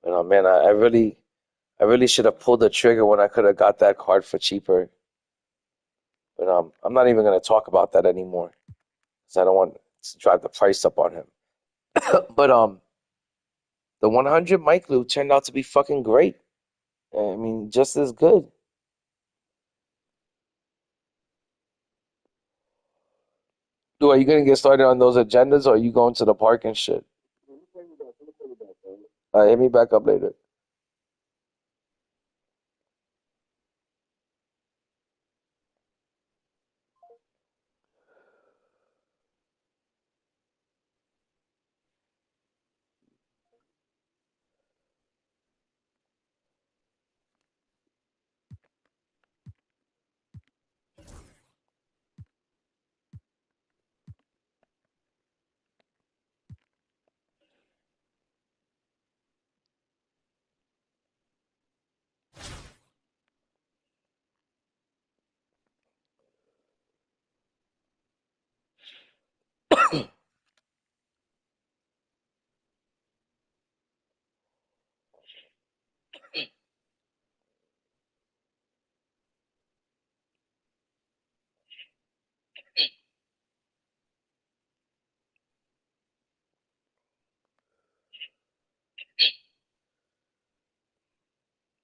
Man, I really should have pulled the trigger when I could have got that card for cheaper. But I'm not even gonna talk about that anymore because I don't want to drive the price up on him. But the 100 Mike Lou turned out to be fucking great. I mean, just as good. Dude, are you gonna get started on those agendas, or are you going to the park and shit? Hit me back up later.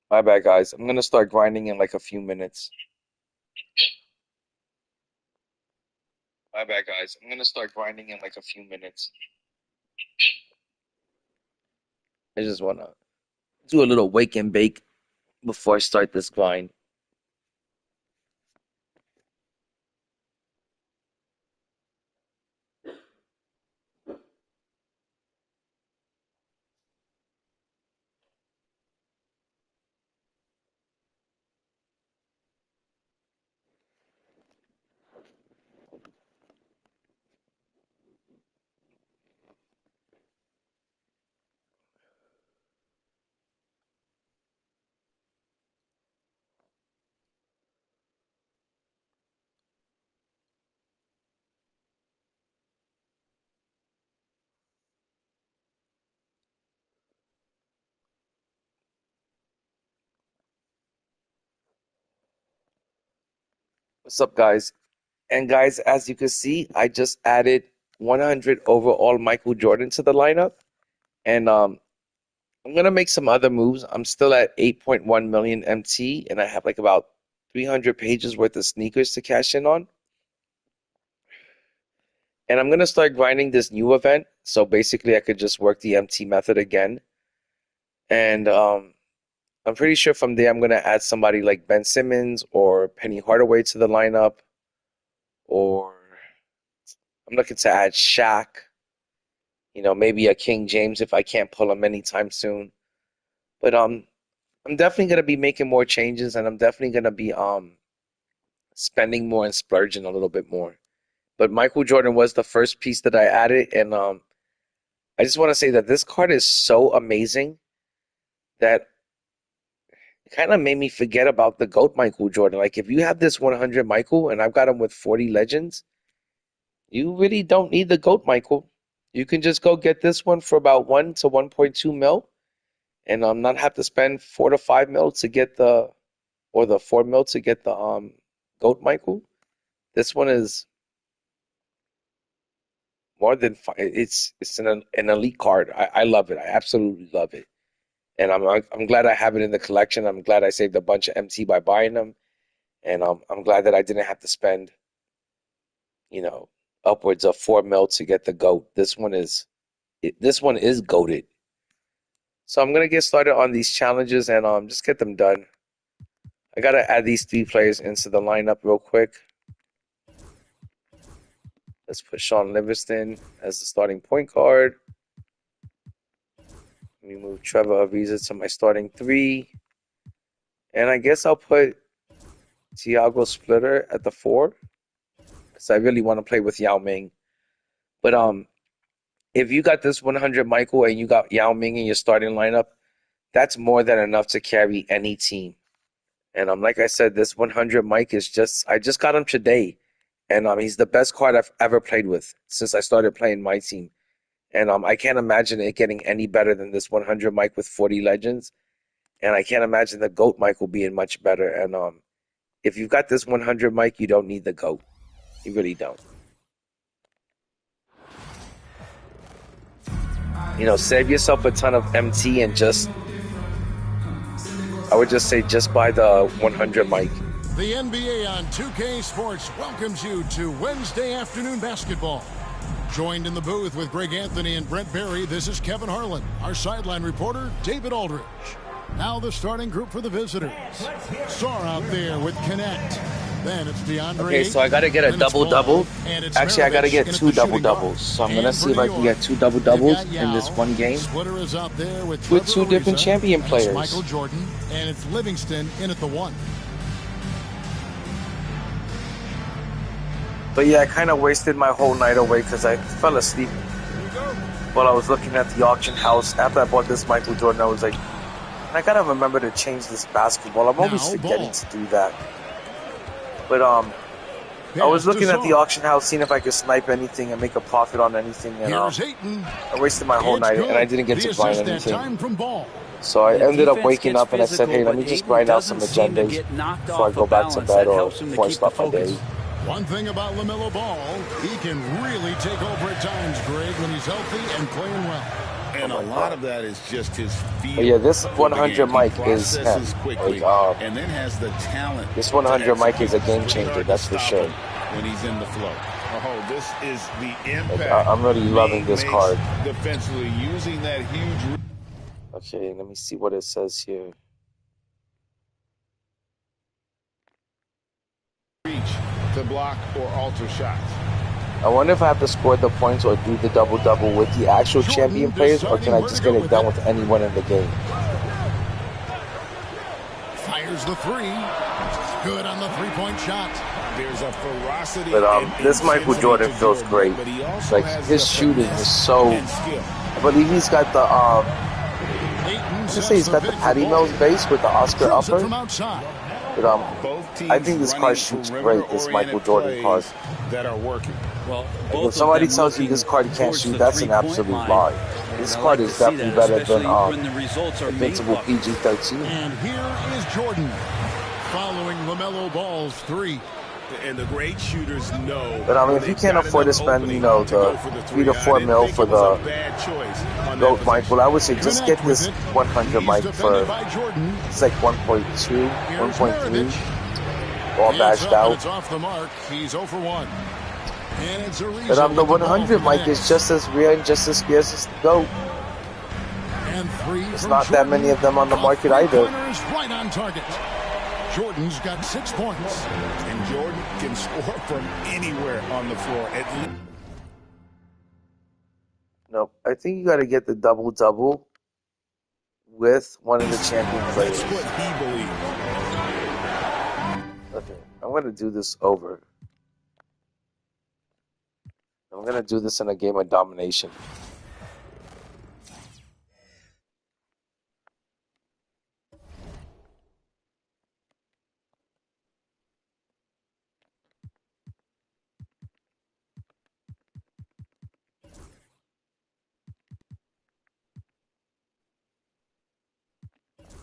My bad, guys. I'm gonna start grinding in like a few minutes. My bad, guys. I'm gonna start grinding in like a few minutes. I just wanna do a little wake and bake before I start this grind. What's up, guys? And guys, as you can see, I just added 100 overall Michael Jordan to the lineup, and I'm gonna make some other moves. I'm still at 8.1 million MT, and I have like about 300 pages worth of sneakers to cash in on. And I'm gonna start grinding this new event, so basically I could just work the MT method again. And I'm pretty sure from there I'm gonna add somebody like Ben Simmons or Penny Hardaway to the lineup, or I'm looking to add Shaq. Maybe a King James if I can't pull him anytime soon. But I'm definitely gonna be making more changes, and I'm definitely gonna be spending more and splurging a little bit more. But Michael Jordan was the first piece that I added, and I just want to say that this card is so amazing that it kind of made me forget about the GOAT Michael Jordan. Like, if you have this 100 Michael, and I've got him with 40 legends, you really don't need the GOAT Michael. You can just go get this one for about 1 to 1.2 mil, and not have to spend 4 to 5 mil to get the 4 mil to get the GOAT Michael. This one is more than fine. It's an elite card. I love it. I absolutely love it, and I'm glad I have it in the collection. I'm glad I saved a bunch of MT by buying them, and I'm glad that I didn't have to spend you know upwards of 4 mil to get the goat. This one is goated. So I'm gonna get started on these challenges and just get them done. I gotta add these three players into the lineup real quick. Let's put Sean Livingston as the starting point guard. Let me move Trevor Ariza to my starting three. And I guess I'll put Tiago Splitter at the four because I really want to play with Yao Ming. But if you got this 100 Michael and you got Yao Ming in your starting lineup, that's more than enough to carry any team. And like I said, this 100 Mike is I just got him today, and he's the best card I've ever played with since I started playing my team. And I can't imagine it getting any better than this 100 mic with 40 legends. And I can't imagine the GOAT mic will be much better. And if you've got this 100 mic, you don't need the GOAT. You really don't. Save yourself a ton of MT and I would just say just buy the 100 mic. The NBA on 2K Sports welcomes you to Wednesday afternoon basketball. Joined in the booth with Greg Anthony and Brent Barry, this is Kevin Harlan. Our sideline reporter, David Aldridge. Now the starting group for the visitors. Sar out there with Connect. Then it's DeAndre. Okay, so I got to get a double-double. Actually, I got to get two double-doubles. So I'm going to see if I can get two double-doubles in this one game with two different champion players. Michael Jordan, and it's Livingston in at the 1. But yeah, I kind of wasted my whole night away because I fell asleep while I was looking at the auction house. After I bought this Michael Jordan, I was like, I gotta remember to change this basketball. I'm always forgetting to do that. But I was looking at the auction house, seeing if I could snipe anything and make a profit on anything. And I wasted my whole night, and I didn't get to grind anything. So I ended up waking up and I said, hey, let me just grind out some agendas before I go back to bed or before I start my day. One thing about LaMelo Ball, he can really take over at times, Greg, when he's healthy and playing well. And a lot of that is just his feel. Yeah, this 100 mic is him. And then has the talent. This 100 mic is a game changer, that's for sure. When he's in the flow. Oh, this is the impact. I'm really loving this card. Defensively using that huge. Okay, let me see what it says here. Reach to block or alter shots. I wonder if I have to score the points or do the double-double with the actual champion players, or can I just get it done with anyone in the game? Fires the 3. Good on the three-point shot. There's a ferocity. But this Michael Jordan feels great. Like his shooting is so. I believe he's got the he's got the Patty Mills base with the Oscar upper. But I think this card shoots great. This Michael Jordan card. That are working. Well, if somebody tells you this card can't shoot, that's an absolute lie. This card is definitely better than Invincible PG-13. And here is Jordan following LaMelo Ball's 3. And the great shooters know. But I mean, if you can't afford to spend, the 3 to 4 mil for the GOAT mic, well, I would say just get this 100 mic for it's like 1.2, 1.3, all bashed out. It's off the mark. He's 0 for 1. And it's a but the 100 mic is just as rare and just as scarce as the GOAT. And 3. There's not that many of them on the market either. Right on target. Jordan's got 6 points. And Jordan can score from anywhere on the floor. Nope. I think you got to get the double-double with one of the champion players. That's what he believes. Okay. I'm going to do this over. I'm going to do this in a game of domination.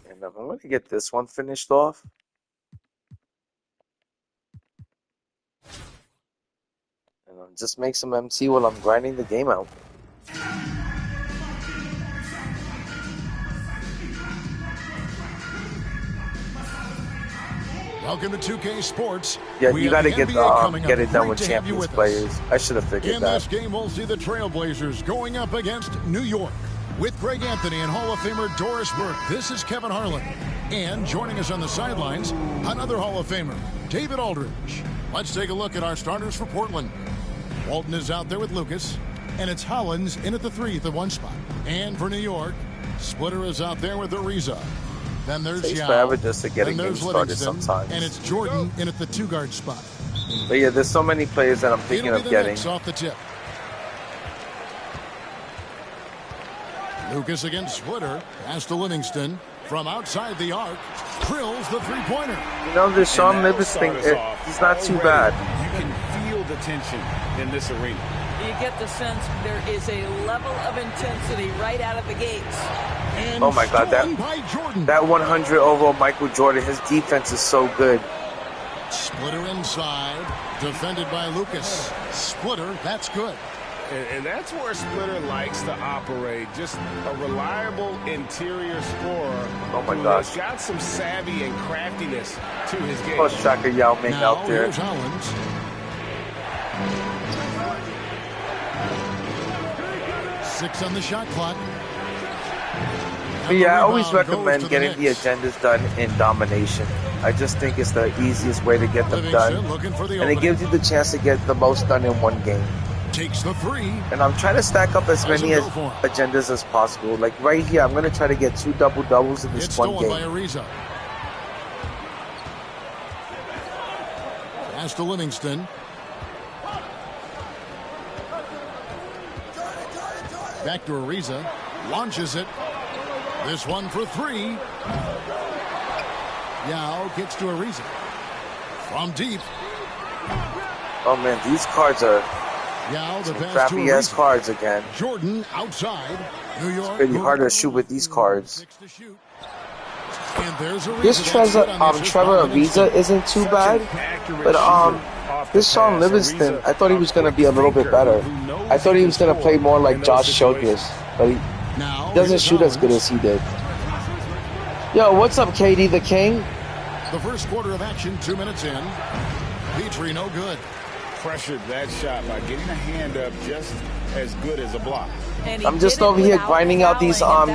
And I'm going to get this one finished off. And I'll just make some MT while I'm grinding the game out. Welcome to 2K Sports. Yeah, you got to get it done with Champions players. I should have figured that. In this game, we'll see the Trailblazers going up against New York. With Greg Anthony and Hall of Famer Doris Burke, this is Kevin Harlan. And joining us on the sidelines, another Hall of Famer, David Aldridge. Let's take a look at our starters for Portland. Walton is out there with Lucas, and it's Hollins in at the 3 at the 1 spot. And for New York, Splitter is out there with Ariza. Then there's Yao. Just to get a game started sometimes. And it's Jordan in at the 2-guard spot. But yeah, there's so many players that I'm thinking of getting. Off the tip. Lucas against Splitter. Pass to Livingston. From outside the arc. Drills the 3-pointer. This Sean Livingston thing, he's not too bad. You can feel the tension in this arena. You get the sense there is a level of intensity right out of the gates. And Oh my God, that 100 overall Michael Jordan, his defense is so good. Splitter inside, defended by Lucas. Splitter, that's good. And that's where Splitter likes to operate. Just a reliable interior scorer. Oh my who gosh. has got some savvy and craftiness to his game. Lost track of Yao Ming Now out there. here's Hollins. Six on the shot clock. But yeah, I always recommend getting the agendas done in domination. I just think it's the easiest way to get them done. And it gives you the chance to get the most done in one game. Takes the three. And I'm trying to stack up as many agendas as possible. Like right here, I'm going to try to get 2 double-doubles in this one game. By Ariza. Pass to Livingston. Back to Ariza. Launches it. This one for three. Yao gets to Ariza. From deep. Oh man, these cards are Yao, the pass crappy ass cards again. Jordan outside. New York. It's pretty hard to shoot with these cards. And there's This Trevor Ariza isn't too bad, but this Sean Livingston, I thought he was going to be a little bit better. I thought he was going to play more like Josh Childress, but he doesn't shoot as good as he did. Yo, what's up, KD the King? The first quarter of action, 2 minutes in. Petrie no good. Pressured that shot by getting a hand up just as good as a block. I'm just over here grinding out these what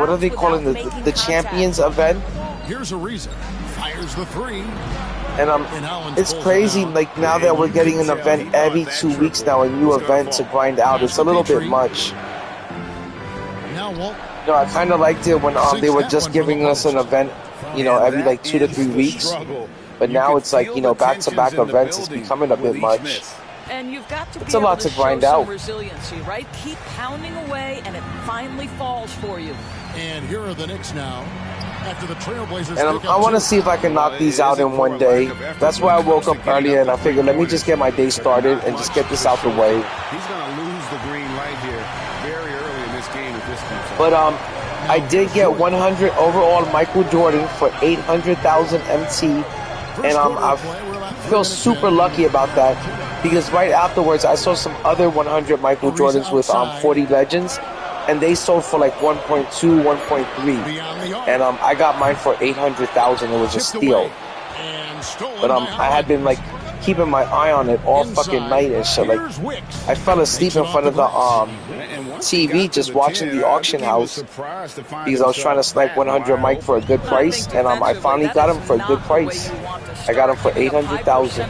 are they calling the Champions event? Here's a reason. Fires the three. And it's crazy. Like now that we're getting an event every 2 weeks now, a new event to grind out. It's a little bit much. You know, I kind of liked it when they were just giving us an event, you know, every like 2 to 3 weeks. But now it's like, you know, back-to-back events is becoming a bit much. And you've got to be it's a lot to grind out. Resiliency, right? Keep pounding away, and it finally falls for you. And here are the Knicks now. After the Trailblazers, and I want to see if I can knock these out in one day. That's why I woke up earlier and I figured, let me just get my day started and just get this out the way. He's going to lose the green light here very early in this game if this comes out. But I did get 100 overall Michael Jordan for 800,000 MT. And I feel super lucky about that because right afterwards I saw some other 100 Michael Jordans with 40 Legends, and they sold for like 1.2, 1.3, and I got mine for 800,000. It was a steal. But I had been like keeping my eye on it all fucking night and shit. Like I fell asleep in front of the TV just watching the auction house because I was trying to snipe 100 Mike for a good price, and I finally got him for a good price. I got him for 800,000.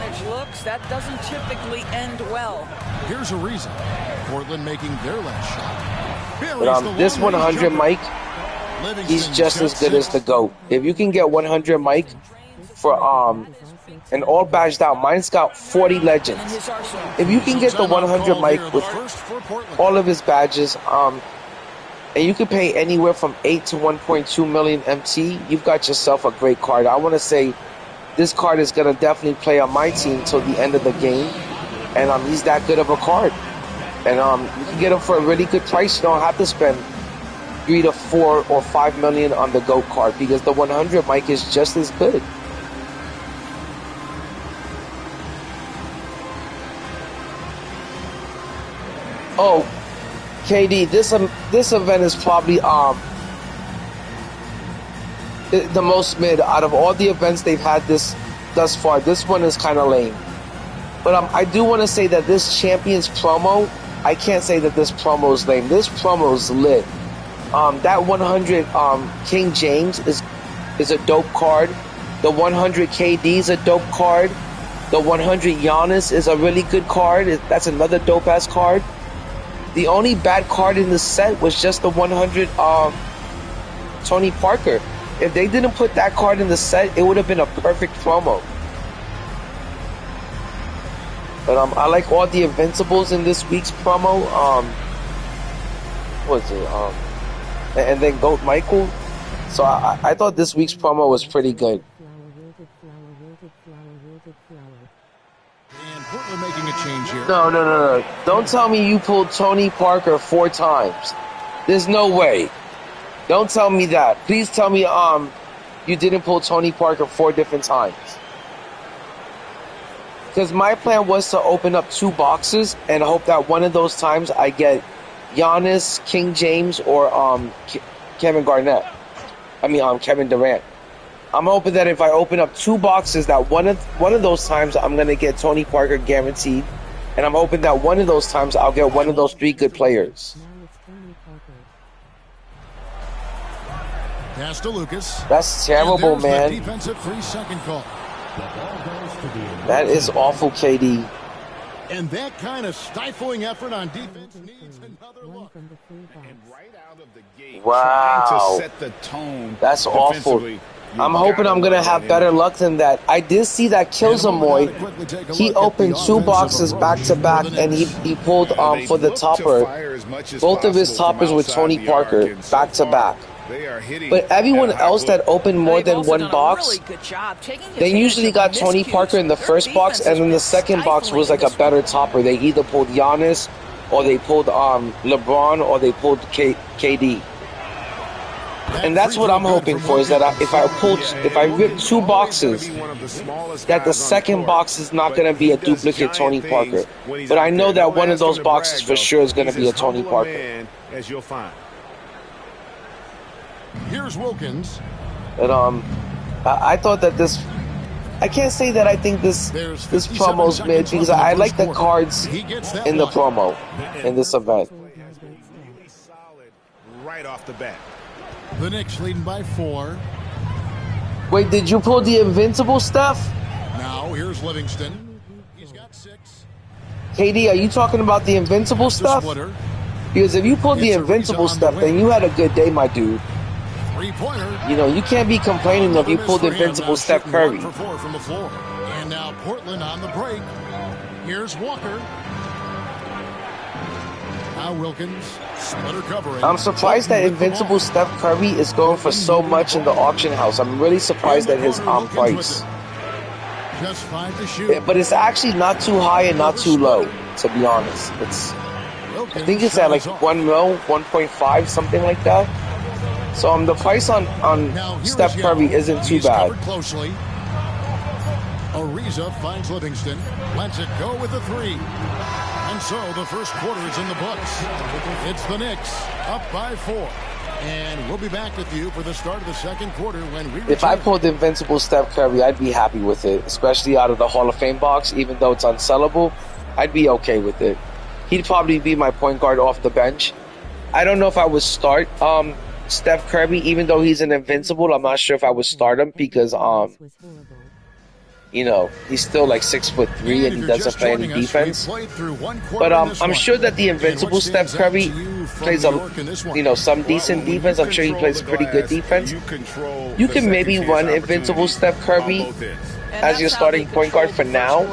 That doesn't typically end well. Here's a reason. Portland making their last shot. But this 100 Mike, he's just as good as the GOAT. If you can get 100 Mike for and all badged out, mine's got 40 Legends. If you can get the 100 Mike with all of his badges, and you can pay anywhere from 8 to 1.2 million MT, you've got yourself a great card. I want to say this card is going to definitely play on my team till the end of the game, and he's that good of a card. And you can get him for a really good price. You don't have to spend 3 to 4 or 5 million on the GOAT card because the 100 Mike is just as good. Oh, KD, this event is probably the most mid out of all the events they've had thus far. This one is kind of lame. But I do want to say that this Champions promo, I can't say that this promo is lame. This promo is lit. That 100 King James is a dope card. The 100 KD is a dope card. The 100 Giannis is a really good card. That's another dope ass card. The only bad card in the set was just the 100 Tony Parker. If they didn't put that card in the set, it would have been a perfect promo. But I like all the Invincibles in this week's promo. What was it? And then GOAT Michael. So I thought this week's promo was pretty good. And Portland making a change here. No. Don't tell me you pulled Tony Parker 4 times. There's no way. Don't tell me that. Please tell me you didn't pull Tony Parker 4 different times. Because my plan was to open up 2 boxes and hope that one of those times I get Giannis, King James, or Kevin Garnett. Kevin Durant. I'm hoping that if I open up 2 boxes, that one of those times I'm gonna get Tony Parker guaranteed, and I'm hoping that one of those times I'll get one of those 3 good players. Pass to Lucas. That's terrible, man. Defensive 3-second call. That is awful, KD. And that kind of stifling effort on defense needs another look. And right out of the gate, wow. trying to set the tone. That's awful. I'm hoping I'm going to have better luck than that. I did see that Killsamoy. He opened 2 boxes back to back, and he pulled for the topper. Both of his toppers with Tony Parker back to back. But everyone else that opened more than 1 box, they usually got Tony Parker in the first box, and then the second box was like a better topper. They either pulled Giannis, or they pulled LeBron, or they pulled KD. And that's what I'm hoping for, is that if I rip 2 boxes, that the second box is not going to be a duplicate Tony Parker. But I know that one of those boxes for sure is going to be a Tony Parker. As you'll find. Here's Wilkins. And I thought that this, I can't say that I think this promo's mid, because I like the cards in the promo in this event. Right off the bat. The Knicks leading by 4. Wait, did you pull the invincible stuff? Now here's Livingston. He's got 6. KD, are you talking about the invincible stuff? Because if you pulled the invincible stuff, then you had a good day, my dude. Three-pointer. You know, you can't be complaining if you pulled the invincible Steph Curry. 1 for 4 from the floor. And now Portland on the break. Here's Walker. Now Wilkins. Splitter covering. I'm surprised that invincible Steph Curry is going for so much in the auction house. I'm really surprised at his price. Just 5 to shoot. But it's actually not too high and not too low, to be honest. I think it's at like 1 mil, 1.5, something like that. So the price on Steph Curry isn't too bad. Closely. Ariza finds Livingston. Lets it go with the 3. And so the first quarter is in the books. It's the Knicks up by 4. And we'll be back with you for the start of the second quarter when we return. If I pulled the invincible Steph Curry, I'd be happy with it, especially out of the Hall of Fame box. Even though it's unsellable, I'd be okay with it. He'd probably be my point guard off the bench. I don't know if I would start Steph Curry, even though he's an invincible. I'm not sure if I would start him because you know, he's still like 6'3" and he doesn't play any defense. But I'm sure that the invincible Steph Curry plays some decent defense. I'm sure he plays pretty good defense. You can maybe run invincible Steph Curry as your starting point guard for now,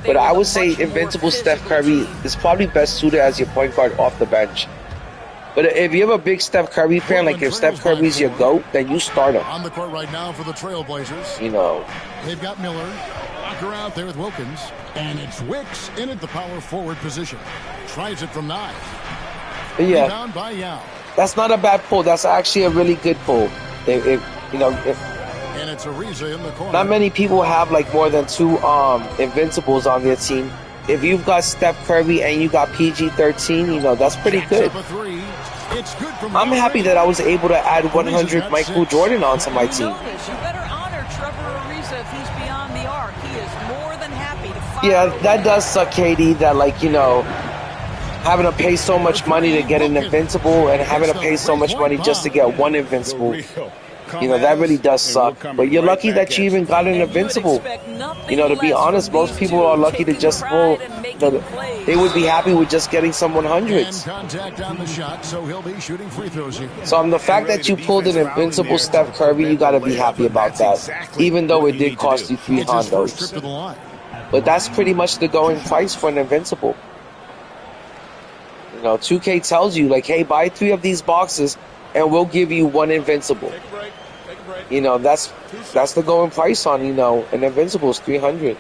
but I would say invincible Steph Curry is probably best suited as your point guard off the bench. But if you're a big Steph Curry fan, like if Steph Curry's your GOAT, then you start him. On the court right now for the Trailblazers. You know. They've got Miller. Walker out there with Wilkins. And it's Wicks in at the power forward position. Tries it from 9. Yeah. Down by Yao. That's not a bad pull. That's actually a really good pull. And it's Ariza in the corner. Not many people have like more than 2 invincibles on their team. If you've got Steph Curry and you got PG-13, you know, that's pretty good. I'm happy that I was able to add 100 Michael Jordan onto my team. You better honor Trevor Ariza if he's beyond the arc. He is more than happy to fire. Yeah, that does suck, KD, that like, you know, having to pay so much money to get an invincible and having to pay so much money just to get 1 invincible. You know, that really does suck. But you're lucky that you even got an invincible. You know, to be honest, most people are lucky to just pull. They would be happy with just getting some 100s. So the fact that you pulled an invincible Steph Curry, you got to be happy about that. Even though it did cost you 3 hondos. But that's pretty much the going price for an invincible. You know, 2K tells you, like, hey, buy 3 of these boxes and we'll give you 1 invincible. You know, that's the going price on, you know, an invincible is 300.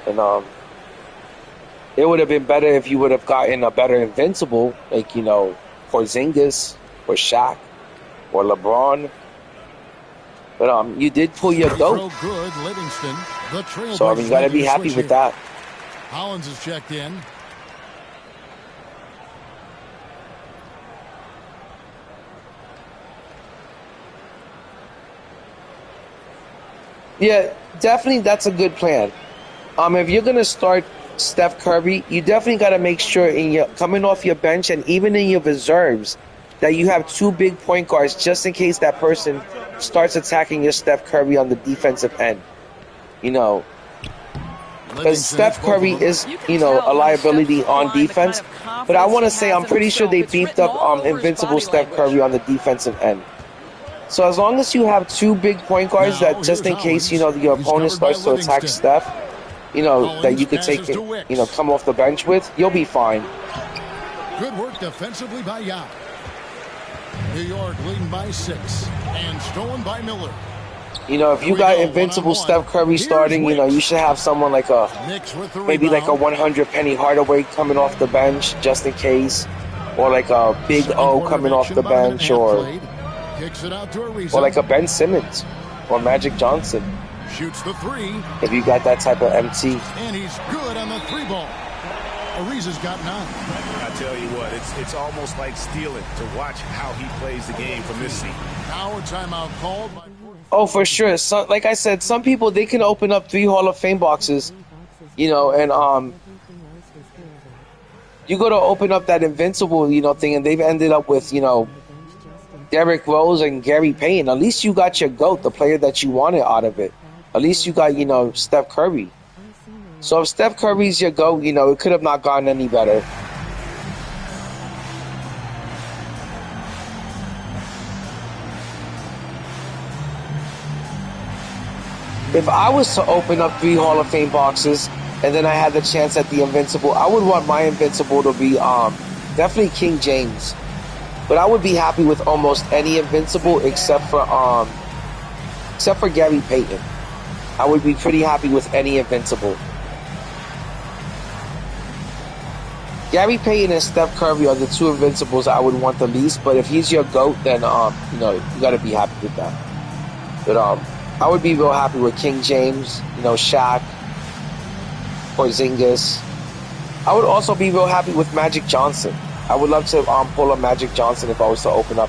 And it would have been better if you would have gotten a better invincible, like, you know, Porzingis or Shaq or LeBron. But you did pull your goat. Good, Livingston. The So I mean, you got to be happy with that. Hollins is checked in. Yeah, definitely that's a good plan. If you're gonna start Steph Curry, you definitely got to make sure in your coming off your bench and even in your reserves that you have two big point guards just in case that person starts attacking your Steph Curry on the defensive end. You know, because Steph Curry is, you know, a liability on defense. But I want to say I'm pretty sure they beefed up Invincible Steph Curry on the defensive end. So as long as you have two big point guards that just in case, you know, your opponent starts to attack Steph, you know, that you could take it, you know, come off the bench with, you'll be fine. Good work defensively by Yao. New York leading by 6 and stolen by Miller. You know, if you got Invincible Steph Curry starting, you know, you should have someone like maybe like a 100 Penny Hardaway coming off the bench just in case, or like a Big O coming off the bench, or like a Ben Simmons or Magic Johnson. Shoots the 3. If you got that type of MT. And he's good on the 3-ball. Ariza's got 9. I tell you what, it's almost like stealing to watch how he plays the game from this seat. Now a timeout called by... Oh, for sure. So, like I said, some people, they can open up 3 Hall of Fame boxes, you know, and you go to open up that Invincible, you know, thing, and they've ended up with, you know, Derrick Rose and Gary Payton. At least you got your GOAT, the player that you wanted out of it. At least you got, you know, Steph Curry. So if Steph Curry's your GOAT, you know, it could have not gotten any better. If I was to open up 3 Hall of Fame boxes and then I had the chance at the Invincible, I would want my Invincible to be definitely King James. But I would be happy with almost any Invincible except for Gary Payton. I would be pretty happy with any Invincible. Gary Payton and Steph Curry are the 2 Invincibles I would want the least, but if he's your GOAT, then you know, you gotta be happy with that. But I would be real happy with King James, you know, Shaq, Porzingis. I would also be real happy with Magic Johnson. I would love to pull a Magic Johnson if I was to open up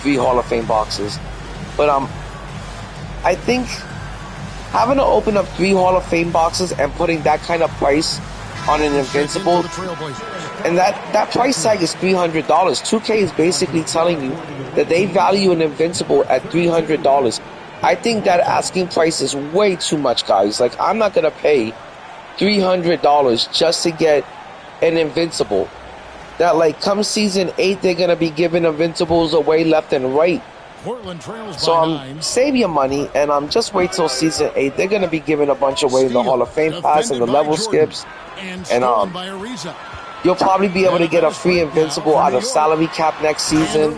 3 Hall of Fame boxes. But I think having to open up 3 Hall of Fame boxes and putting that kind of price on an Invincible, and that price tag is $300. 2K is basically telling you that they value an Invincible at $300. I think that asking price is way too much, guys. Like, I'm not gonna pay $300 just to get an Invincible. That, like, come season 8, they're gonna be giving Invincibles away left and right. So save your money and just wait till season 8. They're gonna be giving a bunch away in the Hall of Fame pass and the level skips, and you'll probably be able to get a free Invincible out of salary cap next season.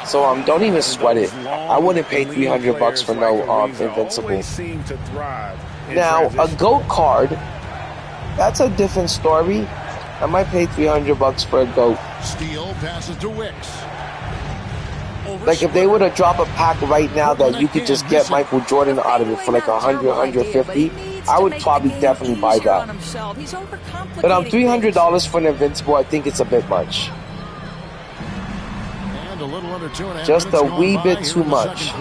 So don't even sweat it. I wouldn't pay $300 for no Invincible. Now a GOAT card, that's a different story. I might pay $300 for a GOAT. Steele passes to Wicks. Like, if they were to drop a pack right now that you could just get Michael Jordan out of it for like 100, 150, I would probably definitely buy that. But $300 for an Invincible, I think it's a bit much. Just a wee bit too much.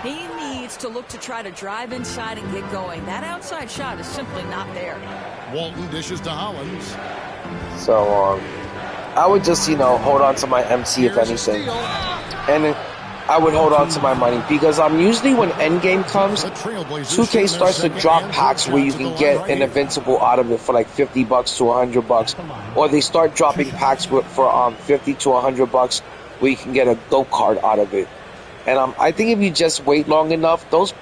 He needs to look to try to drive inside and get going. That outside shot is simply not there. Walton dishes to Hollins. So, I would just, you know, hold on to my MC if anything. And I would hold on to my money because usually when Endgame comes, 2K starts to drop packs where you can get an Invincible out of it for like $50 to $100, or they start dropping packs for $50 to $100 where you can get a GOAT card out of it. And I think if you just wait long enough, those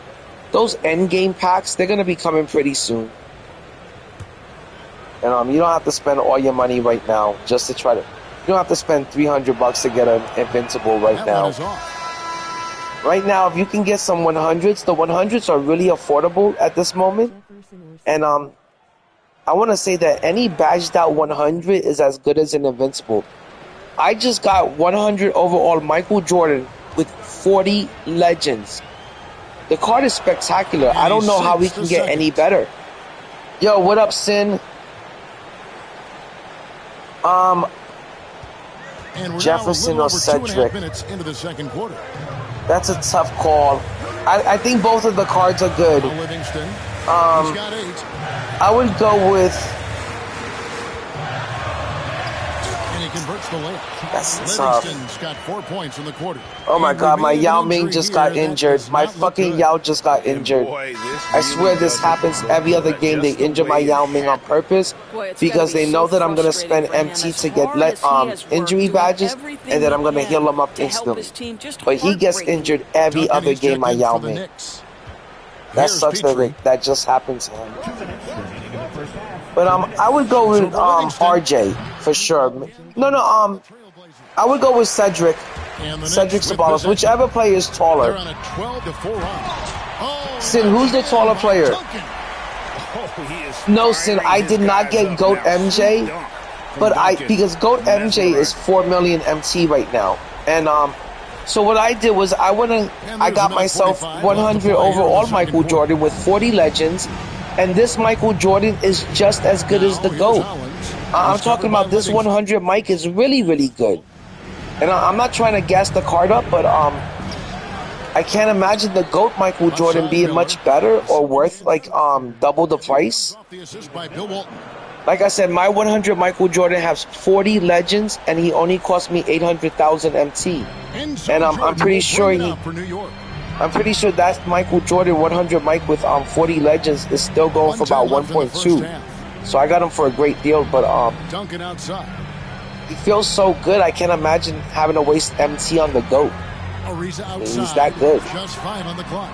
Endgame packs, they're gonna be coming pretty soon. And you don't have to spend all your money right now just to try to. You don't have to spend $300 to get an Invincible right now. Right now, if you can get some 100s, the 100s are really affordable at this moment. And I want to say that any badged out 100 is as good as an invincible. I just got 100 overall Michael Jordan with 40 legends. The card is spectacular. I don't know how we can get any better. Yo, what up, Sin? Jefferson or Cedric? Into the second quarter. That's a tough call. I think both of the cards are good. Livingston. He's got 8. I would go with. And he converts the layup. That's tough. Livingston's got 4 points in the quarter. Oh my God, my Yao Ming just got injured. My fucking Yao just got injured. I swear this happens every other game. They injure my Yao Ming on purpose because they know that I'm gonna spend MT to get injury badges, and then I'm gonna heal him up instantly. But he gets injured every other game, my Yao Ming. That sucks that just happened to him. But I would go with RJ for sure. No, I would go with Cedric. Cedric Sabalos, whichever player is taller. Sin, who's the taller player? No, Sin, I did not get GOAT MJ, but because GOAT MJ is 4 million MT right now, and so what I did was I got myself 100 overall Michael Jordan with 40 legends, and this Michael Jordan is just as good as the GOAT. I'm talking about this 100 Mike is really, really good. And I'm not trying to gas the card up, but I can't imagine the GOAT Michael Jordan being much better or worth like double the price. Like I said, my 100 Michael Jordan has 40 legends, and he only cost me 800,000 MT. And I'm pretty sure that Michael Jordan 100 Mike with 40 legends is still going for about 1.2. So I got him for a great deal, but Duncan outside. He feels so good. I can't imagine having to waste MT on the GOAT. He's that good. Just 5 on the clock.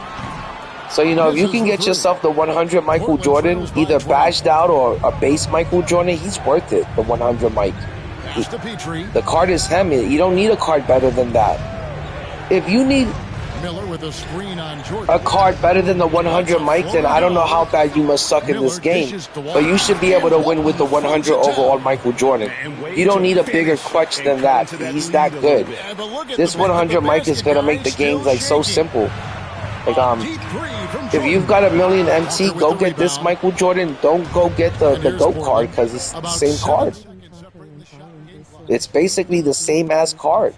So, you know, if you can get yourself the 100 Michael Jordan, either badged out or a base Michael Jordan, he's worth it, the 100 Mike. The card is him. You don't need a card better than that. If you need Miller with a screen on Jordan. a card better than the 100 Mike, then I don't know how bad you must suck in this game. But you should be able to win with the 100 overall Michael Jordan. You don't need a bigger clutch than that. He's that good. This 100 Mike is going to make the game like so simple. Like, if you've got a million MT, go get this Michael Jordan. Don't go get the GOAT card because it's the same card. It's basically the same as card.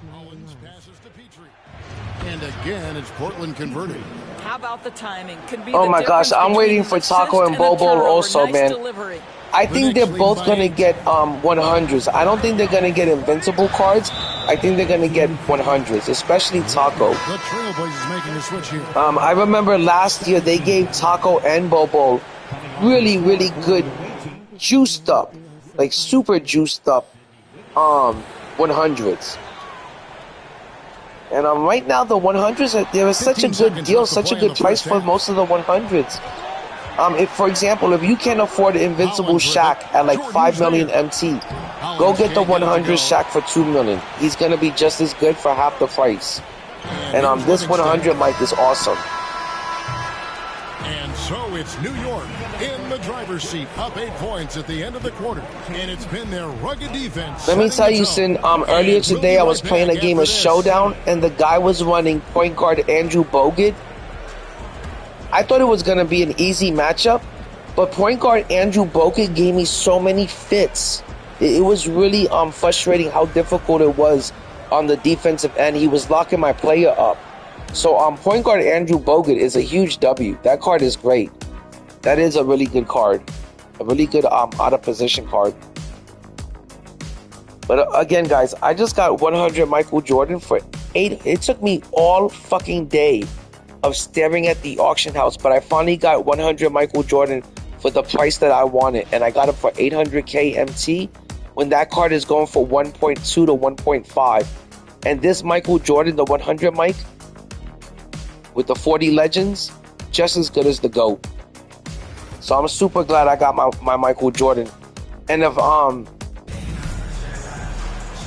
And again, it's Portland converting. How about the timing? Could be oh my gosh, I'm waiting for Taco and Bobo also, man. Delivery. I think they're both going to get 100s. I don't think they're going to get invincible cards. I think they're going to get 100s, especially Taco. The Trailblazers making a switch here. I remember last year they gave Taco and Bobo really, really good juiced up, like super juiced up 100s. And right now the 100s, there is such a good deal, such a good price for most of the 100s. If, for example, if you can't afford Invincible Shaq at like 5 million MT, go get the 100 Shaq for 2 million. He's going to be just as good for half the price. And this 100 Mike is awesome. And so it's New York in the driver's seat, up 8 points at the end of the quarter. And it's been their rugged defense. Let me tell you, Sin, earlier today I was playing a game of Showdown, and the guy was running point guard Andrew Bogut. I thought it was going to be an easy matchup, but point guard Andrew Bogut gave me so many fits. It was really frustrating how difficult it was on the defensive end. He was locking my player up. So point guard Andrew Bogut is a huge W. That card is great. That is a really good card. A really good out of position card. But again, guys, I just got 100 Michael Jordan for 8. It took me all fucking day of staring at the auction house, but I finally got 100 Michael Jordan for the price that I wanted, and I got it for 800k MT when that card is going for 1.2 to 1.5. And this Michael Jordan, the 100 Mike, with the 40 legends, just as good as the GOAT. So I'm super glad I got my Michael Jordan. And if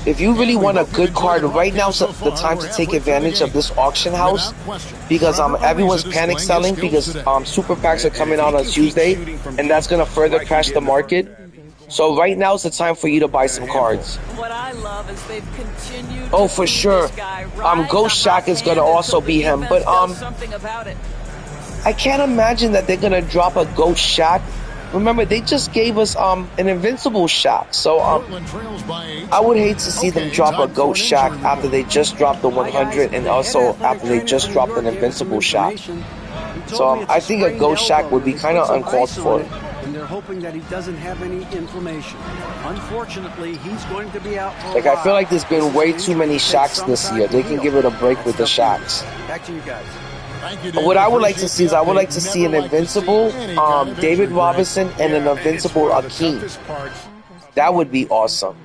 if you really want a good card, right now's the time to take advantage of this auction house because everyone's panic selling because super packs are coming out on Tuesday, and that's gonna further crash the market. So right now is the time for you to buy some cards. What I love is they've continued. Oh, for sure. Ghost Shack is gonna also be him, but something about it. I can't imagine that they're gonna drop a Ghost Shack. Remember, they just gave us an Invincible Shack, so I would hate to see them drop a Ghost Shack after they just dropped the 100 and also after they just dropped an Invincible Shack. So I think a Ghost Shack would be kind of uncalled for. And they're hoping that he doesn't have any inflammation. Unfortunately, he's going to be out for Like, I feel like there's been way too many Shacks this year. They can give it a break with the Shacks. Back to you guys. What I would like to see is I would like to see an Invincible David Robinson and an Invincible Akeem. That would be awesome.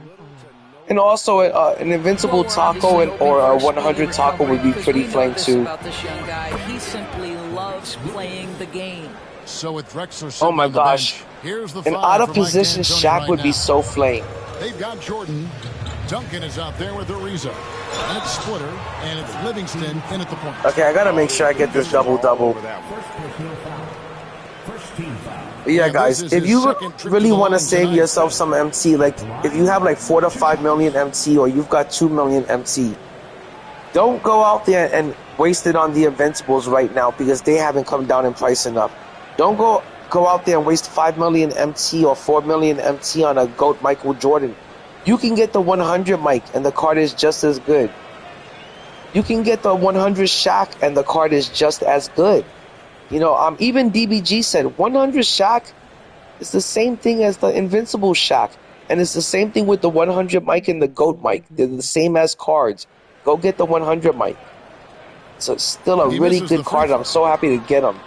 And also an Invincible Taco or a 100 Taco would be pretty flame too. About this young guy, he simply loves playing the game. So with Drexler Oh my gosh. An out of position Shaq would be so flame. They've got Jordan. Duncan is out there with Ariza. And it's Splitter, and it's Livingston in at the point. Okay, I gotta make sure I get this double-double. Yeah, guys, if you really want to save yourself some MT, like if you have like 4 to 5 million MT or you've got 2 million MT, don't go out there and waste it on the Invincibles right now because they haven't come down in price enough. Don't go out there and waste 5 million MT or 4 million MT on a GOAT Michael Jordan. You can get the 100 Mike and the card is just as good. You can get the 100 Shaq and the card is just as good. You know, even DBG said 100 Shaq is the same thing as the Invincible Shaq. And it's the same thing with the 100 Mike and the GOAT Mike. They're the same as cards. Go get the 100 Mike. So it's still a really good card. I'm so happy to get them.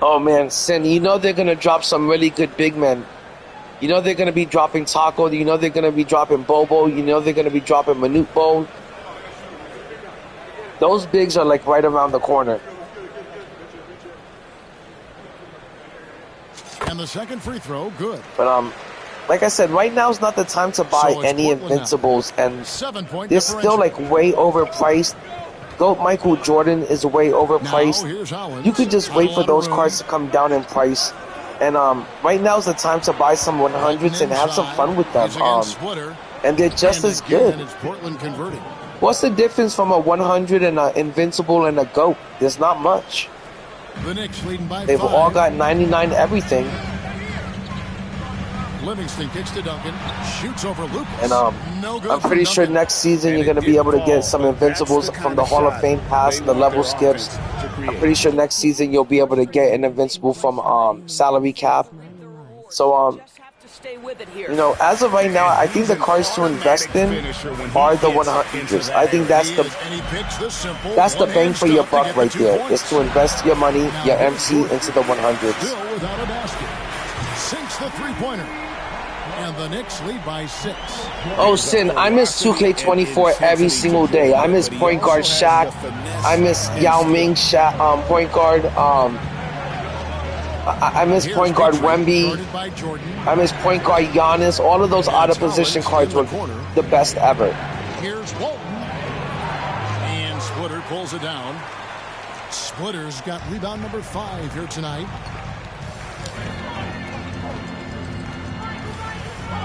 Oh man, Sin, you know they're going to drop some really good big men. You know they're going to be dropping Taco. You know they're going to be dropping Bobo. You know they're going to be dropping Manute Bone. Those bigs are like right around the corner. And the second free throw, good. But like I said, right now is not the time to buy any Invincibles, and they're still like way overpriced. GOAT Michael Jordan is way overpriced. You could just wait for those cards to come down in price. And right now is the time to buy some 100s and have some fun with them. And they're just as good. What's the difference from a 100 and an Invincible and a GOAT? There's not much. They've all got 99 everything. Livingston kicks to Duncan, shoots over Lucas. And I'm pretty sure next season you're going to be able to get some Invincibles from the Hall of Fame pass and the level skips. I'm pretty sure next season you'll be able to get an Invincible from salary cap. So you know, as of right now, I think the cards to invest in are the 100s. I think that's the bang for your buck right there. Is to invest your money, your MC into the 100s. Sinks the three-pointer. And the Knicks lead by 6. Oh, Sin, I miss 2K24 every single day. I miss point guard Shaq. I miss Yao Ming Shaq, point guard. I miss point guard Wemby. I miss point guard Giannis. All of those out of position cards were the best ever. Here's Walton. And Splitter pulls it down. Splitter's got rebound number 5 here tonight.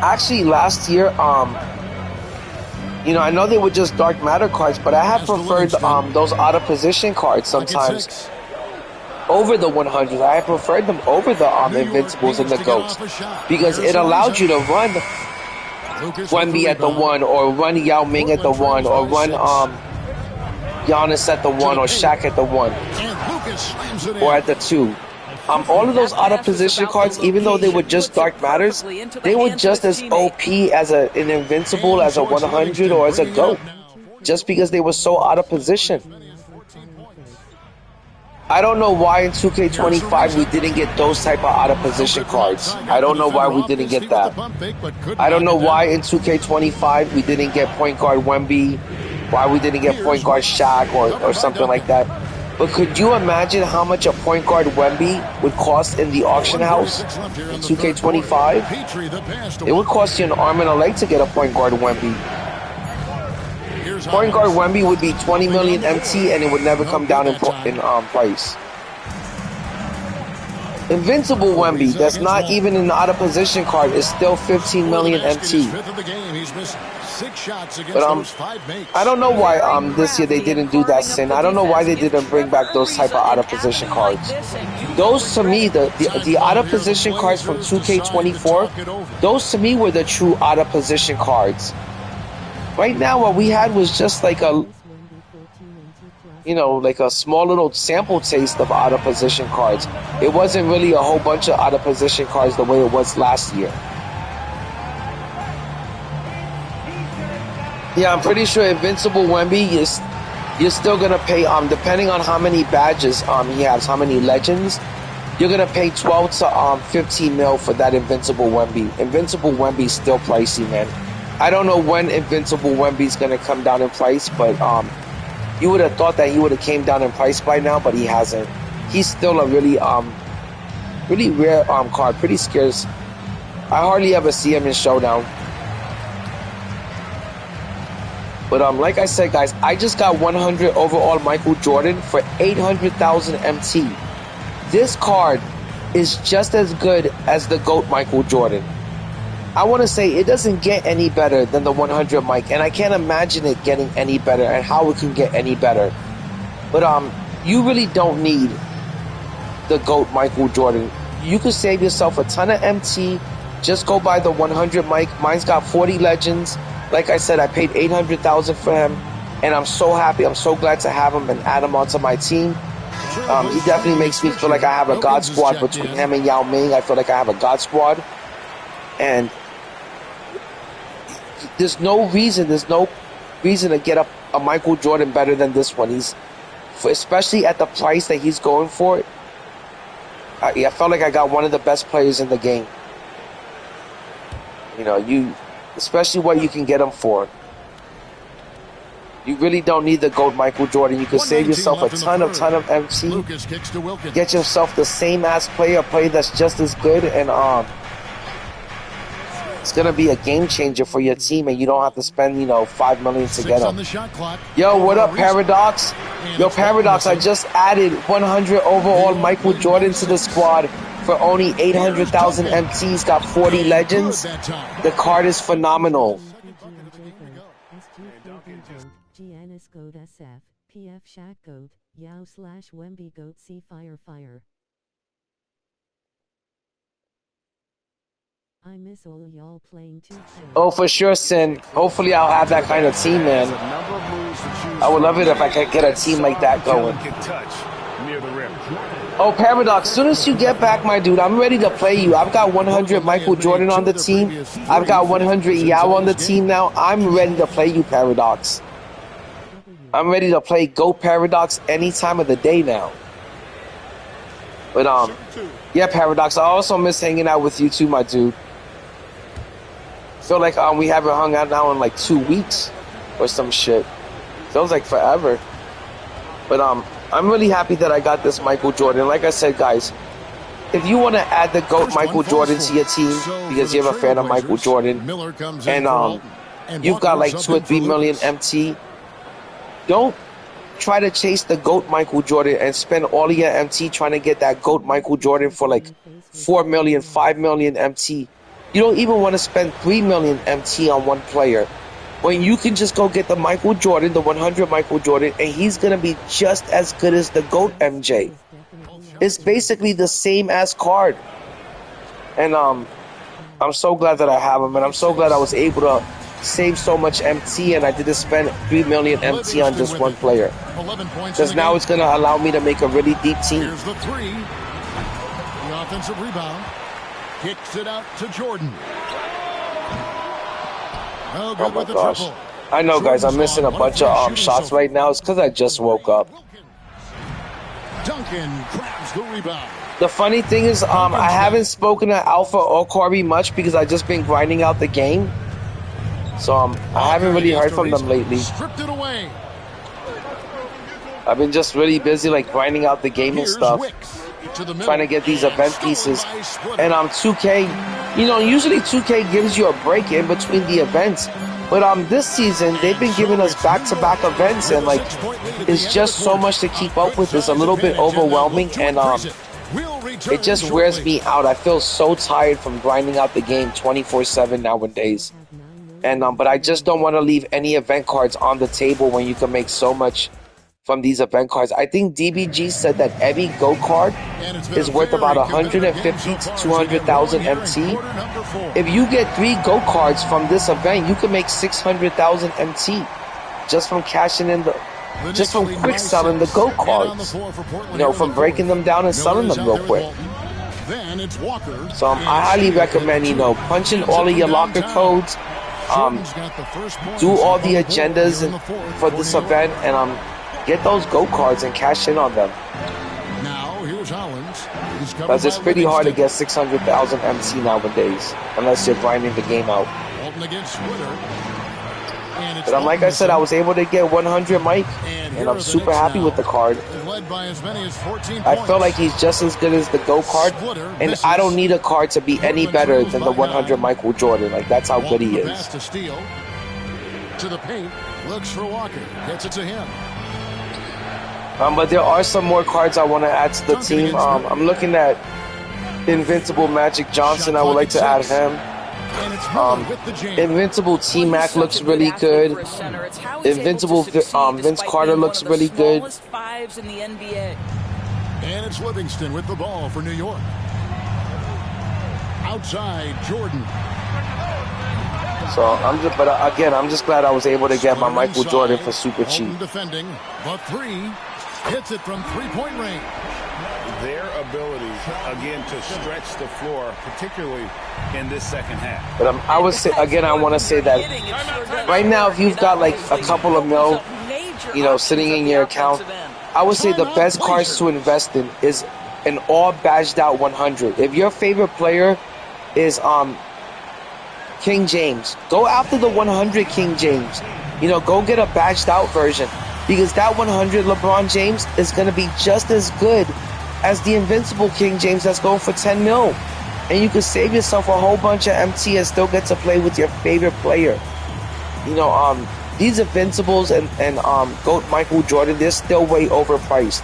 Actually, last year, you know, I know they were just dark matter cards, but I have preferred those out of position cards sometimes over the 100s. I have preferred them over the Invincibles and the GOATs because it allowed you to run Wemby at the 1, or run Yao Ming at the 1, or run Giannis at the 1, or Shaq at the 1, or at the 2. All of those out of position cards, even though they were just dark matters, they were just as OP as an Invincible, as a 100, or as a GOAT, just because they were so out of position. I don't know why in 2K25 we didn't get those type of out of position cards. I don't know why we didn't get that. I don't know why in 2K25 we didn't get point guard Wemby, why we didn't get point guard Shaq or something like that. But could you imagine how much a point guard Wemby would cost in the auction house in 2K25? It would cost you an arm and a leg to get a point guard Wemby. Point guard Wemby would be 20 million MT, and it would never come down in price. Invincible Wemby, that's not even an out of position card, is still 15 million MT. But I don't know why this year they didn't do that, Sin. I don't know why they didn't bring back those type of out of position cards. Those to me, the out of position cards from 2K24, those to me were the true out of position cards. Right now, what we had was just like a, like a small little sample taste of out of position cards. It wasn't really a whole bunch of out of position cards the way it was last year. Yeah, I'm pretty sure Invincible Wemby you're still gonna pay depending on how many badges he has, how many legends, you're gonna pay 12 to 15 mil for that Invincible Wemby. Invincible Wemby's still pricey, man. I don't know when Invincible Wemby's gonna come down in price, but you would have thought that he would have came down in price by now, but he hasn't. He's still a really rare card, pretty scarce. I hardly ever see him in Showdown. But like I said, guys, I just got 100 overall Michael Jordan for 800,000 MT. This card is just as good as the GOAT Michael Jordan. I want to say it doesn't get any better than the 100 Mike, and I can't imagine it getting any better and how it can get any better. But you really don't need the GOAT Michael Jordan. You could save yourself a ton of MT. Just go buy the 100 Mike. Mine's got 40 legends. Like I said, I paid 800,000 for him, and I'm so happy. I'm so glad to have him and add him onto my team. He definitely makes me feel like I have a God squad between him and Yao Ming. I feel like I have a God squad, and there's no reason to get a Michael Jordan better than this one. Especially at the price that he's going for it. I felt like I got one of the best players in the game. Especially what you can get him for. You really don't need the GOAT Michael Jordan. You can save yourself a ton of MT. Get yourself the same ass player, a player that's just as good, and it's gonna be a game changer for your team, and you don't have to spend $5 million to get him. Yo, what up, Paradox? Yo, Paradox, I just added 100 overall Michael Jordan to the squad for only 800,000 MTs. Got 40 legends. The card is phenomenal. I miss all y'all playing too. Oh, for sure, Sin. Hopefully I'll have that kind of team, man. I would love it if I could get a team like that going. Oh, Paradox, as soon as you get back, my dude, I'm ready to play you. I've got 100 Michael Jordan on the team. I've got 100 Yao on the team now. I'm ready to play you, Paradox. I'm ready to play GOAT Paradox any time of the day now. But, yeah, Paradox, I also miss hanging out with you too, my dude. Feel like we haven't hung out now in like 2 weeks or some shit. Feels like forever. But I'm really happy that I got this Michael Jordan. Like I said, guys, if you want to add the GOAT Michael Jordan to your team because you're a fan of Michael Jordan, and you've got like 2 or 3 million MT, don't try to chase the GOAT Michael Jordan and spend all of your MT trying to get that GOAT Michael Jordan for like 4 million, 5 million MT. You don't even want to spend 3 million MT on one player when you can just go get the Michael Jordan, the 100 Michael Jordan, and he's going to be just as good as the GOAT MJ. It's basically the same ass card. And I'm so glad that I have him, and I'm so glad I was able to save so much MT, and I didn't spend 3 million MT on just one player. Because now it's going to allow me to make a really deep team. Here's the three. The offensive rebound. Kicks it out to Jordan. Oh my gosh. I know, guys, I'm missing a bunch of shots right now. It's because I just woke up. Duncan grabs the rebound. The funny thing is, I haven't spoken to Alpha or Corby much because I've just been grinding out the game. So I haven't really heard from them lately. Stripped it away. I've been just really busy like grinding out the game and Here's stuff, Wicks to the middle. trying to get these event Stolen pieces. by Splitter. And 2K, you know, usually 2K gives you a break in between the events, but this season they've been giving us back-to-back events, and like it's just so much to keep up with. It's a little bit overwhelming, and it just wears me out. I feel so tired from grinding out the game 24/7 nowadays. And but I just don't want to leave any event cards on the table when you can make so much from these event cards. I think DBG said that every Go card is worth about 150 to 200,000 MT. If you get 3 Go cards from this event, you can make 600,000 MT just from cashing in just from quick selling the Go cards. You know, from breaking them down and selling them real quick. So I highly recommend, you know, punching all of your locker codes, do all the agendas for this event, and get those Go cards and cash in on them. Because it's pretty hard to get 600,000 MC nowadays, unless you're grinding the game out. But like I said, I was able to get 100 Mike, and I'm super happy with the card. I feel like he's just as good as the Go card, and I don't need a card to be any better than the 100 Michael Jordan. Like, that's how good he is. To the paint, looks for Walker, gets it to him. But there are some more cards I want to add to the team. I'm looking at Invincible Magic Johnson. I would like to add him. Invincible T-Mac looks really good. Invincible Vince Carter looks really good. And it's Livingston with the ball for New York. Outside, Jordan. So I'm just glad I was able to get my Michael Jordan for super cheap. Defending, but 3 hits it from 3-point range. Their ability, again, to stretch the floor, particularly in this second half. But I would say, again, I want to say that right now, if you've got like a couple of mil, you know, sitting in your account, I would say the best cards to invest in is an all badged out 100. If your favorite player is King James, go after the 100 King James. You know, go get a badged out version, because that 100 LeBron James is going to be just as good as the Invincible King James that's going for 10 mil. And you can save yourself a whole bunch of MT and still get to play with your favorite player. You know, these Invincibles and GOAT Michael Jordan, they're still way overpriced.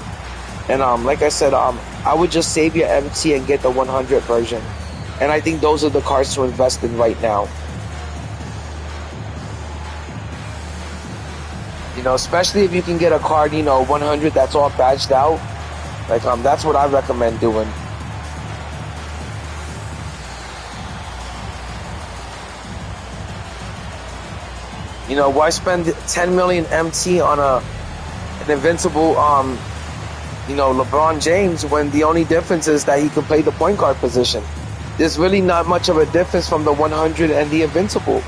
And like I said, I would just save your MT and get the 100 version. And I think those are the cards to invest in right now. You know, especially if you can get a card, you know, 100 that's all badged out. Like, that's what I recommend doing. You know, why spend 10 million MT on an Invincible, you know, LeBron James, when the only difference is that he can play the point guard position? There's really not much of a difference from the 100 and the Invincible.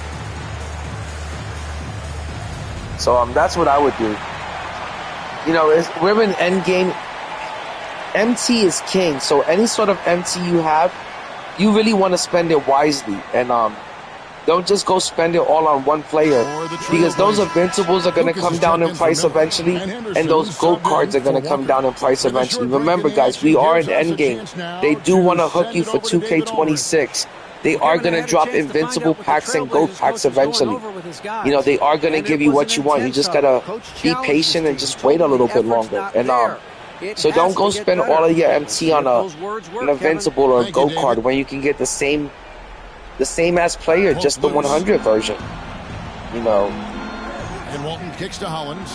So that's what I would do. You know, we're in endgame. MT is king, so any sort of MT you have, you really want to spend it wisely, and don't just go spend it all on one player, because those Invincibles are going to come down in price eventually, and those GOAT cards are going to come down in price eventually. Remember, guys, we are in endgame. They do want to hook you for 2K26. They are going to drop Invincible packs and GOAT packs eventually. You know, they are going to give you what you want. You just got to be patient and just wait a little bit longer. And so don't go spend all of your MT on an Invincible or a GOAT card when you can get the same as player, just the 100 version. You know. And Walton kicks to Hollins.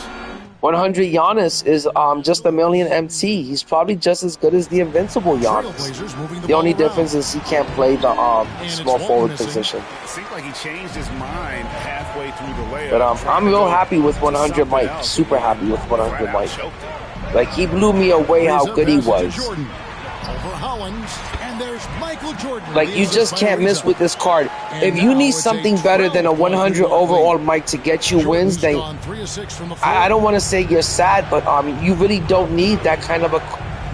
100 Giannis is just a million MT. He's probably just as good as the Invincible Giannis. The only difference is he can't play the small forward position. It seems like he changed his mind halfway through the layup. But I'm real happy with 100 Mike. Super happy with 100 Mike. Like, he blew me away how good he was. Like, you just can't miss with this card. If you need something better than a 100 overall Mike to get you wins, then I don't want to say you're sad, but you really don't need that kind of a,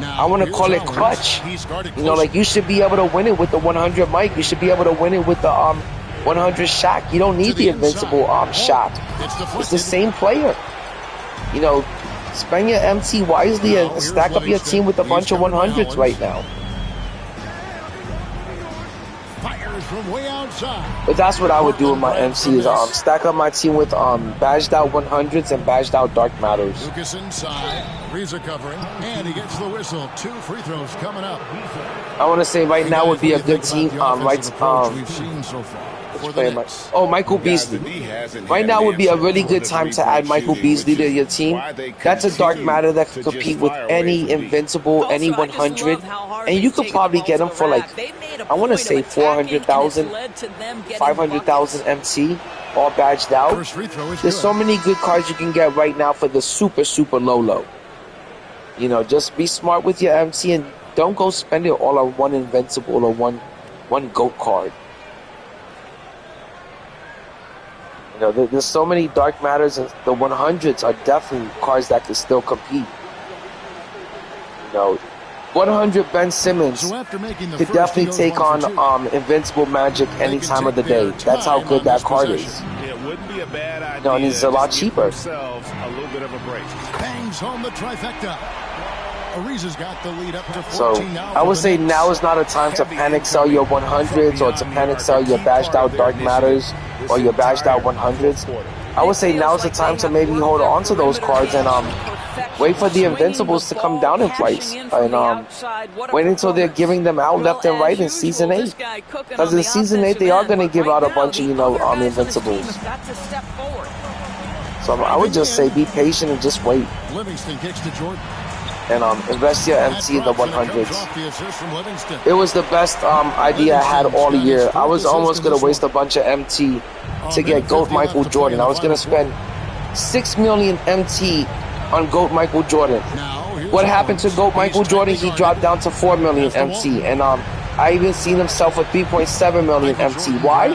I want to call it clutch. You know, like, you should be able to win it with the 100 Mike. You should be able to win it with the 100 Shaq. You don't need the Invincible shot. It's the same player. You know, Spend your MT wisely and stack up your team with a bunch of 100s right now. Fires from way outside. But that's what I would do with my MC is stack up my team with badged out 100s and badged out dark matters. Lucas inside. Ariza covering, and he gets the whistle. 2 free throws coming up. I want to say right now would be a good team. We've seen so far. Michael Beasley. Right now would be a really good time to add Michael Beasley to your team. That's a dark matter that can compete with any Invincible, any 100, and you could probably get him for like, I want to say 400,000, 500,000 MT, all badged out. There's so many good cards you can get right now for the super, super low. You know, just be smart with your MC and don't go spend it all on one Invincible or one GOAT card. You know, there's so many dark matters, and the 100s are definitely cards that can still compete. You know, 100 Ben Simmons could definitely take on Invincible Magic any time of the day. That's how good that card is. It wouldn't be a bad idea. You know, and it's a lot cheaper. A little bit of a break. Bangs home the trifecta. Ariza's got the lead up to 14 So I would say now is not a time to panic sell your 100s or to panic sell your badged out dark matters or your badged out 100s. I would say now is the time to maybe hold on to those cards and wait for the Invincibles to come down in price and wait until they're giving them out left and right in Season 8. Because in Season 8 they are going to give out a bunch of, you know, Invincibles. So I would just say be patient and just wait. Livingston kicks to Jordan. And invest your MC in the 100s. It was the best idea I had all year. I was almost going to waste a bunch of MT to get GOAT Michael Jordan. I was going to spend 6 million MT on GOAT Michael Jordan. What happened to GOAT Michael Jordan? He dropped down to 4 million MT. And I even seen him sell for 3.7 million MT. Why?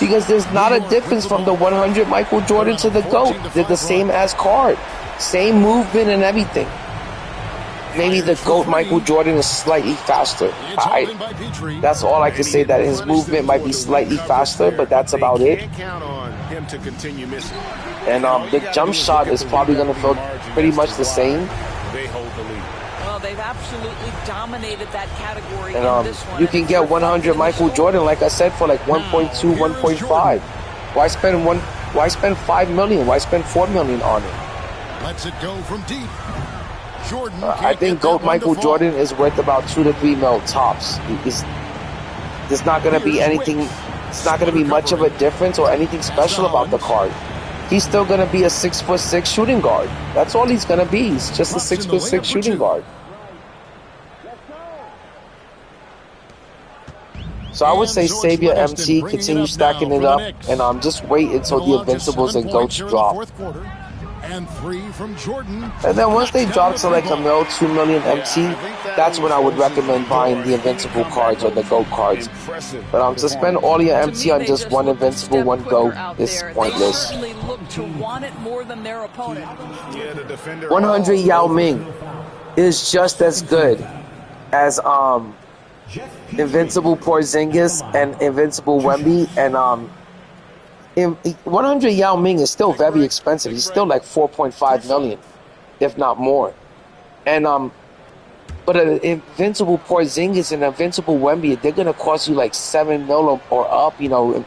Because there's not a difference from the 100 Michael Jordan to the GOAT. They're the same as card. Same movement and everything. Maybe the GOAT Michael Jordan is slightly faster. That's all I can say, that his movement might be slightly faster, but that's about it. And the jump shot is probably going to feel pretty much the same. Well, they've absolutely dominated that category And in this one. you can get 100 Michael Jordan, like I said, for like 1.2, 1.5. Why spend 5 million? Why spend 4 million on it? Lets it go from deep. Jordan I think GOAT Michael Jordan is worth about 2 to 3 mil tops. There's not going to be anything. It's not going to be much of a difference or anything special about the card. He's still going to be a 6'6" shooting guard. That's all he's going to be. He's just a 6'6" shooting guard. So I would say save your MT, continue stacking it up, and just wait until the Invincibles and GOATs drop. And 3 from Jordan. And then once they drop to like a mil, 2 million MT, that's when I would recommend buying the Invincible cards or the GOAT cards. But to spend all your MT on just one Invincible, one GOAT is pointless. 100 Yao Ming is just as good as Invincible Porzingis and Invincible Wemby, and 100 Yao Ming is still very expensive. He's still like 4.5 million, if not more. And but an Invincible Porzingis and Invincible Wemby, they're gonna cost you like 7 mil or up. You know,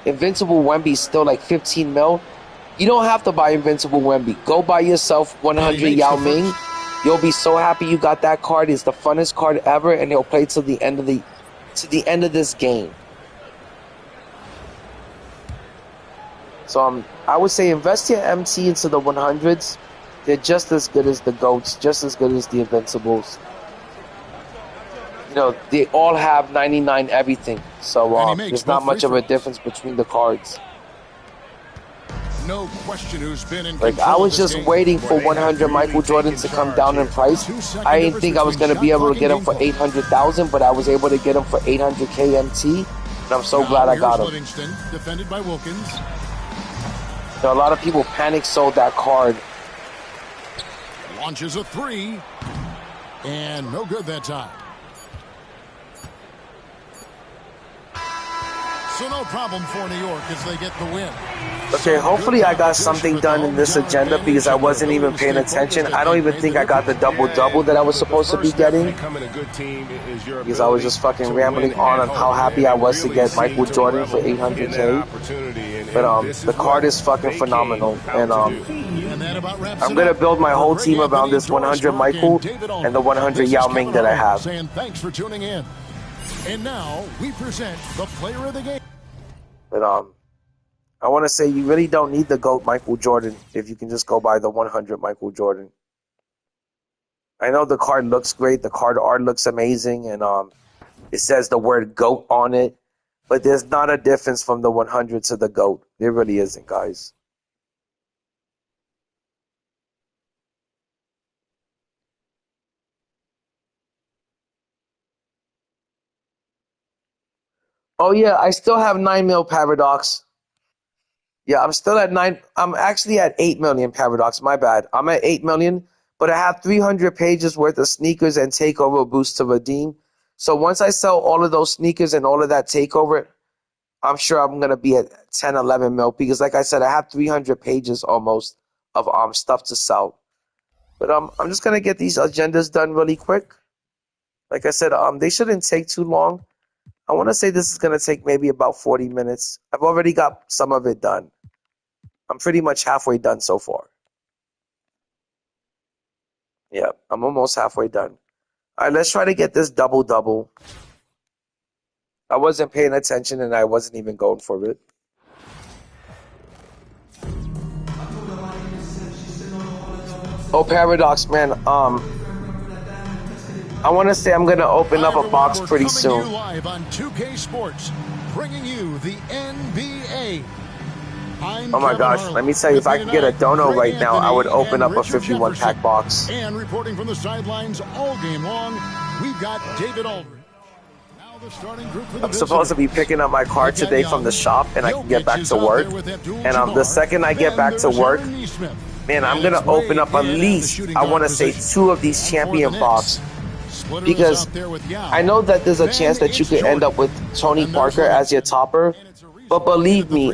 Invincible Wemby is still like 15 mil. You don't have to buy Invincible Wemby. Go buy yourself 100 Yao Ming. You'll be so happy you got that card. It's the funnest card ever, and he'll play till the end of this game. So I would say invest your MT into the 100s. They're just as good as the GOATs, just as good as the Invincibles. You know, they all have 99 everything. So there's not much of a difference between the cards. No question who's been in like I was just waiting for 100 Michael Jordan to come down in price. I didn't think I was going to be able to get him for 800,000, but I was able to get him for 800K MT, and I'm so glad I got him. Livingston, defended by Wilkins. So a lot of people panic sold that card. Launches a 3, and no good that time. So no problem for New York as they get the win. Okay, hopefully I got something done in this agenda because I wasn't even paying attention. I don't even think I got the double-double that I was supposed to be getting because I was just fucking rambling on how happy I was to get Michael Jordan for 800K. But the card is fucking phenomenal, and I'm gonna build my whole team around this 100 Michael and the 100 Yao Ming that I have. Thanks for tuning in. And now we present the player of the game. But I want to say you really don't need the GOAT Michael Jordan if you can just go by the 100 Michael Jordan. I know the card looks great, the card art looks amazing, and it says the word GOAT on it, but there's not a difference from the 100 to the GOAT. There really isn't, guys. Oh yeah, I still have 9 mil Paradox. Yeah, I'm still at 9. I'm actually at 8 million Paradox. My bad. I'm at 8 million, but I have 300 pages worth of sneakers and takeover boosts to redeem. So once I sell all of those sneakers and all of that takeover, I'm sure I'm going to be at 10, 11 mil because like I said, I have 300 pages almost of stuff to sell. But I'm just going to get these agendas done really quick. Like I said, they shouldn't take too long. I want to say this is going to take maybe about 40 minutes. I've already got some of it done. I'm pretty much halfway done so far. Yeah, I'm almost halfway done. All right, let's try to get this double-double. I wasn't paying attention and I wasn't even going for it. Oh, Paradox, man. I want to say I'm going to open up a box pretty soon. Live on 2K Sports, bringing you the NBA. Oh my gosh, let me tell you, if I could get a dono right now, I would open up a 51-pack box. And reporting from the sidelines all game long, we've got David Aldridge. Now the starting group for the I'm supposed to be picking up my car today from the shop, and I can get back to work. And the second I get back to work, man, I'm going to open up at least, I want to say, 2 of these champion boxes. Because I know that there's a chance that you could end up with Tony Parker as your topper. But believe me,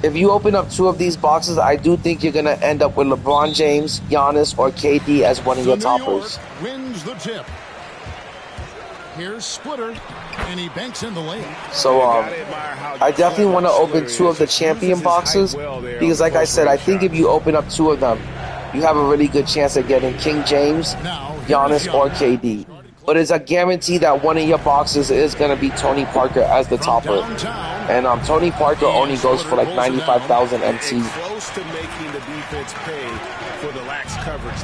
if you open up 2 of these boxes, I do think you're going to end up with LeBron James, Giannis, or KD as one of your toppers. Wins the tip. Here's Splitter, and he banks in the lane. So I definitely want to open 2 of the champion boxes because, like I said, I think if you open up 2 of them, you have a really good chance of getting King James, Giannis, or KD. But it's a guarantee that one of your boxes is going to be Tony Parker as the topper. And Tony Parker only goes for like 95,000 MT.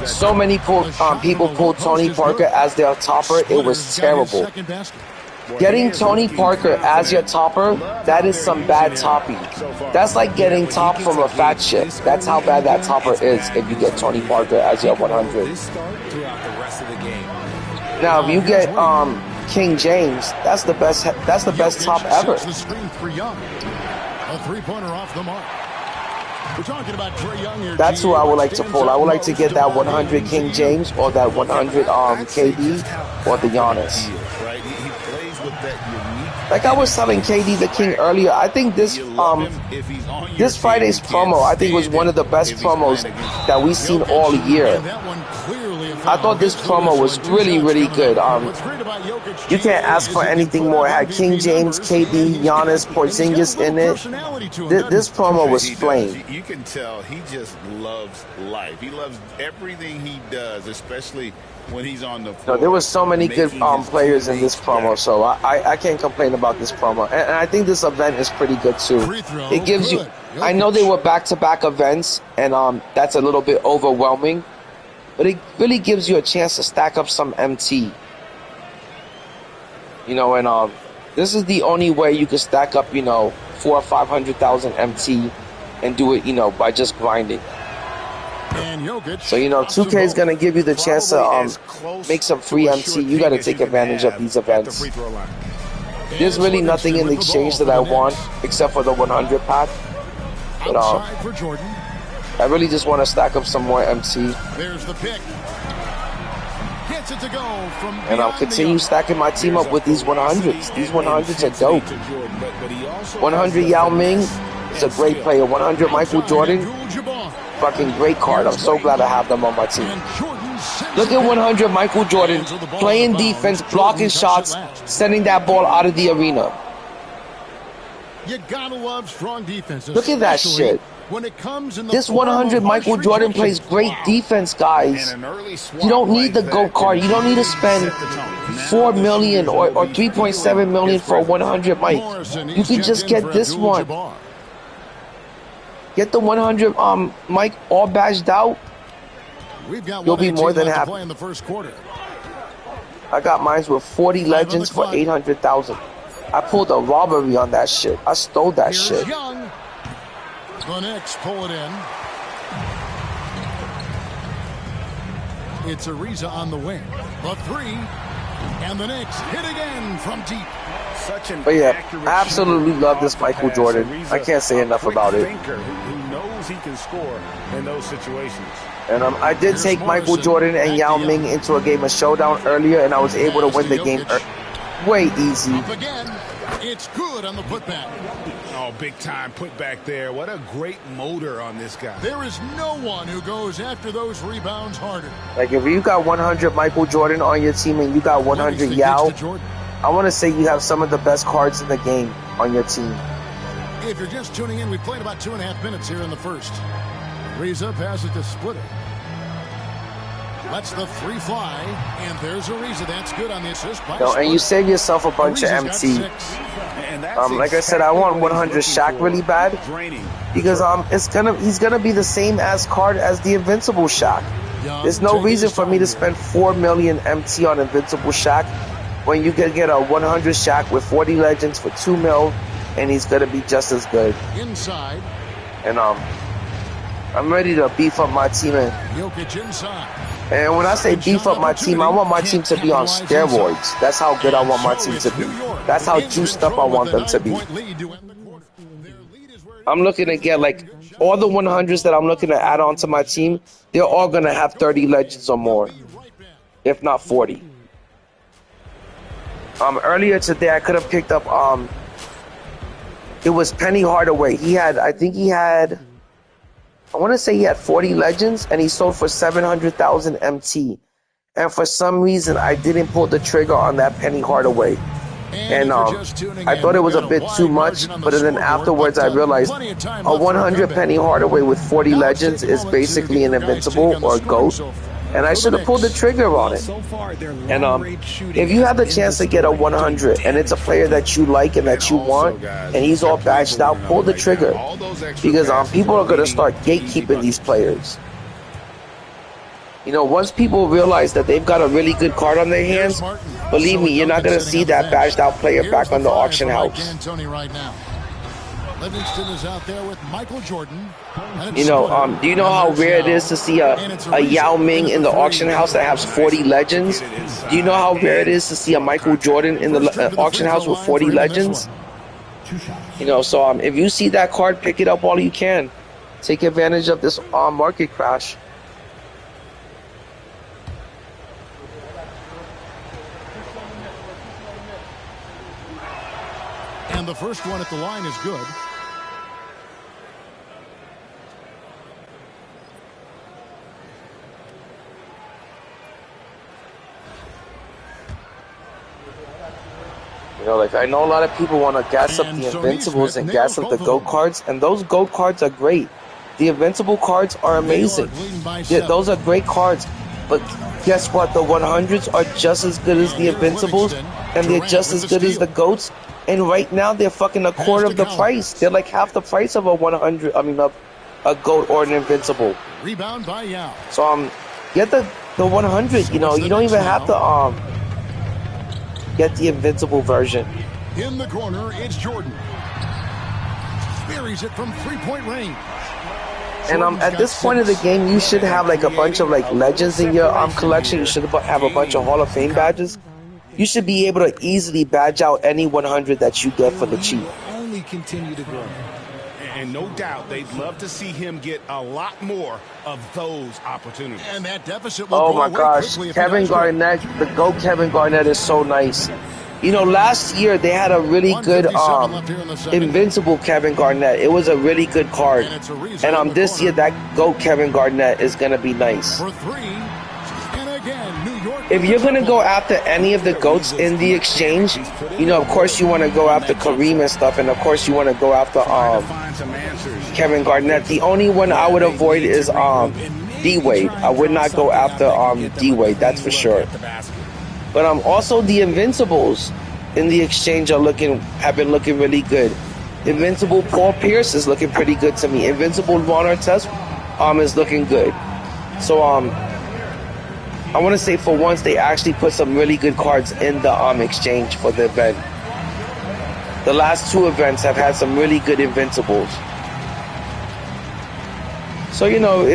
So many people pulled Tony Parker as their topper. It was terrible. Getting Tony Parker as your topper, that is some bad topping. That's like getting top from a fat ship. That's how bad that topper is if you get Tony Parker as your 100. Now, if you get King James, that's the best top ever. A three-pointer off the mark. We're talking about Trae Young here. That's who I would like to pull. I would like to get that 100 King James or that 100 KD or the Giannis. Like I was telling KD the King earlier, I think this Friday's promo, I think was one of the best promos that we've seen all year. I thought this promo was really, really good. You can't ask for anything more. It had King James, KD, Giannis, Porzingis in it. This promo was flame. You can tell he just loves life. He loves everything he does, especially when he's on the floor. No, there was so many good players in this promo, so I can't complain about this promo. And I think this event is pretty good too. It gives you, I know they were back-to-back events, and that's a little bit overwhelming, but it really gives you a chance to stack up some MT. You know, and this is the only way you can stack up, 400,000 or 500,000 MT and do it, by just grinding. So, 2K is going to give you the chance to make some free MT. You got to take advantage of these events. There's really nothing in the exchange that I want except for the 100 pack. But I really just want to stack up some more MT. There's the pick. Gets it to go from And I'll continue stacking my team up with these 100s. These 100s are dope. 100 Yao Ming is a great player. 100 Michael Jordan, fucking great card. I'm so glad I have them on my team. Look at 100 Michael Jordan playing defense, blocking shots, sending that ball out of the arena. You gotta love strong defense. Look at that shit. When it comes in This 100 Michael Jordan plays great defense, guys. You don't need the GOAT card. You don't need to spend $4 million or $3.7 million for a 100 Mike. You can just get this one. Get the 100 Mike all badged out. You'll be more than happy. I got mine with 40 legends for 800,000. I pulled a robbery on that shit. I stole that shit. The Knicks pull it in. It's Ariza on the wing. The three. And the Knicks hit again from deep. But yeah, I absolutely love this Michael Jordan. I can't say enough about it. Who knows he can score in those situations. And I did take Michael Jordan and Yao Ming into a game of showdown earlier, and I was able to win the game way easy. Up again. It's good on the putback. Oh, big time putback there. What a great motor on this guy. There is no one who goes after those rebounds harder. Like, if you got 100 Michael Jordan on your team and you got 100 Yao, I want to say you have some of the best cards in the game on your team. If you're just tuning in, we played about 2.5 minutes here in the first. Ariza passes to Splitter. Lets the three fly, and there's Ariza. That's good on the assist by and you save yourself a bunch of MT. Like I said, I want 100 Shaq really bad because he's gonna be the same as card as the Invincible Shaq. There's no reason for me to spend 4 million MT on Invincible Shaq when you can get a 100 Shaq with 40 legends for 2 mil, and he's gonna be just as good. Inside. And I'm ready to beef up my team. And when I say beef up my team, I want my team to be on steroids. That's how good I want my team to be. That's how juiced up I want them to be. I'm looking to get, like, all the 100s that I'm looking to add on to my team, they're all going to have 30 legends or more, if not 40. Earlier today, I could have picked up, it was Penny Hardaway. I want to say he had 40 legends, and he sold for 700,000 MT. And for some reason, I didn't pull the trigger on that Penny Hardaway. And I thought it was a bit too much, but then afterwards I realized a 100 Penny Hardaway with 40 legends is basically an Invincible or a GOAT. And I should have pulled the trigger on it. And if you have the chance to get a 100 and it's a player that you like and that you want, and he's all badged out, pull the trigger. Because people are going to start gatekeeping these players. You know, once people realize that they've got a really good card on their hands, believe me, you're not going to see that badged out player back on the auction house. Livingston is out there with Michael Jordan. You know, do you know how rare it is to see a Yao Ming in the auction house that has 40 legends? Do you know how rare it is to see a Michael Jordan in the auction house with 40 legends? You know, so if you see that card, pick it up while you can. Take advantage of this market crash. And the first one at the line is good. You know, like, I know a lot of people want to gas up the Invincibles and gas up the GOAT cards, and those GOAT cards are great. The Invincible cards are amazing. Those are great cards. But guess what? The 100s are just as good as the Invincibles, and they're just as good as the GOATs. And right now, they're fucking a quarter of the price. They're like half the price of a 100. I mean, of a GOAT or an Invincible. Rebound by Yao. So get the 100. You know, you don't even have to get the Invincible version. In the corner, it's Jordan. Buries it from three-point range. And at this point of the game, you should have like a bunch of like legends in your collection. You should have a bunch of Hall of Fame badges. You should be able to easily badge out any 100 that you get for the cheap. Only continue to grow. And no doubt they'd love to see him get a lot more of those opportunities. And that deficit will Oh go my away gosh, quickly if he Kevin does right. Garnett, the GOAT Kevin Garnett is so nice. You know, last year they had a really good 1:57 left here in the second. Invincible Kevin Garnett. It was a really good card. And it's a reset in And the this year corner. that GOAT Kevin Garnett is gonna be nice. For three. And again, New York. If you're gonna go after any of the GOATs in the exchange, you know, of course you want to go after Kareem and stuff, and of course you want to go after Find some answers. Kevin Garnett. The only one I would avoid is D-Wade. I would not go after D-Wade, that's for sure. But also the Invincibles in the exchange have been looking really good. Invincible Paul Pierce is looking pretty good to me. Invincible Ron Artest is looking good. So I want to say for once they actually put some really good cards in the exchange for the event. The last two events have had some really good Invincibles. So, you know,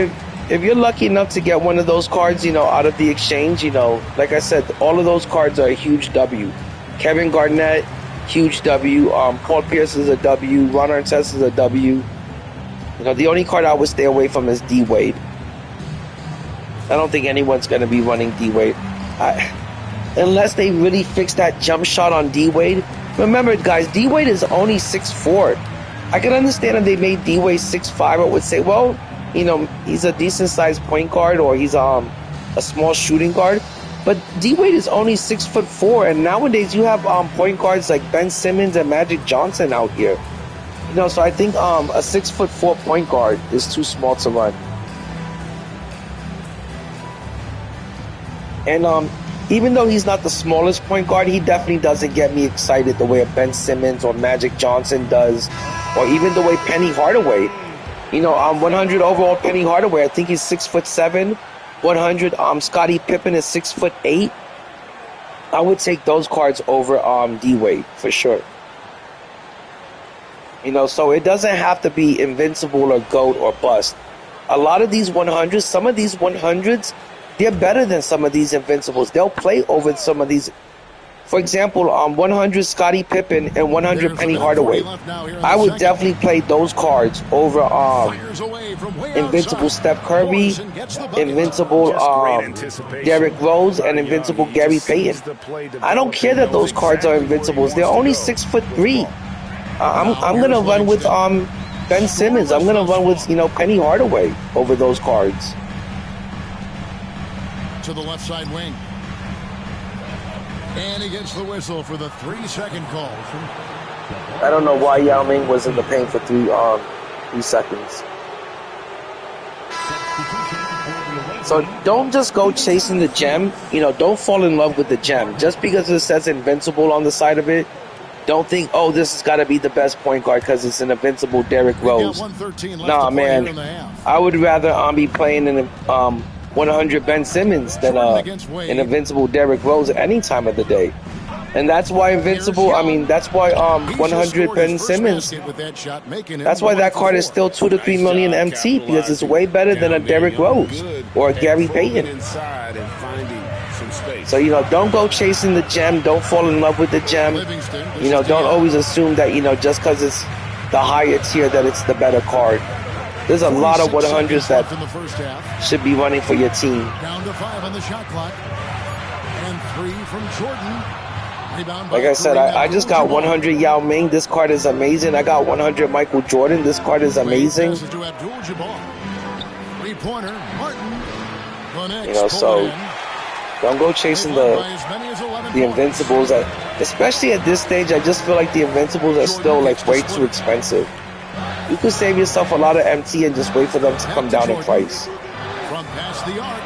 if you're lucky enough to get one of those cards, you know, out of the exchange, you know, like I said, all of those cards are a huge W. Kevin Garnett, huge W. Paul Pierce is a W. Ron Artest is a W. You know, the only card I would stay away from is D-Wade. I don't think anyone's going to be running D-Wade. Unless they really fix that jump shot on D-Wade. Remember, guys, D-Wade is only 6'4". I can understand if they made D-Wade 6'5". I would say, well, you know, he's a decent-sized point guard or he's a small shooting guard. But D-Wade is only 6'4", and nowadays you have point guards like Ben Simmons and Magic Johnson out here. You know, so I think a 6'4" point guard is too small to run. And even though he's not the smallest point guard, he definitely doesn't get me excited the way a Ben Simmons or Magic Johnson does, or even the way Penny Hardaway. You know, 100 overall Penny Hardaway, I think he's 6'7". 100 Scottie Pippen is 6'8". I would take those cards over D-Wade for sure. You know, so it doesn't have to be Invincible or GOAT or bust. A lot of these 100s, some of these 100s, they're better than some of these Invincibles. They'll play over some of these. For example, 100 Scottie Pippen and 100 Penny Hardaway. I would definitely play those cards over Invincible Steph Curry, Invincible Derrick Rose, and Invincible Gary Payton. I don't care that those cards are Invincibles. They're only 6'3". I'm gonna run with Ben Simmons. I'm gonna run with, you know, Penny Hardaway over those cards. To the left side wing. And he gets the whistle for the 3-second call. I don't know why Yao Ming was in the paint for 3 seconds. So don't just go chasing the gem. You know, don't fall in love with the gem. Just because it says Invincible on the side of it, don't think, oh, this has got to be the best point guard because it's an Invincible Derrick Rose. Nah, man. I would rather be playing in 100 Ben Simmons than an Invincible Derrick Rose at any time of the day. And that's why that's why 100 Ben Simmons, that's why that card is still 2 to 3 million MT, because it's way better than a Derrick Rose or a Gary Payton. So, you know, don't go chasing the gem. Don't fall in love with the gem. You know, don't always assume that, you know, just because it's the higher tier that it's the better card. There's a lot of 100s that should be running for your team. Down to 5 on the shot clock. And 3 from Jordan. Like I said, I just got 100 Yao Ming. This card is amazing. I got 100 Michael Jordan. This card is amazing. You know, so don't go chasing the Invincibles. Especially at this stage, I just feel like the Invincibles are still like way too expensive. You could save yourself a lot of MT and just wait for them to come down in price. From past the arc.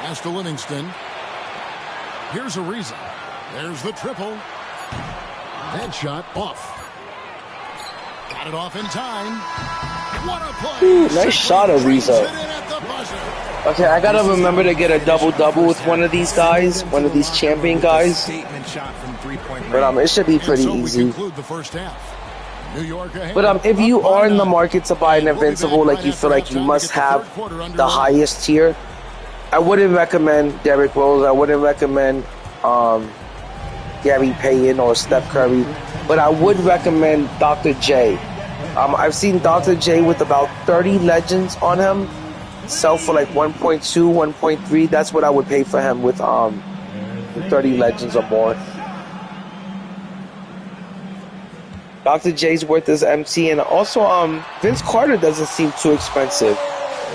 Pass to Livingston. Here's Ariza. There's the triple. That shot off. Got it off in time. What a play. Ooh, nice shot, Ariza. Okay, I gotta remember to get a double-double with one of these guys, one of these champion guys. But it should be pretty easy. But if you are in the market to buy an Invincible, like you feel like you must have the highest tier, I wouldn't recommend Derrick Rose. I wouldn't recommend Gary Payton or Steph Curry, but I would recommend Dr. J. I've seen Dr. J with about 30 legends on him, sell for like 1.2, 1.3. That's what I would pay for him with 30 legends or more. Dr. J's worth his MT, and also Vince Carter doesn't seem too expensive.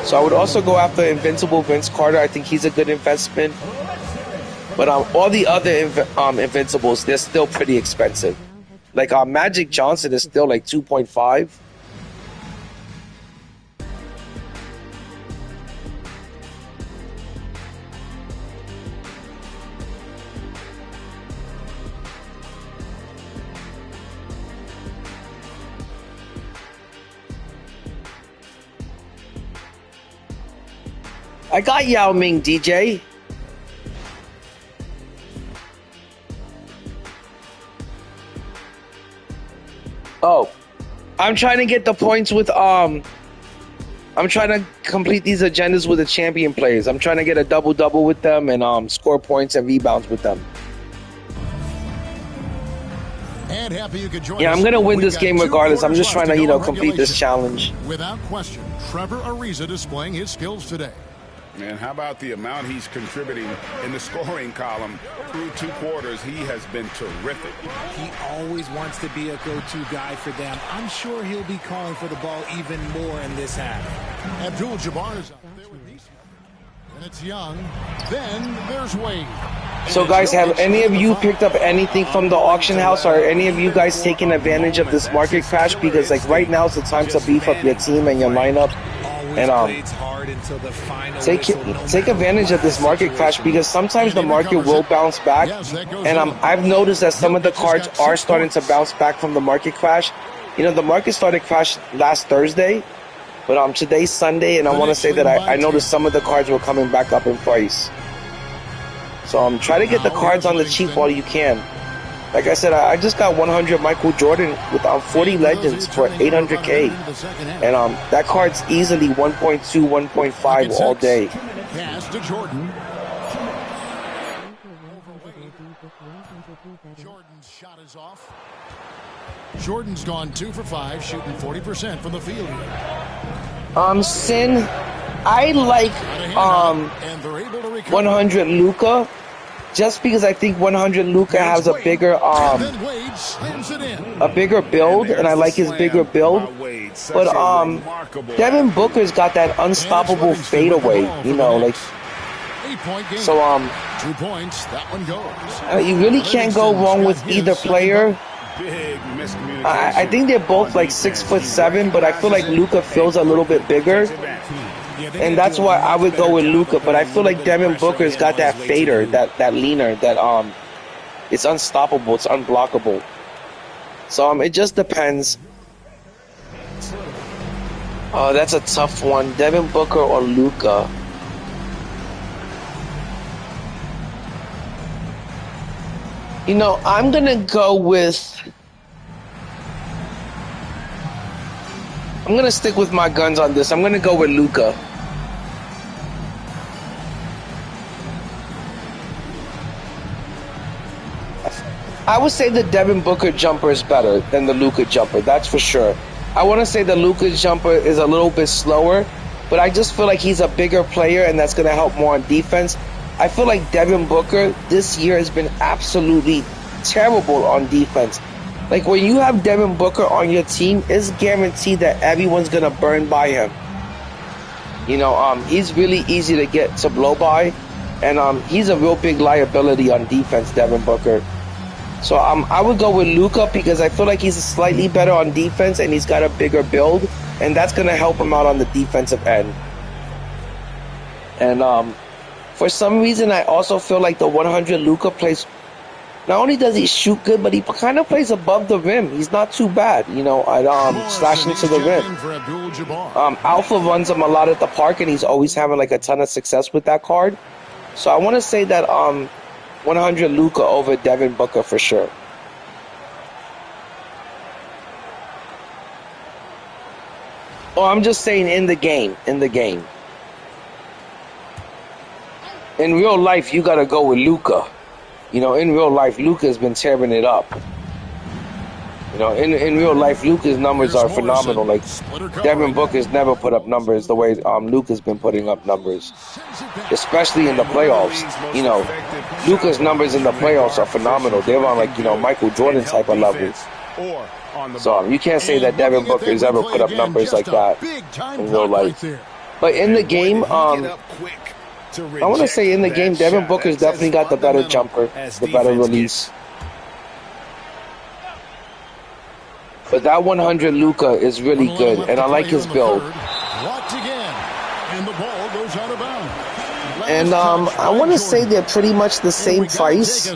So I would also go after Invincible Vince Carter. I think he's a good investment. But all the other Invincibles, they're still pretty expensive. Like Magic Johnson is still like 2.5. I got Yao Ming, DJ. Oh, I'm trying to get the points with I'm trying to complete these agendas with the champion players. I'm trying to get a double-double with them and score points and rebounds with them. And happy you could join Yeah, us. I'm gonna win We've this got game 2 regardless. I'm quarters just left trying to, go in complete this regulation. challenge. Without question, Trevor Ariza displaying his skills today. And how about the amount he's contributing in the scoring column through 2 quarters? He has been terrific. He always wants to be a go-to guy for them. I'm sure he'll be calling for the ball even more in this half. Abdul-Jabbar is up there with these. And it's Young. Then there's Wade. So guys, have any of you picked up anything from the auction house? Or are any of you guys taking advantage of this market crash? Because like right now is the time to beef up your team and your lineup. And take advantage of this market crash, because sometimes the market will bounce back. And I've noticed that some of the cards are starting to bounce back from the market crash. The market started crash last Thursday, but today's Sunday, and I want to say that I noticed some of the cards were coming back up in price. So try to get the cards on the cheap while you can. Like I said, I just got 100 Michael Jordan with 40 legends for 800K. And that card's easily 1.2, 1.5 all day. Pass to Jordan. Jordan's shot is off. Jordan's gone 2 for 5, shooting 40% from the field here. Sin, I like 100 Luka. Just because I think 100 Luka has a bigger build, and I like his bigger build. But Devin Booker's got that unstoppable fadeaway, like. So 2 points. That one goes. You really can't go wrong with either player. I think they're both like 6'7", but I feel like Luka feels a little bit bigger. And that's why I would go with Luka, but I feel like Devin Booker's got that fader, that leaner, that it's unstoppable, it's unblockable. So it just depends. Oh, that's a tough one. Devin Booker or Luka. I'm gonna go with. I'm gonna stick with my guns on this. I'm gonna go with Luka. I would say the Devin Booker jumper is better than the Luka jumper. That's for sure. I want to say the Luka jumper is a little bit slower, but I just feel like he's a bigger player, and that's going to help more on defense. I feel like Devin Booker this year has been absolutely terrible on defense. Like when you have Devin Booker on your team, it's guaranteed that everyone's going to burn by him. He's really easy to get to blow by, and he's a real big liability on defense, Devin Booker. So I would go with Luka because I feel like he's slightly better on defense and he's got a bigger build, and that's going to help him out on the defensive end. And for some reason, I also feel like the 100 Luka plays. Not only does he shoot good, but he kind of plays above the rim. He's not too bad, at slashing to the rim. Alpha runs him a lot at the park, and he's always having like a ton of success with that card. So I want to say that 100 Luka over Devin Booker for sure. Oh, I'm just saying in the game. In real life, you gotta go with Luka. You know, in real life, Luka's been tearing it up. You know, in real life, Luka's numbers are phenomenal. Like, Devin Booker's never put up numbers the way Luka's been putting up numbers, especially in the playoffs. You know, Luka's numbers in the playoffs are phenomenal. They're on, like, you know, Michael Jordan type of levels. So you can't say that Devin Booker's ever put up numbers like that in real life. But in the game, I want to say in the game, Devin Booker's definitely got the better jumper, the better release. But that 100 Luka is really good, and I like his build. And I want to say they're pretty much the same price.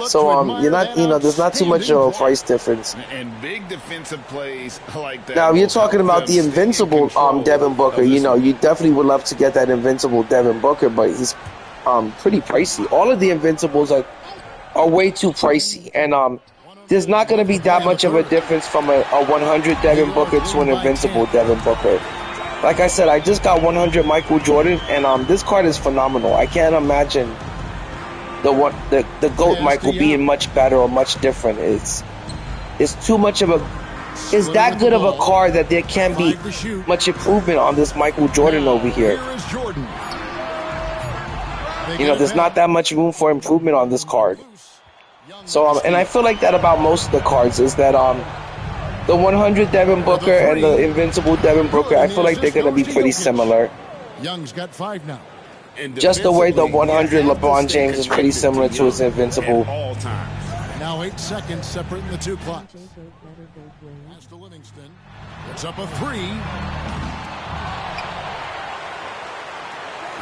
So you're not, you know, there's not too much of a price difference. And big defensive plays like that. Now, if you're talking about the invincible Devin Booker, you know, you definitely would love to get that invincible Devin Booker, but he's pretty pricey. All of the invincibles are way too pricey, and there's not going to be that much of a difference from a 100 Devin Booker to an invincible Devin Booker. Like I said, I just got 100 Michael Jordan, and this card is phenomenal. I can't imagine the GOAT Michael being much better or much different. It's too much of it's that good of a card that there can't be much improvement on this Michael Jordan over here. You know, there's not that much room for improvement on this card. So, and I feel like that about most of the cards is that the 100 Devin Booker and the invincible Devin Booker, I feel like they're going to be pretty similar. Young's got 5 now. Just the way the 100 LeBron James is pretty similar to his invincible. Now 8 seconds separating the two clocks. As to Livingston, it's up a 3.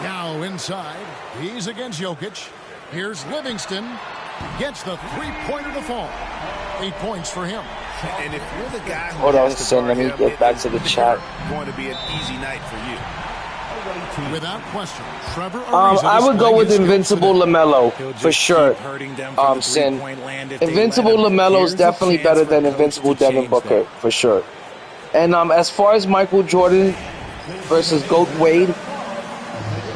Now inside, he's against Jokic. Here's Livingston. Gets the 3-pointer to fall. 8 points for him. And if you're the guy who hold on, son, let me get back to the chat. Going to be an easy night for you. Without question, Trevor I would go with Invincible LaMelo for sure. Sin. Invincible LaMelo is definitely better than Invincible Devin Booker for sure. And as far as Michael Jordan versus GOAT Wade,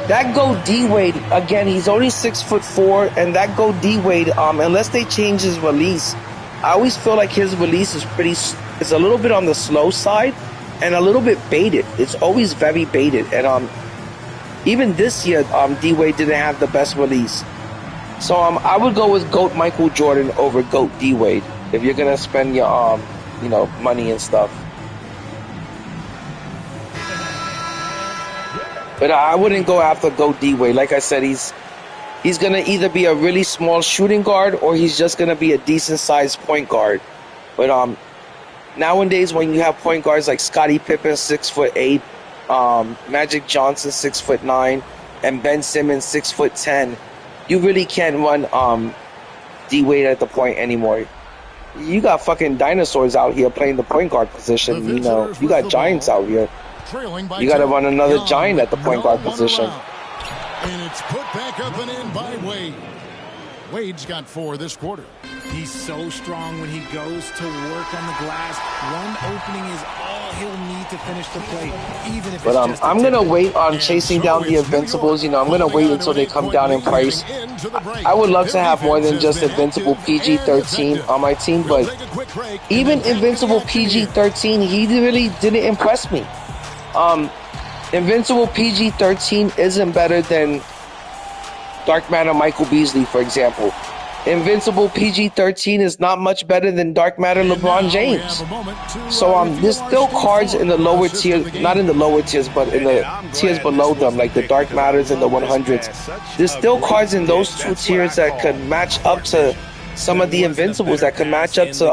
that GOAT D Wade, again, he's only 6'4", and that GOAT D Wade, unless they change his release, I always feel like his release is it's a little bit on the slow side and a little bit baited. It's always very baited, and even this year, D Wade didn't have the best release. So I would go with GOAT Michael Jordan over GOAT D Wade if you're gonna spend your you know, money and stuff. But I wouldn't go after GOAT D Wade. Like I said, he's gonna either be a really small shooting guard or he's just gonna be a decent sized point guard. But nowadays, when you have point guards like Scottie Pippen, 6'8", Magic Johnson, 6'9", and Ben Simmons, 6'10", you really can't run D Wade at the point anymore. You got fucking dinosaurs out here playing the point guard position. You know, you got giants out here. You got to run another giant at the point guard position. And it's put back up and in by Wade. Wade's got 4 this quarter. He's so strong when he goes to work on the glass. One opening is all he'll need to finish the play, even if it's just I'm going to wait on chasing down the Invincibles. You know, I'm going to wait until they come down in price. I would love to have more than just Invincible PG-13 on my team, but even Invincible PG-13, he really didn't impress me. Invincible PG-13 isn't better than Dark Matter Michael Beasley, for example. Invincible PG-13 is not much better than Dark Matter LeBron James. So there's still cards in the lower tiers, not in the lower tiers, but in the tiers below them, like the Dark Matters and the 100s. There's still cards in those 2 tiers that could match up to some of the Invincibles, that could match up to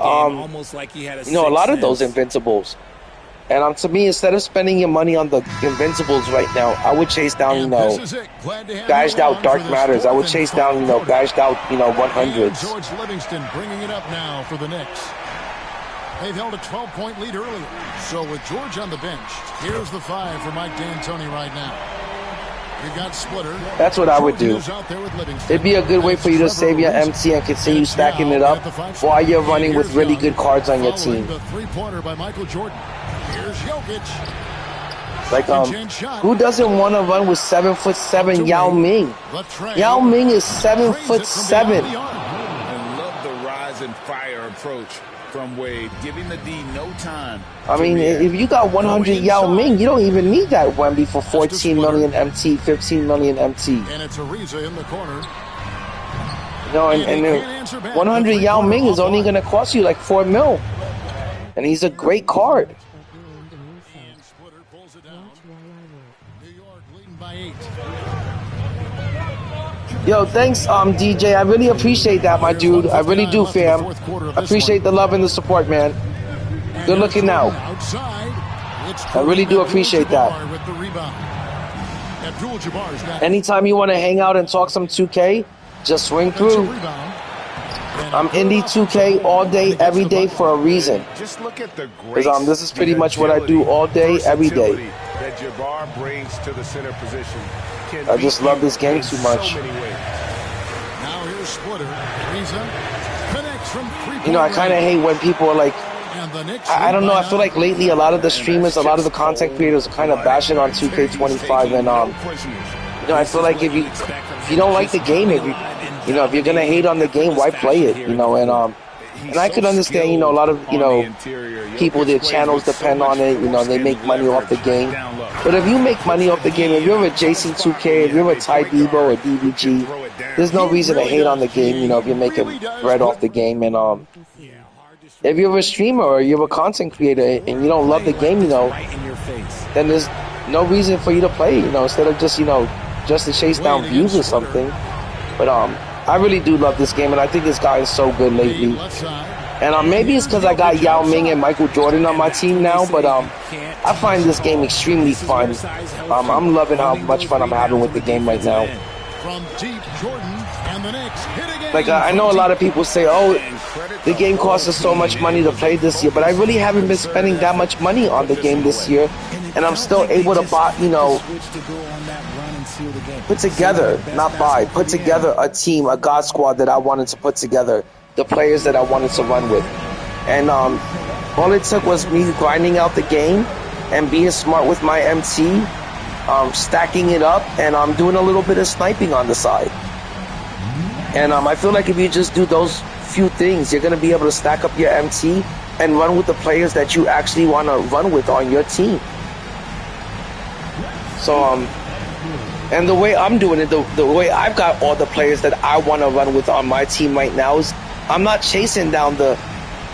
you know, a lot of those Invincibles. And to me, instead of spending your money on the Invincibles right now, I would chase down, you know, gashed out Dark Matters. I would chase down, you know, gashed out, you know, 100s. George Livingston bringing it up now for the Knicks. They've held a 12-point lead earlier. So with George on the bench, here's the 5 for Mike D'Antoni right now. You got Splitter. That's what I would do. It'd be a good way for you to save your MT and continue stacking it up while you're running with really good cards on your team. The 3-pointer by Michael Jordan. Here's Jokic. Like, who doesn't want to run with 7'7" Yao Ming? Yao Ming is 7'7". And love the rise and fire approach from Wade, giving the D no time. I mean, if you got 100 Yao Ming, you don't even need that Wemby for 14 million MT, 15 million MT. And it's Ariza in the corner. You know, and 100 Yao Ming is only going to cost you like 4 mil. And he's a great card. Yo, thanks, DJ. I really appreciate that, my dude. I really do, fam. Appreciate the love and the support, man. Good looking out. I really do appreciate that. Anytime you want to hang out and talk some 2K, just swing through. I'm indie 2K all day, every day for a reason. Because this is pretty much what I do all day, every day. That Jabbar brings to the center position. I just love this game too much. Now here's Splitter. Connects from 3-point You know, I kind of hate when people are like, I don't know, I feel like lately a lot of the streamers, a lot of the content creators are kind of bashing on 2K25, and you know, I feel like if you don't like the game, if you're gonna hate on the game, why play it? You know, and I could understand, you know, a lot of, you know, people, their channels depend on it, you know, they make money off the game. But if you make money off the game, if you're a JC2K, if you're a Ty Debo or DBG, there's no reason to hate on the game, you know, if you're making bread off the game. And if you're a streamer or you're a content creator and you don't love the game, you know, then there's no reason for you to play, you know, instead of just, you know, just to chase down views or something. But I really do love this game, and I think it's gotten so good lately. And maybe it's because I got Yao Ming and Michael Jordan on my team now, but I find this game extremely fun. I'm loving how much fun I'm having with the game right now. Like, I know a lot of people say, oh, the game costs us so much money to play this year, but I really haven't been spending that much money on the game this year, and I'm still able to buy, you know, put together a team, a God squad that I wanted to put together, the players that I wanted to run with. And all it took was me grinding out the game and being smart with my MT, stacking it up, and doing a little bit of sniping on the side. And I feel like if you just do those few things, you're going to be able to stack up your MT and run with the players that you actually want to run with on your team. So, and the way I'm doing it, the way I've got all the players that I want to run with on my team right now is I'm not chasing down the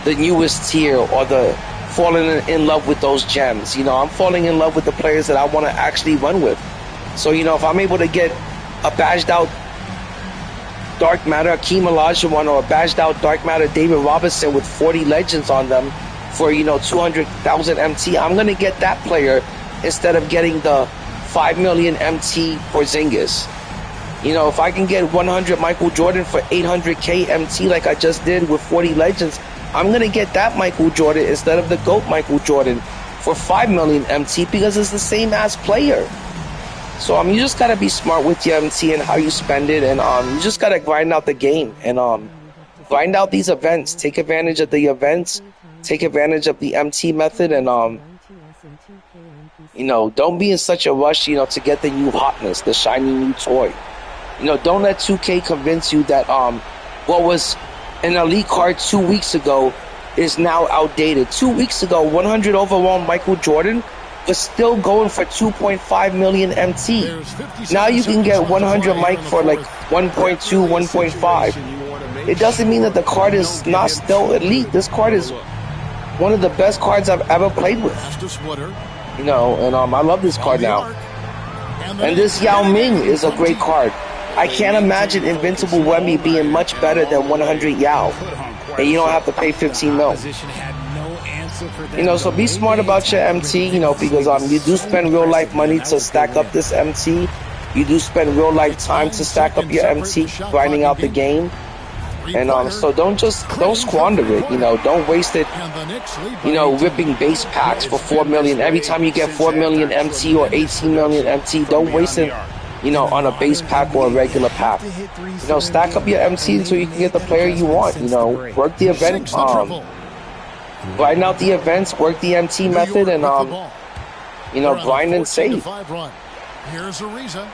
newest tier or the falling in love with those gems. You know, I'm falling in love with the players that I want to actually run with. So, you know, if I'm able to get a badged out Dark Matter Akeem Olajuwon or a badged out Dark Matter David Robinson with 40 legends on them for, you know, 200,000 MT, I'm going to get that player instead of getting the 5 million MT Porzingis. You know, if I can get 100 Michael Jordan for 800k MT like I just did with 40 legends, I'm going to get that Michael Jordan instead of the GOAT Michael Jordan for 5 million MT because it's the same as player. So you just got to be smart with your MT and how you spend it, and you just got to grind out the game and grind out these events. Take advantage of the events, take advantage of the MT method, and you know, don't be in such a rush, you know, to get the new hotness, the shiny new toy. You know, don't let 2K convince you that what was an elite card 2 weeks ago is now outdated. 2 weeks ago, 100 overall Michael Jordan was still going for 2.5 million MT. Now you can get 100 Mike for like 1.2, 1.5. It doesn't mean that the card is not still elite. This card is one of the best cards I've ever played with. You know, and I love this card now. And this Yao Ming is a great card. I can't imagine Invincible Wemby being much better than 100 Yao. And you don't have to pay 15 mil. You know, so be smart about your MT, you know, because you do spend real life money to stack up this MT. You do spend real life time to stack up your MT, grinding out the game. And so don't squander it, you know, don't waste it, you know, ripping base packs for 4 million. Every time you get 4 million MT or 18 million MT, don't waste it, you know, on a base pack or a regular pack. You know, stack up your MT until you can get the player you want, you know, work the event, grind out the events, work the MT method, and you know, grind and save. Here's Ariza.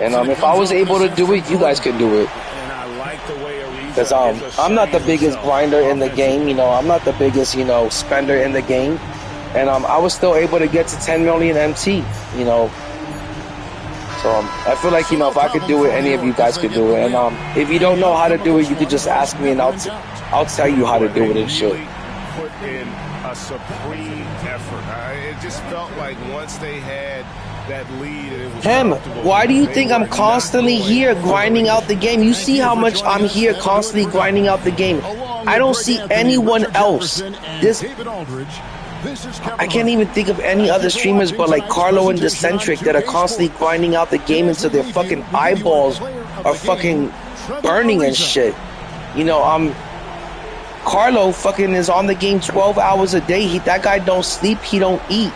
And if I was able to do it, you guys could do it. And I like the way Ariza Because I'm not the biggest grinder in the game, you know, I'm not the biggest, you know, spender in the game. And I was still able to get to 10 million MT, you know. So I feel like, you know, if I could do it, any of you guys could do it. And if you don't know how to do it, you could just ask me and I'll tell you how to do it and shit. Put in a supreme effort. It just felt like once they had that lead, and it was Hem, why do you think I'm constantly here grinding out the game? You see how much I'm here constantly grinding out the game. I don't see anyone else. I can't even think of any other streamers but like Carlo and Decentric that are constantly grinding out the game until their fucking eyeballs are fucking burning and shit. You know, Carlo fucking is on the game 12 hours a day. That guy don't sleep, he don't eat.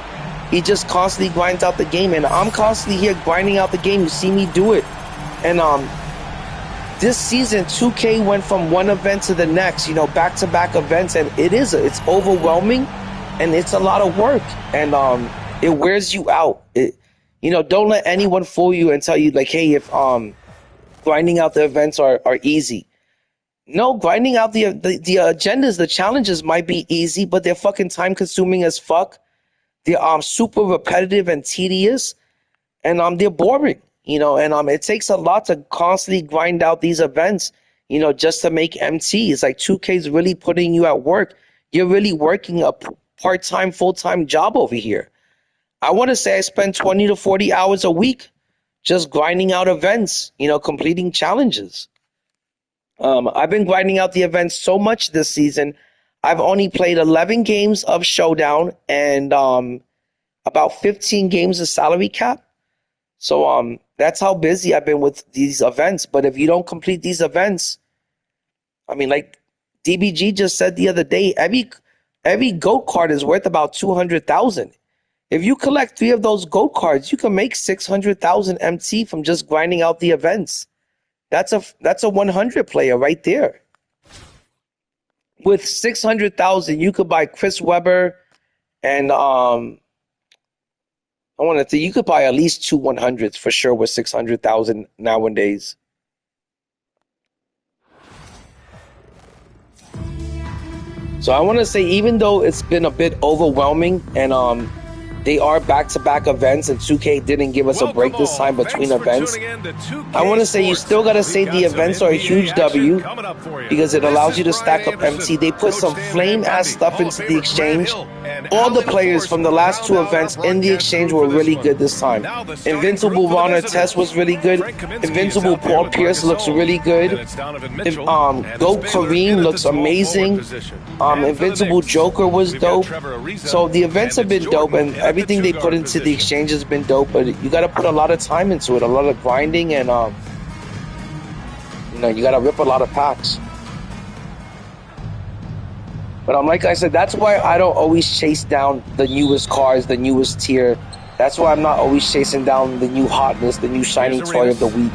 He just constantly grinds out the game, and I'm constantly here grinding out the game. You see me do it. And this season 2K went from one event to the next, you know, back-to-back events, and it's overwhelming. And it's a lot of work, and it wears you out. You know, don't let anyone fool you and tell you like, hey, if grinding out the events are easy. No, grinding out the agendas, the challenges might be easy, but they're fucking time consuming as fuck. They're super repetitive and tedious, and they're boring. You know, and it takes a lot to constantly grind out these events. You know, just to make MT. It's like 2K's really putting you at work. You're really working a part-time, full-time job over here. I want to say I spend 20 to 40 hours a week just grinding out events, you know, completing challenges. I've been grinding out the events so much this season. I've only played 11 games of Showdown and about 15 games of Salary Cap. So that's how busy I've been with these events. But if you don't complete these events, I mean, like DBG just said the other day, every GOAT card is worth about 200,000. If you collect 3 of those GOAT cards, you can make 600,000 MT from just grinding out the events. That's a 100 player right there. With 600,000, you could buy Chris Webber, and I want to think you could buy at least 2 100s for sure with 600,000 nowadays. So I want to say, even though it's been a bit overwhelming, and they are back-to-back events, and 2K didn't give us a break this time between events, I want to say you still got to say the events are a huge W because it allows you to stack up MT. They put some flame-ass stuff into the exchange. All the players from the last 2 events in the exchange were really good this time. Invincible Ron Artest was really good. Invincible Paul Pierce looks really good. GOAT Kareem looks amazing. Invincible Joker was dope. So the events have been dope, and everything they put into the exchange has been dope, but you got to put a lot of time into it, a lot of grinding, and you know, you got to rip a lot of packs. But like I said, that's why I don't always chase down the newest cards, the newest tier. That's why I'm not always chasing down the new hotness, the new shiny toy of the week.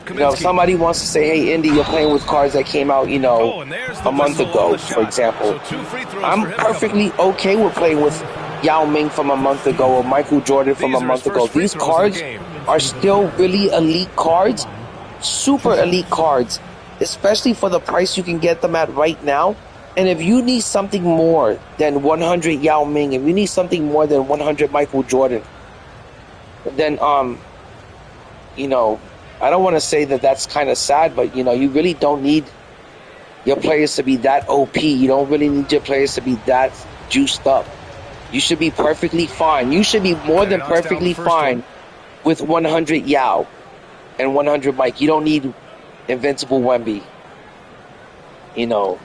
You know, if somebody wants to say, hey, Indy, you're playing with cards that came out, you know, a month ago, for example. I'm perfectly okay with playing with Yao Ming from a month ago or Michael Jordan from a month ago. These cards are still really elite cards, super elite cards, especially for the price you can get them at right now. And if you need something more than 100 Yao Ming, if you need something more than 100 Michael Jordan, then, you know, I don't want to say that that's kind of sad, but, you know, you really don't need your players to be that OP. You don't really need your players to be that juiced up. You should be perfectly fine. You should be more than perfectly fine with 100 Yao and 100 Mike. You don't need Invincible Wemby. You know,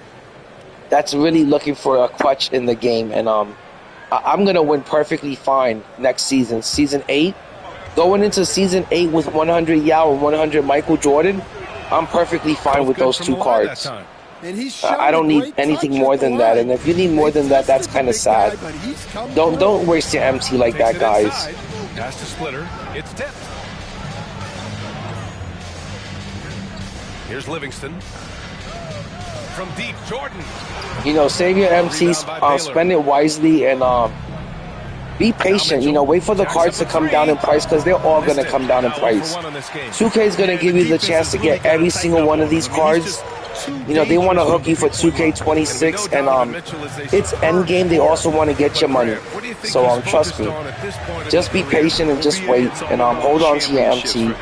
that's really looking for a clutch in the game. And I'm going to win perfectly fine next season. Season 8. Going into Season 8 with 100 Yao and 100 Michael Jordan, I'm perfectly fine with those 2 cards. I don't need anything more than that. And if you need more than that, that's kind of sad. Don't waste your MT like that, guys. Past the splitter, it's tipped. Here's Livingston. from deep, Jordan. You know, save your MTs, spend it wisely, and be patient. You know, wait for the cards to come down in price because they're all going to come down in price. 2K is going to give you the chance to get every single one of these cards. You know, they want to hook you for 2K26, and it's endgame. They also want to get your money. So trust me, just be patient and just wait, and hold on to your MT.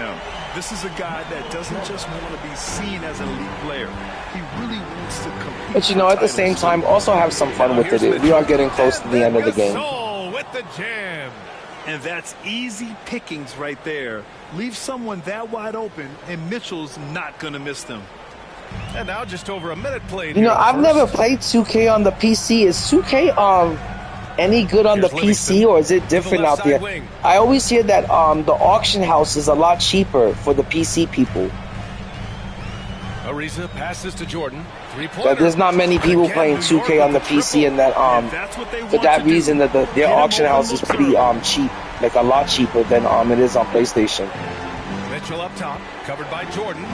This is a guy that doesn't just want to be seen as an elite player. He really wants to compete. But you know, at the same time, also have some fun with it. We are getting close to the end of the game. With the jam. And that's easy pickings right there. Leave someone that wide open, and Mitchell's not going to miss them. And now just over a minute played. You know, I've never played 2K on the PC. Is 2K any good on the PC, or is it different out there? I always hear that the auction house is a lot cheaper for the PC people. Ariza passes to Jordan. But there's not many people playing 2K on the PC, and that for that reason that their auction house is pretty cheap, like a lot cheaper than it is on PlayStation. Mitchell up top, covered by Jordan.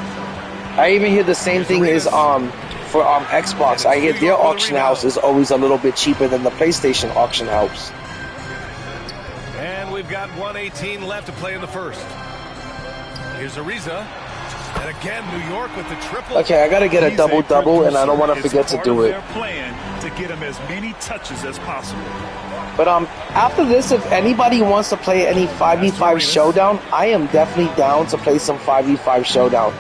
I even hear the same thing is for Xbox. I hear their auction house is always a little bit cheaper than the PlayStation auction house. And we've got 1:18 left to play in the first. Here's Ariza. And again, New York with the triple. Okay, I gotta get a double-double, and I don't want to forget to do it. To get him as many touches as possible. But after this, if anybody wants to play any 5v5 showdown, I am definitely down to play some 5v5 showdown.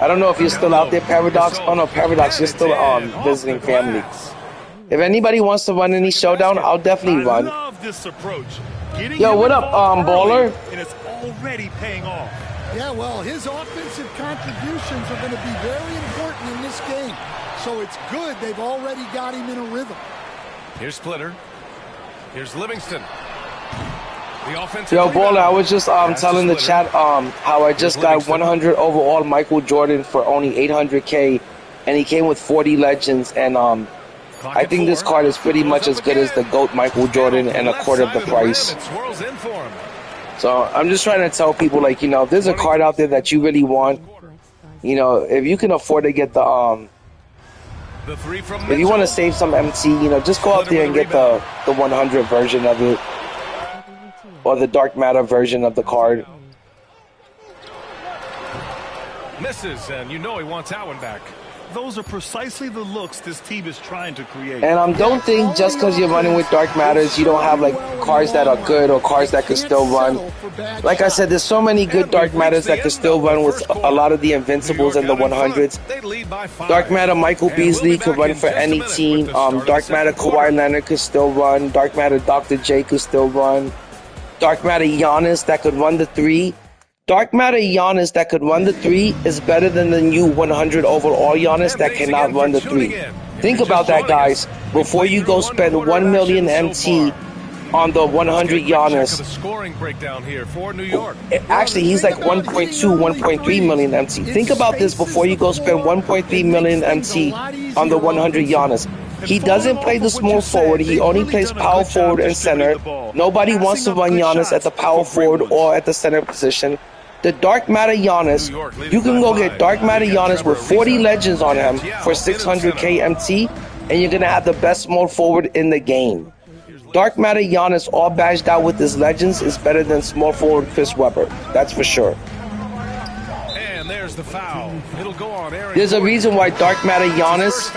I don't know if you're still out there, Paradox. Oh no, Paradox, you're still visiting family. If anybody wants to run any showdown, I'll definitely run. Yo, what up, Baller? And it's already paying off. Yeah, well, his offensive contributions are going to be very important in this game. So it's good they've already got him in a rhythm. Here's Splitter. Here's Livingston. Yo, Baller, I was just telling the chat how I just got 100 overall Michael Jordan for only 800K, and he came with 40 legends, and I think this card is pretty much as good as the GOAT Michael Jordan and a quarter of the price. So I'm just trying to tell people, like, you know, if there's a card out there that you really want, you know, if you can afford to get the if you want to save some MT, you know, just go out there and get the 100 version of it, or the dark matter version of the card. Misses, and you know he wants that one back. Those are precisely the looks this team is trying to create. And don't think just because you're running with dark matters, you don't have like cards that are good or cards that can still run. Like I said, there's so many good dark matters that can still run with a lot of the invincibles and the 100s. Dark matter Michael Beasley could run for any team. Dark matter Kawhi Leonard could still run. Dark matter Dr. J could still run. Dark matter Giannis that could run the 3. Dark matter Giannis that could run the 3 is better than the new 100 overall Giannis that cannot run the 3. Think about that, guys. Before you go spend 1 million MT on the 100 Giannis. Actually, he's like 1.2, 1.3 million MT. Think about this before you go spend 1.3 million MT on the 100 Giannis. He doesn't play the small forward. He only plays power forward and center. Nobody wants to run Giannis at the power forward or at the center position. The Dark Matter Giannis, you can go get Dark Matter Giannis with 40 legends on him for 600k MT, and you're going to have the best small forward in the game. Dark Matter Giannis all badged out with his legends is better than small forward Chris Webber. That's for sure. And there's the foul. It'll go on Aaron. There's a reason why Dark Matter Giannis,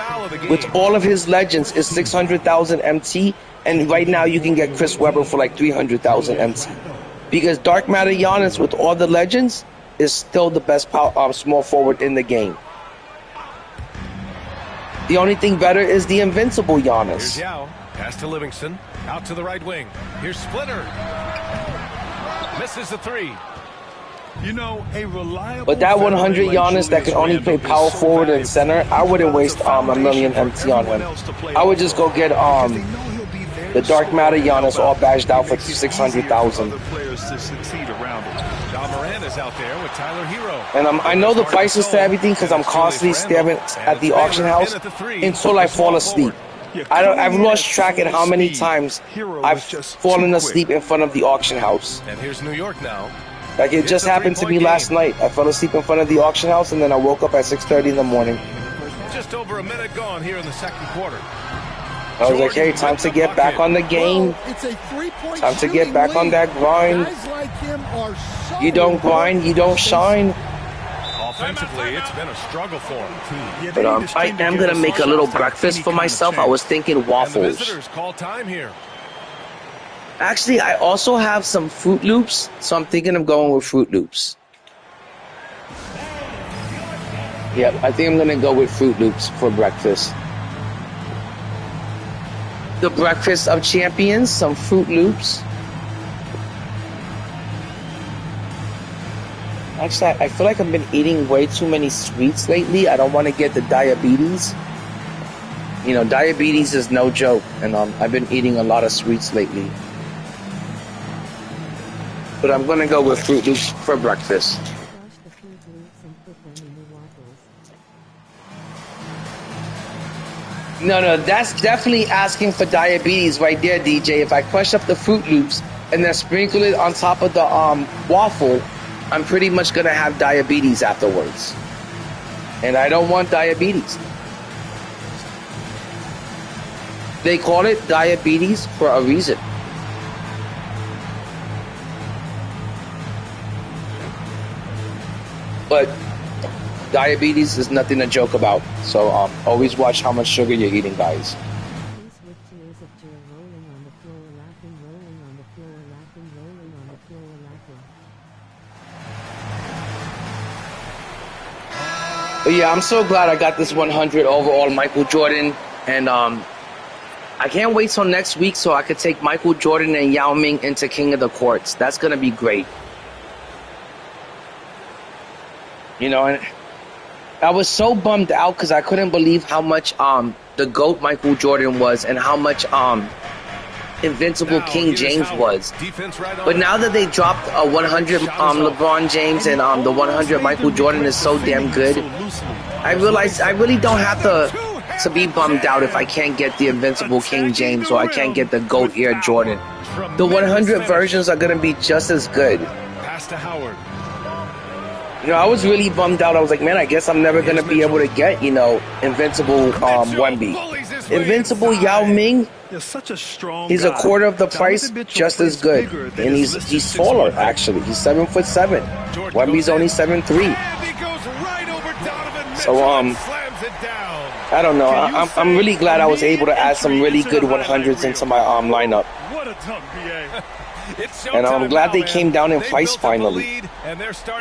with all of his legends, is 600,000 MT, and right now you can get Chris Webber for like 300,000 MT. Because Dark Matter Giannis, with all the legends, is still the best small forward in the game. The only thing better is the invincible Giannis. Here's Yao. Pass to Livingston. Out to the right wing. Here's Splitter. Misses the 3. You know, a reliable. But that 100 Giannis that can only play power forward and center, I wouldn't waste a million MT on him. I would just go get the Dark Matter Giannis all badged out for 600,000. And I know the prices to everything because I'm constantly staring at the auction house until I fall asleep. I've lost track at how many times I've fallen asleep in front of the auction house. And here's New York now. Like it just happened to me last night. I fell asleep in front of the auction house and then I woke up at 6:30 in the morning. just over a minute gone here in the second quarter. I was like, hey, time to get back on the game. It's a three-point Time to get back on that grind. Guys like him are so You don't grind, you don't shine. Offensively, it's been a struggle for him. But I am gonna make a little breakfast for myself. I was thinking And the waffles. visitors call time here. Actually, I also have some Fruit Loops, so I'm thinking of going with Fruit Loops. Yep, I think I'm gonna go with Fruit Loops for breakfast. The breakfast of champions, some Fruit Loops. Actually, I feel like I've been eating way too many sweets lately. I don't want to get the diabetes. You know, diabetes is no joke, and I've been eating a lot of sweets lately. But I'm gonna go with Fruit Loops for breakfast. No, that's definitely asking for diabetes right there, DJ. If I crush up the Fruit Loops and then sprinkle it on top of the waffle, I'm pretty much gonna have diabetes afterwards. And I don't want diabetes. They call it diabetes for a reason. But diabetes is nothing to joke about. So always watch how much sugar you're eating, guys. But yeah, I'm so glad I got this 100 overall Michael Jordan, and I can't wait till next week so I could take Michael Jordan and Yao Ming into King of the Courts. That's gonna be great. You know, and I was so bummed out because I couldn't believe how much the GOAT Michael Jordan was and how much Invincible King James was. But now that they dropped a 100 LeBron James and the 100 Michael Jordan is so damn good, I realized I really don't have to be bummed out if I can't get the Invincible King James or I can't get the GOAT Air Jordan. The 100 versions are going to be just as good. Pass to Howard. You know, I was really bummed out. I was like, man, I guess I'm never going to be able to get, you know, Invincible Wemby. Invincible Yao Ming, Such a strong he's a quarter of the price, just as good. And he's taller, actually. He's 7'7". Wemby's only 7'3". So, I don't know. I'm really glad I was able to add some really good 100s into my lineup. What a tough BA. And I'm glad they came down in price finally.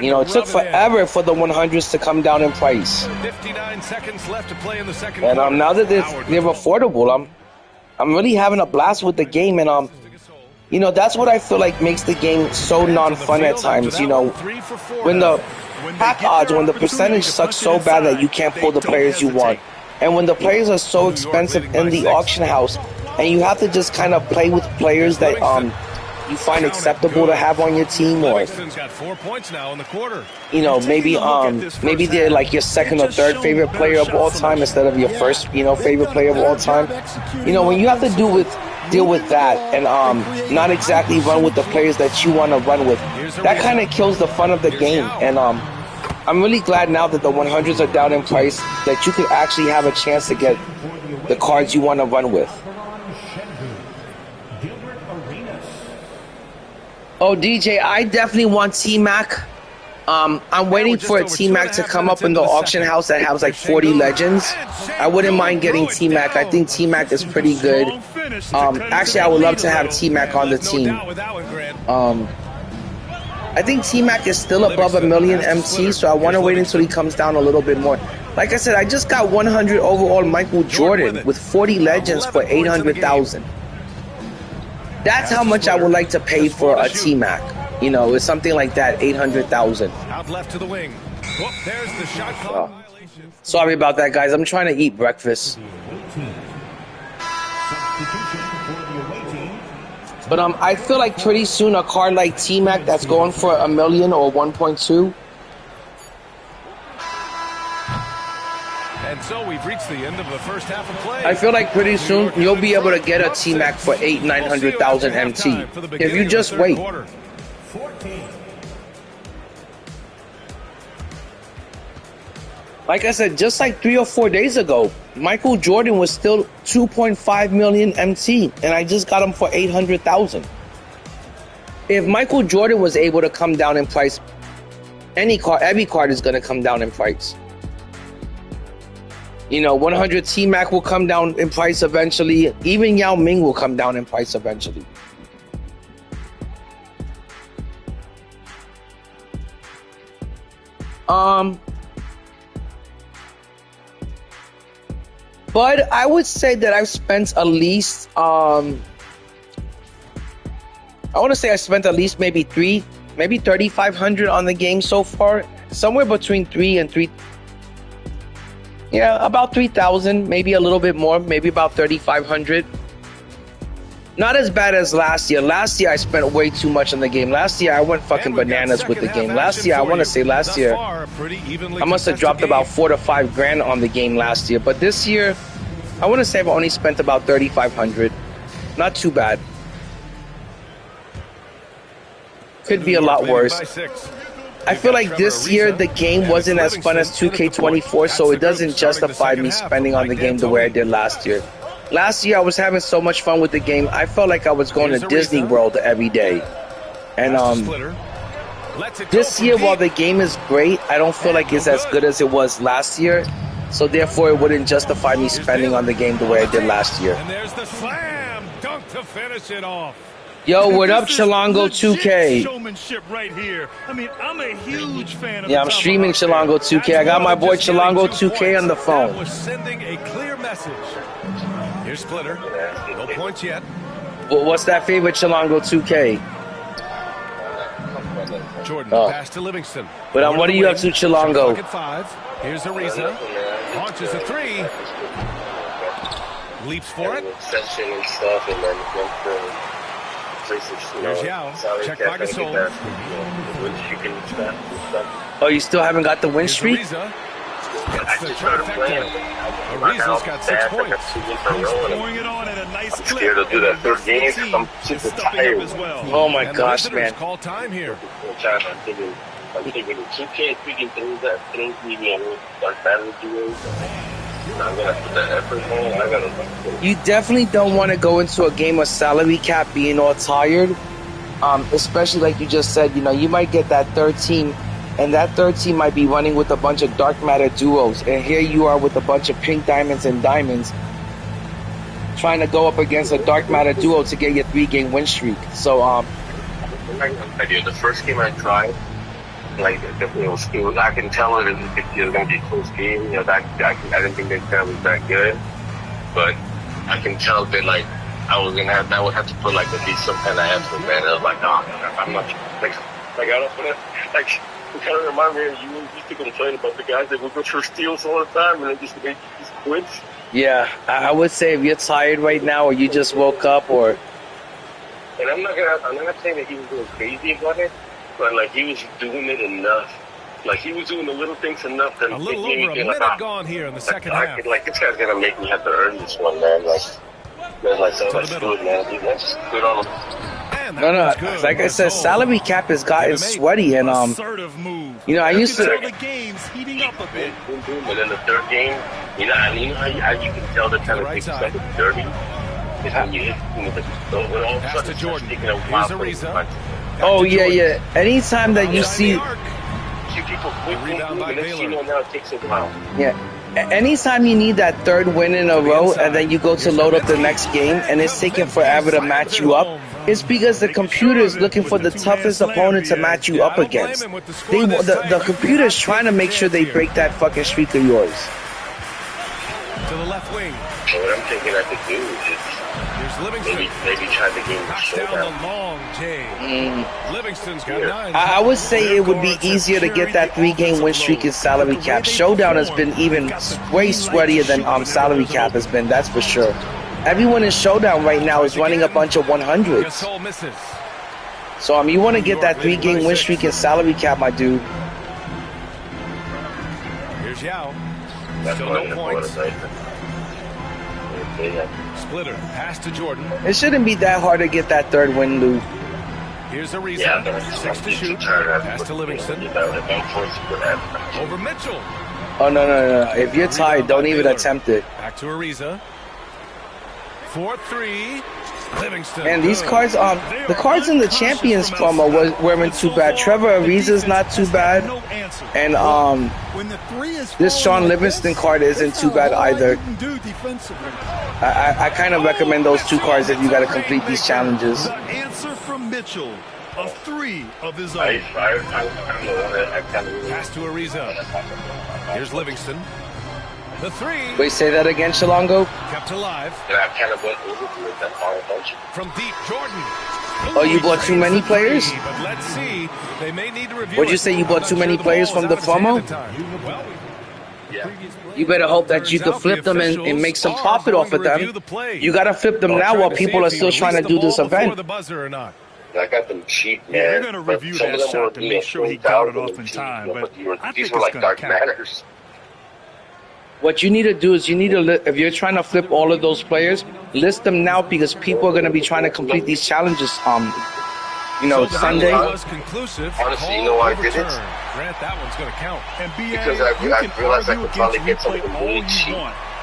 You know, it took forever for the 100s to come down in price. 59 seconds left to play in the second And quarter. now that they're affordable, I'm really having a blast with the game. And you know, that's what I feel like makes the game so non-fun at times. You know, when the pack odds, when the percentage sucks so bad that you can't pull the players you want, and when the players are so expensive in the auction house, and you have to just kind of play with players that you find acceptable to have on your team, or got 4 points now in the quarter. you know, maybe they're like your second or third favorite player of all time instead of your first, you know, favorite player of all time. You know, when you have to deal with that and not exactly run with the players that you want to run with, that kind of kills the fun of the game. And I'm really glad now that the 100s are down in price that you could actually have a chance to get the cards you want to run with. Oh, DJ, I definitely want T-Mac. I'm waiting for a T-Mac to come up in the auction house that has like 40 legends. I wouldn't mind getting T-Mac. I think T-Mac is pretty good. Actually, I would love to have T-Mac on the team. I think T-Mac is still above 1 million MT, so I want to wait until he comes down a little bit more. Like I said, I just got 100 overall Michael Jordan with 40 legends for 800,000. That's how much I would like to pay for a T-Mac. You know, it's something like that, 800,000. Out left to the wing. Whoop, there's the shot clock. Sorry about that, guys. I'm trying to eat breakfast. But I feel like pretty soon a card like T-Mac that's going for 1 million or 1.2. And so we've reached the end of the first half of play. I feel like pretty soon you'll be able to get a T-Mac for 800,000-900,000 MT if you just wait. Like I said, just like 3 or 4 days ago, Michael Jordan was still 2.5 million MT, and I just got him for 800,000. If Michael Jordan was able to come down in price, every card is going to come down in price. You know, 100 T-Mac will come down in price eventually. Even Yao Ming will come down in price eventually. But I would say that I've spent at least, I want to say I spent at least maybe 3,500 on the game so far. Somewhere between 3 and 3. Yeah, about 3,000, maybe a little bit more, maybe about 3,500. Not as bad as last year. Last year I spent way too much on the game. Last year I went fucking bananas with the game. Last year, I want to say last year, I must have dropped about 4 to 5 grand on the game last year. But this year, I want to say I've only spent about 3,500. Not too bad. Could be a lot worse. I feel like this year the game wasn't as fun as 2K24, so it doesn't justify me spending on the game the way I did last year. Last year I was having so much fun with the game. I felt like I was going to Disney World every day. And this year, while the game is great, I don't feel like it's as good as it was last year. So therefore it wouldn't justify me spending on the game the way I did last year. And there's the slam dunk to finish it off. Yo, what up, Chilongo 2K? Showmanship right here. I mean, I'm a huge fan of Yeah, I'm streaming Chilongo 2K. I got my boy Chilongo 2K on the phone. That was sending a clear message. Here's Splitter. No points yet. Well, what's that favorite Chilongo 2K? Jordan pass to Livingston. But what are you up to, Chilongo? Here's Ariza. Launches a 3. Leaps for it. Here's Yao. Check by Gasol. Oh, you still haven't got the win streak? That's the trifecta. Ariza's got 6 points. He's pouring it on at a nice clip. Scared to do that third game because I'm super tired. Oh my gosh, man. Call time here. I'm thinking 2K freaking things me and dark battle duos. I'm gonna put that effort on. I gotta. You definitely don't want to go into a game of salary cap being all tired. Especially like you just said, you know, you might get that third team, and that third team might be running with a bunch of dark matter duos, and here you are with a bunch of pink diamonds and diamonds trying to go up against a dark matter duo to get your 3-game win streak. So The first game I tried, like it was I can tell it was gonna be a close game. You know, I didn't think that was that good, but I can tell that like I would have to put like at least some kind of effort, man. I was like, oh, I'm not like I don't want to like. It kind of remind me of you used to complain about the guys that would go for steals all the time and then just quits. Yeah, I would say if you're tired right now, or you just woke up, or. And I'm not saying that he was going crazy about it, but like he was doing it enough. Like he was doing the little things enough that a little over a minute gone here in the second half. Like this guy's gonna make me have to earn this one, man. Like that's good, man. Dude, that's good on him. No, like I said, salary cap has gotten sweaty, and you know, I used to. The game's heating up a bit. But in the third game, you know how you can tell the kind of things like it's dirty. Is when you hit, when all of a sudden Jordan. sticking out Here's Ariza. Oh yeah. Anytime that you see. People now it takes a while. Yeah. Anytime you need that third win in a row, and then you go to load up the next game, and it's taking forever to match you up, it's because the computer is looking for the toughest opponent to match you up against. The computer is trying to make sure they break that fucking streak of yours. To the left wing. What I'm thinking I could do is maybe try the game to show down the long J. Livingston's got 9. I would say it would be easier to get that 3-game win streak in salary cap. Showdown has been even way sweatier than salary cap has been, that's for sure. Everyone in Showdown right now is running a bunch of 100s. So you want to get that 3-game win streak in salary cap, my dude. Here's Yao. That's still no points. Splitter, pass to Jordan. It shouldn't be that hard to get that third win, Lou. Here's Ariza, 6 to shoot. Pass to Livingston. Over Mitchell. Oh, no. If you're tied, don't even attempt it. Back to Ariza. 4-3. Livingston. And these cards, the cards in the Champions promo weren't too bad. Trevor Ariza's not too bad. And this Sean Livingston card isn't too bad either. I kind of recommend those two cards if you got to complete these challenges. The answer from Mitchell. A 3 of his own. Pass to Ariza. Here's Livingston. The 3. Wait, say that again, Shalongo? Kept alive. From deep, Jordan. Oh, you bought too many players? But let's see. They may need to review. What'd you say? You bought too many players from the promo? You better hope that you can flip them and make some profit off of them. You gotta flip them now while people are still trying to do this event. I got them cheap, man. Yeah, you're going to review that shot to make sure he got it off in time. But these were like dark matters. What you need to do is if you're trying to flip all of those players, list them now because people are going to be trying to complete these challenges. Sunday. Was conclusive. Honestly, you know why I did it? Grant, that one's going to count. And because I realized I could probably get something really cheap.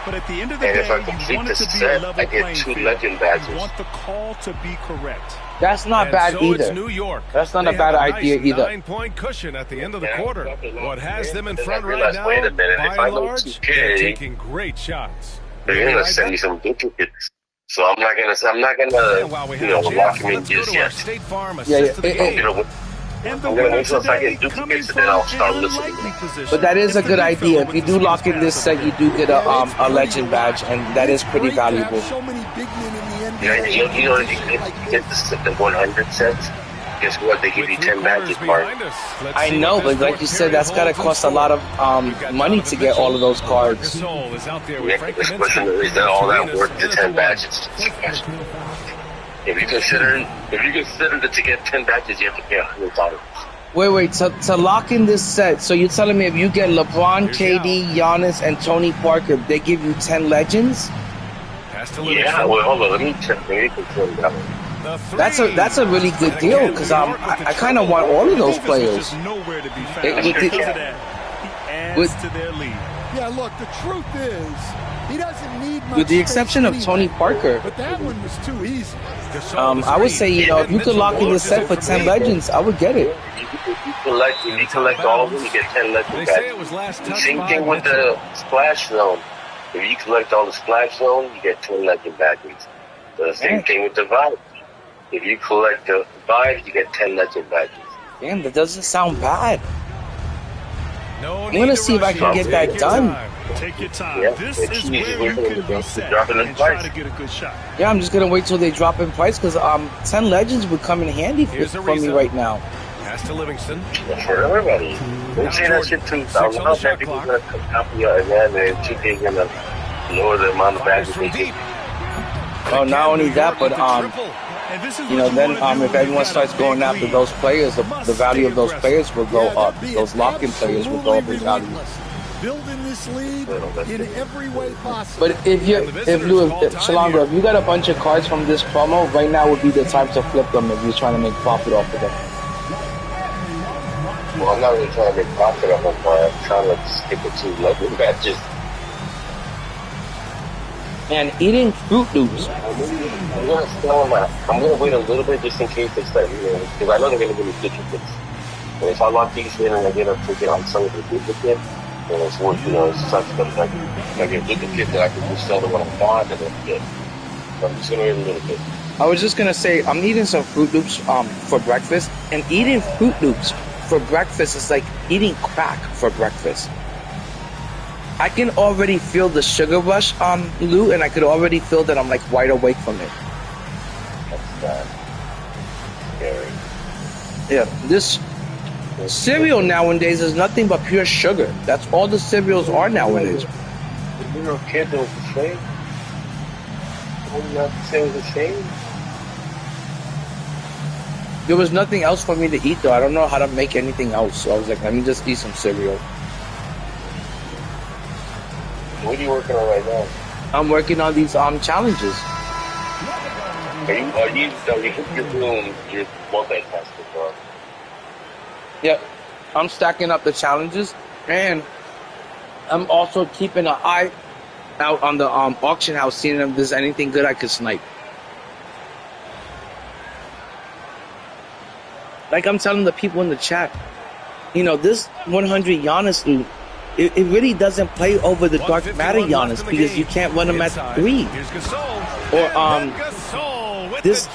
But at the end of the day, if I complete this set, I get 2 legend badges. You want the call to be correct. That's not bad either. New York. That's not a bad idea either. 9-point cushion at the end of the quarter. What has them in front right now? Wait a minute, by if I and go large, 2K, they're taking great shots. They're gonna send you some duplicates. So I'm not gonna lock him in just yet. I'm gonna wait till I get duplicates and then I'll start listening. But that is a good idea. If you do lock in this set, you do get a legend badge, and that is pretty valuable. Yeah, you know, if you get the 100 sets, guess what? They give you 10 magic cards. I know, but like you said, that's gotta cost a lot of money to get all of those cards. Yeah, this question is that all that worth to 10 badges? If you consider that to get 10 badges, you have to pay $100. Wait, to lock in this set, so you're telling me if you get LeBron, KD, Giannis, and Tony Parker, they give you 10 legends? Yeah, well, hold on, let me confirm that one. That's a really good deal because I kind of want all of those players. Yeah, look, the truth is, he doesn't need much. With the exception of Tony Parker. But that one was too easy. I would say, if you could lock in the set for 10 legends, I would get it. If you collect all of them, you get 10 legend badges. Same thing with the Splash Zone. If you collect all the Splash Zone, you get 10 legend badges. The same thing with the Vibe. If you collect the Vibe, you get 10 legend badges. Damn, that doesn't sound bad. I'm gonna see if I can get that done. Take your time. Yeah, this is where you can be set and try to get a good shot. Yeah, I'm just gonna wait till they drop in price because 10 legends would come in handy for me right now. Pass to Livingston. For everybody. Don't say that shit too. I don't know if people are gonna copy your event and 2K gonna lower the amount of badges they get. Oh, not only that, but then if everyone starts going after those players, the value of those players will go up. Those lock-in players will go up in value. Building this lead in every way possible. But if Shalongo, if you got a bunch of cards from this promo, right now would be the time to flip them if you're trying to make profit off of them. Well, I'm not really trying to make profit off them, but I'm trying to stick with 2 legend badges. And eating Fruit Loops. I'm gonna wait a little bit just in case they start, because I know they're gonna give me duplicates. And if I lock these in and I get a ticket on some of the duplicates, then it's worth, it's such that I get a duplicate that I can just sell to what I want and then get. So I'm just gonna wait a little bit. I was just gonna say, I'm eating some Fruit Loops for breakfast, and eating Fruit Loops for breakfast is like eating crack for breakfast. I can already feel the sugar rush, Lou, and I could already feel that I'm like wide awake from it. That's scary. Yeah, this cereal nowadays is nothing but pure sugar. That's all the cereals are nowadays. Kids are the same. Not the same as the same. There was nothing else for me to eat though. I don't know how to make anything else, so I was like, let me just eat some cereal. What are you working on right now? I'm working on these challenges. You're doing your multitasking, bro. Yeah, I'm stacking up the challenges, and I'm also keeping an eye out on the auction house, seeing if there's anything good I could snipe. Like I'm telling the people in the chat, this 100 Giannis loot, it really doesn't play over the dark matter Giannis because you can't run him at 3. Or this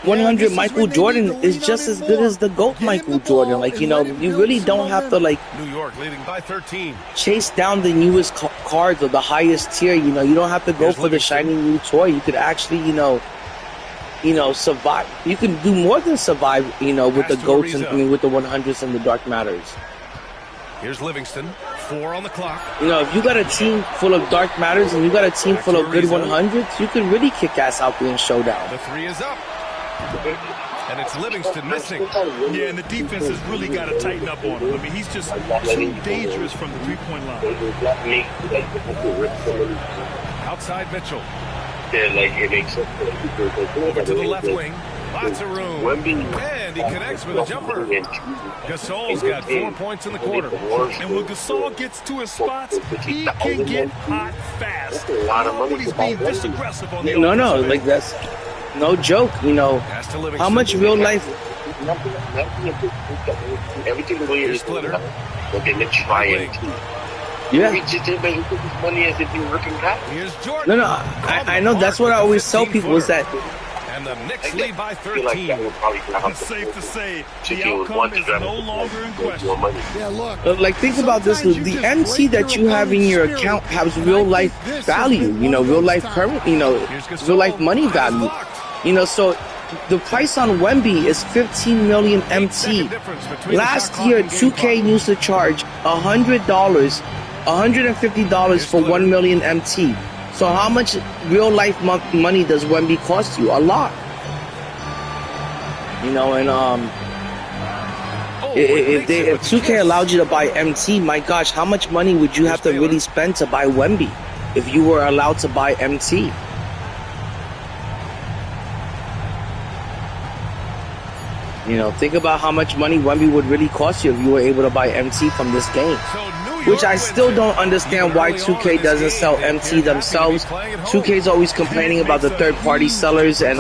100 Michael Jordan is just as good as the GOAT Michael Jordan. Like, you really don't have to New York leading by 13. chase down the newest cards or the highest tier. You don't have to go for the shiny new toy. You could actually, survive. You can do more than survive, with the GOATs and with the 100s and the dark matters. Here's Livingston, 4 on the clock. If you got a team full of dark matters and you got a team full of good 100s, you can really kick ass out there in showdown. The 3 is up. And it's Livingston missing. Yeah, and the defense has really got to tighten up on him. I mean, he's just too dangerous from the three-point line. Outside Mitchell. Yeah, it makes sense. Over to the left wing. Lots of room. And he connects with a jumper. Gasol's got 4 points in the quarter. And when Gasol gets to his spots, he can get hot fast. When he's being this aggressive on the No, that's no joke. How much real life? Everything the way it is. Splitter. Okay, let's try it. Yeah. Money as if you're working back. Here's Jordan. No, I know. That's what I always tell people is that. And the Knicks lead by 13. It's safe to say the outcome is no longer in question. Yeah, look. Think about this. The MC that you have in your account has real life value. Real life current. Real life money value. So the price on Wemby is 15 million MT. Last year, 2K used to charge $100, $150 for 1 million MT. So how much real life money does Wemby cost you? A lot. If 2K allowed you to buy MT, my gosh, how much money would you have to really spend to buy Wemby if you were allowed to buy MT? Think about how much money Wemby would really cost you if you were able to buy MT from this game. Which I still don't understand why 2K doesn't sell MT themselves. 2K is always complaining about the third-party sellers and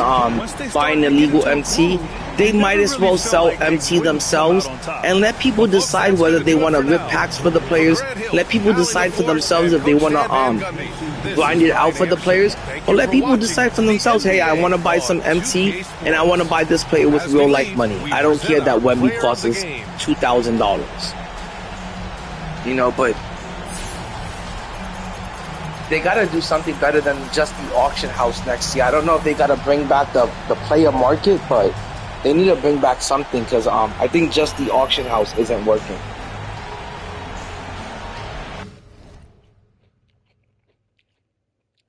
buying illegal MT. They might as well sell MT themselves and let people decide whether they want to rip packs for the players. Let people decide for themselves if they want to grind it out for the players. Or let people decide for themselves, hey, I want to buy some MT and I want to buy this player with real life money. I don't care that Wemby costs us $2,000. But they got to do something better than just the auction house next year. I don't know if they got to bring back the player market, but they need to bring back something because I think just the auction house isn't working.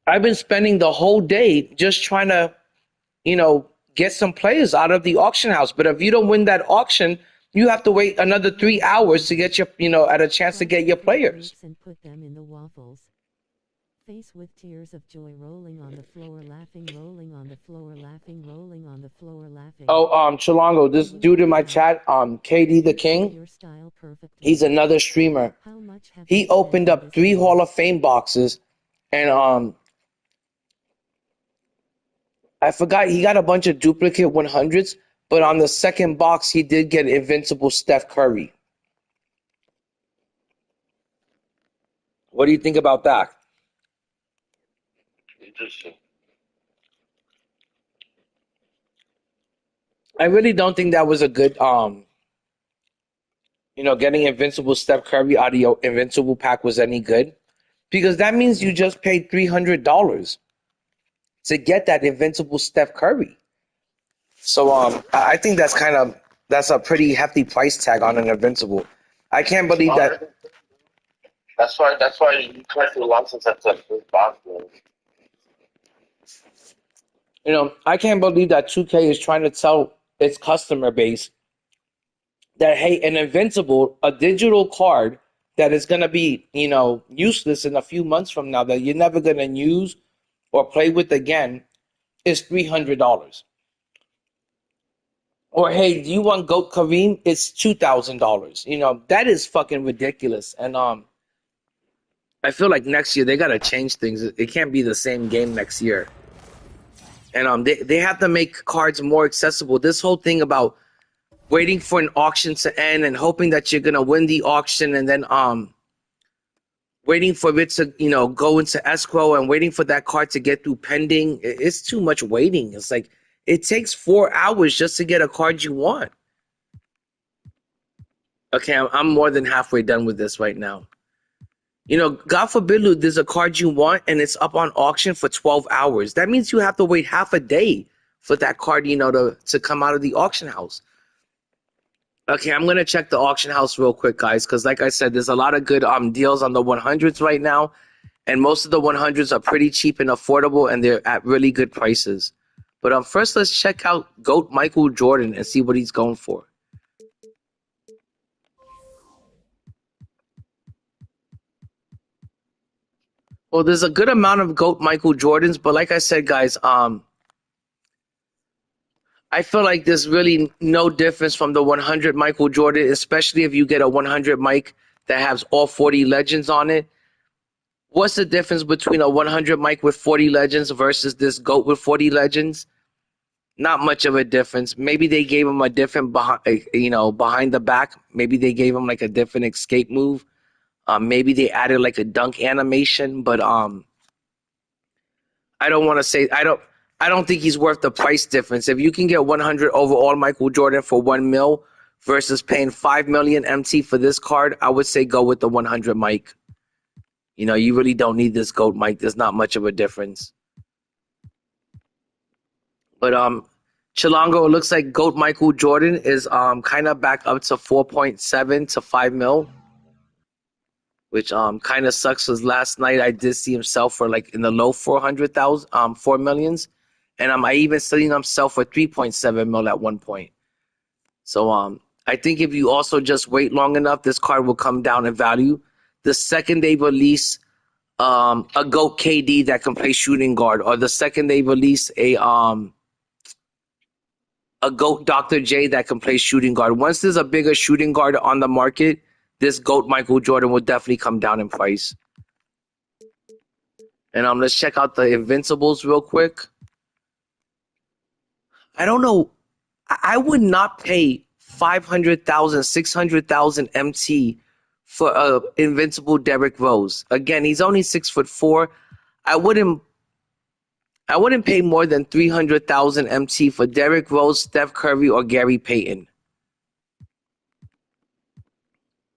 I've been spending the whole day just trying to, get some players out of the auction house. But if you don't win that auction, you have to wait another 3 hours to get your, at a chance to get your players. And put them in the waffles. Face with tears of joy, rolling on the floor, laughing, rolling on the floor, laughing, rolling on the floor, laughing. Oh, Chilongo, this dude in my chat, KD the King, he's another streamer. He opened up 3 Hall of Fame boxes, and I forgot, he got a bunch of duplicate 100s, but on the second box, he did get Invincible Steph Curry. What do you think about that? Interesting. I really don't think that was a good, getting Invincible Steph Curry out of your Invincible pack was any good. Because that means you just paid $300 to get that Invincible Steph Curry. So I think that's a pretty hefty price tag on an Invincible. I can't believe that. That's why you collect a lot since that's a first box, man. I can't believe that 2K is trying to tell its customer base that, hey, an Invincible, a digital card that is going to be, useless in a few months from now, that you're never going to use or play with again, is $300. Or, hey, do you want GOAT Kareem? It's $2,000. That is fucking ridiculous. And I feel like next year they gotta change things. It can't be the same game next year. And they have to make cards more accessible. This whole thing about waiting for an auction to end and hoping that you're gonna win the auction, and then waiting for it to go into escrow and waiting for that card to get through pending. It's too much waiting. It's like it takes 4 hours just to get a card you want. Okay, I'm more than halfway done with this right now. God forbid, there's a card you want and it's up on auction for 12 hours. That means you have to wait half a day for that card, to come out of the auction house. Okay, I'm gonna check the auction house real quick, guys, because like I said, there's a lot of good deals on the 100s right now, and most of the 100s are pretty cheap and affordable, and they're at really good prices. But first, let's check out GOAT Michael Jordan and see what he's going for. Well, there's a good amount of GOAT Michael Jordans, but like I said, guys, I feel like there's really no difference from the 100 Michael Jordan, especially if you get a 100 Mike that has all 40 legends on it. What's the difference between a 100 Mike with 40 legends versus this GOAT with 40 legends? Not much of a difference. Maybe they gave him a different behind the back. Maybe they gave him like a different escape move. Maybe they added like a dunk animation, but I don't want to say I don't think he's worth the price difference. If you can get 100 overall Michael Jordan for $1 million versus paying $5 million MT for this card, I would say go with the 100 Mike. You really don't need this GOAT Mike. There's not much of a difference. But Chilongo, it looks like GOAT Michael Jordan is kind of back up to 4.7 to 5 mil, which kind of sucks because last night I did see him sell for like in the low 4 millions. And I even seen him sell for 3.7 mil at one point. So I think if you also just wait long enough, this card will come down in value. The second they release a GOAT KD that can play shooting guard, or the second they release a GOAT Dr. J that can play shooting guard. Once there's a bigger shooting guard on the market, this GOAT Michael Jordan will definitely come down in price. And let's check out the Invincibles real quick. I don't know. I would not pay 500,000, 600,000 MT for a Invincible Derrick Rose. Again, he's only 6'4". I wouldn't pay more than 300,000 MT for Derrick Rose, Steph Curry, or Gary Payton.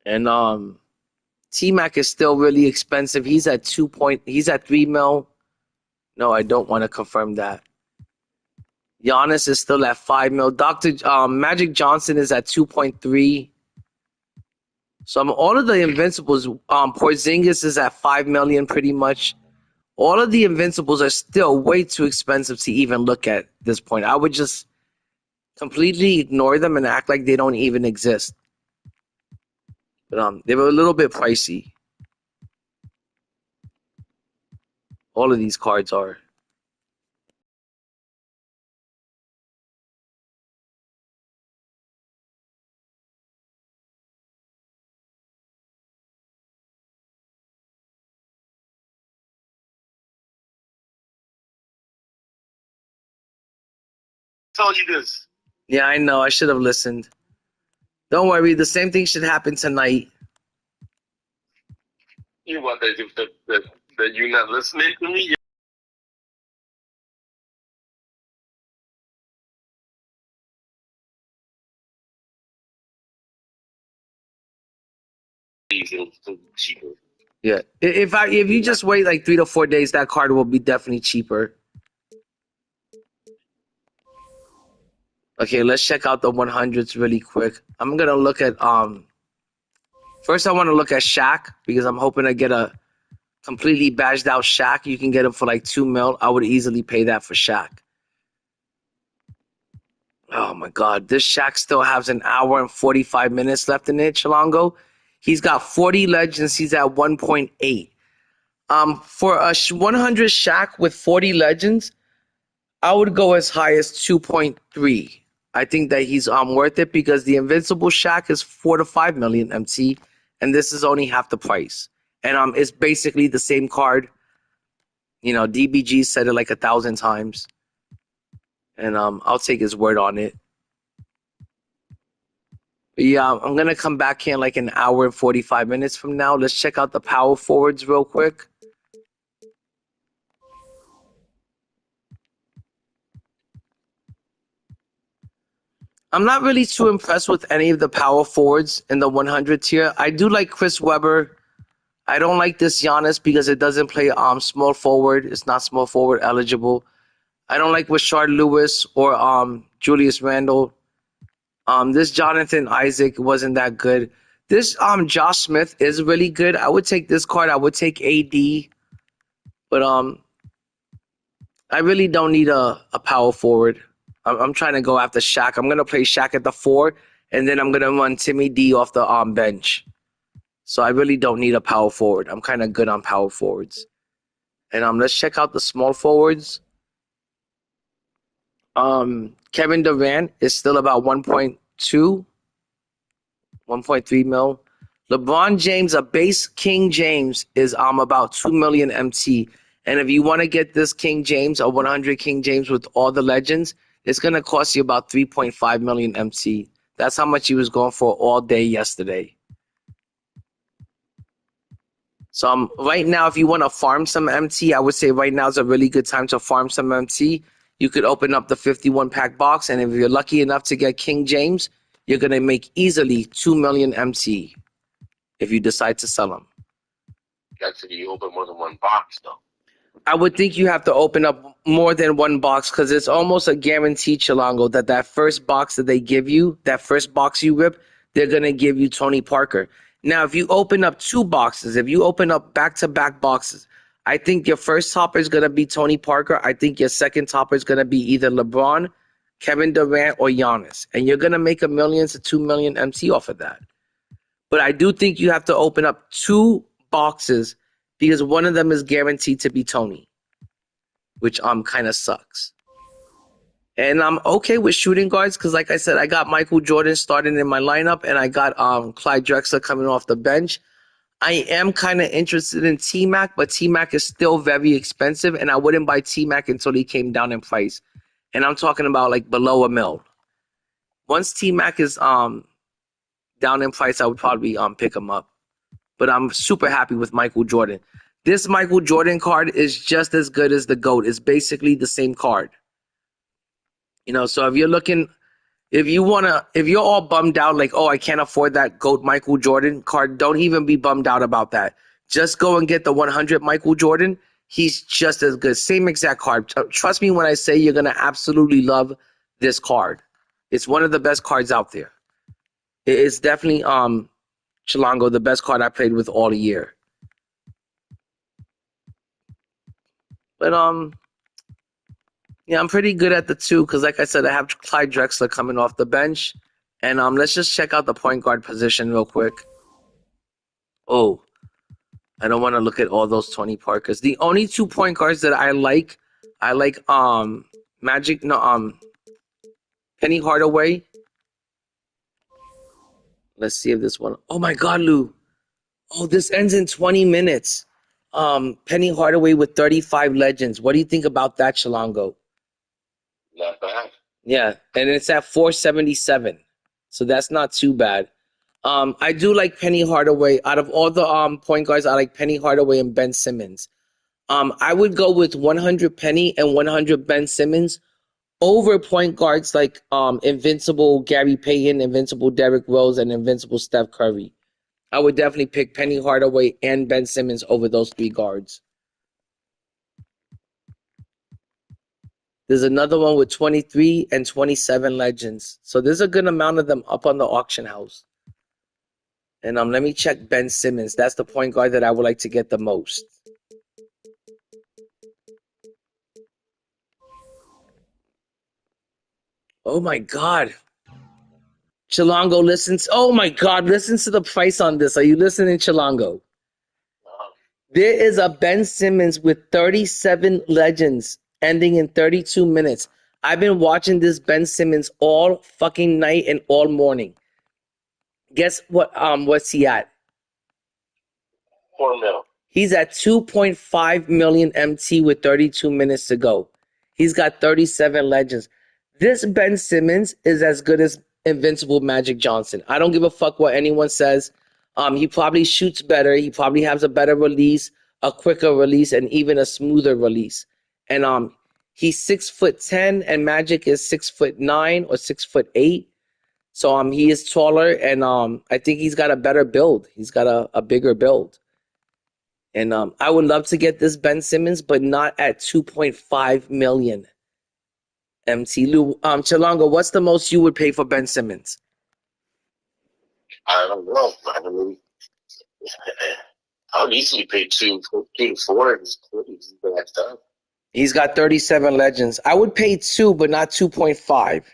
And T-Mac is still really expensive. He's at 3 mil. No, I don't want to confirm that. Giannis is still at 5 mil. Magic Johnson is at 2.3. So all of the Invincibles, Porzingis is at 5 million pretty much. All of the Invincibles are still way too expensive to even look at this point. I would just completely ignore them and act like they don't even exist. But they were a little bit pricey. All of these cards are. Told you this. Yeah, I know. I should have listened. Don't worry. The same thing should happen tonight. You want that you're not listening to me? Yeah. If you just wait like 3 to 4 days, that card will be definitely cheaper. Okay, let's check out the 100s really quick. I'm gonna look at first I want to look at Shaq because I'm hoping to get a completely badged out Shaq. You can get him for like 2 mil. I would easily pay that for Shaq. Oh my God, this Shaq still has an hour and 45 minutes left in it, Chalongo. He's got 40 legends. He's at 1.8. For a 100 Shaq with 40 legends, I would go as high as 2.3. I think that he's worth it because the Invincible Shaq is 4 to 5 million MT, and this is only half the price. And it's basically the same card. DBG said it like 1,000 times. And I'll take his word on it. But yeah, I'm gonna come back here in like an hour and 45 minutes from now. Let's check out the power forwards real quick. I'm not really too impressed with any of the power forwards in the 100 tier. I do like Chris Webber. I don't like this Giannis because it doesn't play small forward. It's not small forward eligible. I don't like Rashard Lewis or Julius Randle. This Jonathan Isaac wasn't that good. This Josh Smith is really good. I would take this card. I would take AD, but I really don't need a power forward. I'm trying to go after Shaq. I'm gonna play Shaq at the 4, and then I'm gonna run Timmy D off the bench. So I really don't need a power forward. I'm kind of good on power forwards. And let's check out the small forwards. Kevin Durant is still about 1.2, 1.3 mil. LeBron James, a base King James, is about 2 million MT. And if you want to get this King James, a 100 King James with all the legends, it's going to cost you about 3.5 million MT. That's how much he was going for all day yesterday. So right now, if you want to farm some MT, I would say right now is a really good time to farm some MT. You could open up the 51-pack box, and if you're lucky enough to get King James, you're going to make easily 2 million MT if you decide to sell them. That's if you open more than one box, though. I would think you have to open up more than one box because it's almost a guarantee, Chilango, that first box that they give you, that first box you rip, they're going to give you Tony Parker. Now, if you open up 2 boxes, if you open up back-to-back boxes, I think your first topper is going to be Tony Parker. I think your second topper is going to be either LeBron, Kevin Durant, or Giannis. And you're going to make $1 million to $2 million MT off of that. But I do think you have to open up 2 boxes because one of them is guaranteed to be Tony, which kind of sucks. And I'm okay with shooting guards because, like I said, I got Michael Jordan starting in my lineup, and I got Clyde Drexler coming off the bench. I am kind of interested in T-Mac, but T-Mac is still very expensive, and I wouldn't buy T-Mac until he came down in price. And I'm talking about like below $1 million. Once T-Mac is down in price, I would probably pick him up. But I'm super happy with Michael Jordan. This Michael Jordan card is just as good as the GOAT. It's basically the same card. So if you're all bummed out, like, oh, I can't afford that GOAT Michael Jordan card, don't even be bummed out about that. Just go and get the 100 Michael Jordan. He's just as good. Same exact card. Trust me when I say you're going to absolutely love this card. It's one of the best cards out there. It's definitely, Chilango, the best card I played with all year. But, yeah, I'm pretty good at the 2 because, like I said, I have Clyde Drexler coming off the bench. And let's just check out the point guard position real quick. Oh, I don't want to look at all those Tony Parkers. The only 2 point guards that I like Penny Hardaway. Let's see if this one. Oh my God, Lou. Oh, this ends in 20 minutes. Penny Hardaway with 35 legends. What do you think about that, Chilango? Not bad. Yeah, and it's at 477. So that's not too bad. I do like Penny Hardaway. Out of all the point guards, I like Penny Hardaway and Ben Simmons. I would go with 100 Penny and 100 Ben Simmons over point guards like Invincible Gary Payton, Invincible Derrick Rose, and Invincible Steph Curry. I would definitely pick Penny Hardaway and Ben Simmons over those 3 guards. There's another one with 23 and 27 legends. So there's a good amount of them up on the auction house. And let me check Ben Simmons. That's the point guard that I would like to get the most. Oh my God. Chilango listens. Oh my God. Listen to the price on this. Are you listening, Chilango? There is a Ben Simmons with 37 legends ending in 32 minutes. I've been watching this Ben Simmons all fucking night and all morning. Guess what? What's he at? 4 mil. He's at 2.5 million MT with 32 minutes to go. He's got 37 legends. This Ben Simmons is as good as Invincible Magic Johnson. I don't give a fuck what anyone says. He probably shoots better. He probably has a better release, a quicker release, and even a smoother release. And he's 6'10", and Magic is 6'9" or 6'8". So he is taller, and I think he's got a better build. He's got a bigger build. And I would love to get this Ben Simmons, but not at 2.5 million MT. Lou, Chalonga, what's the most you would pay for Ben Simmons? I don't know. I mean, I would easily pay two to four and just backed up. He's got 37 legends. I would pay 2, but not 2.5.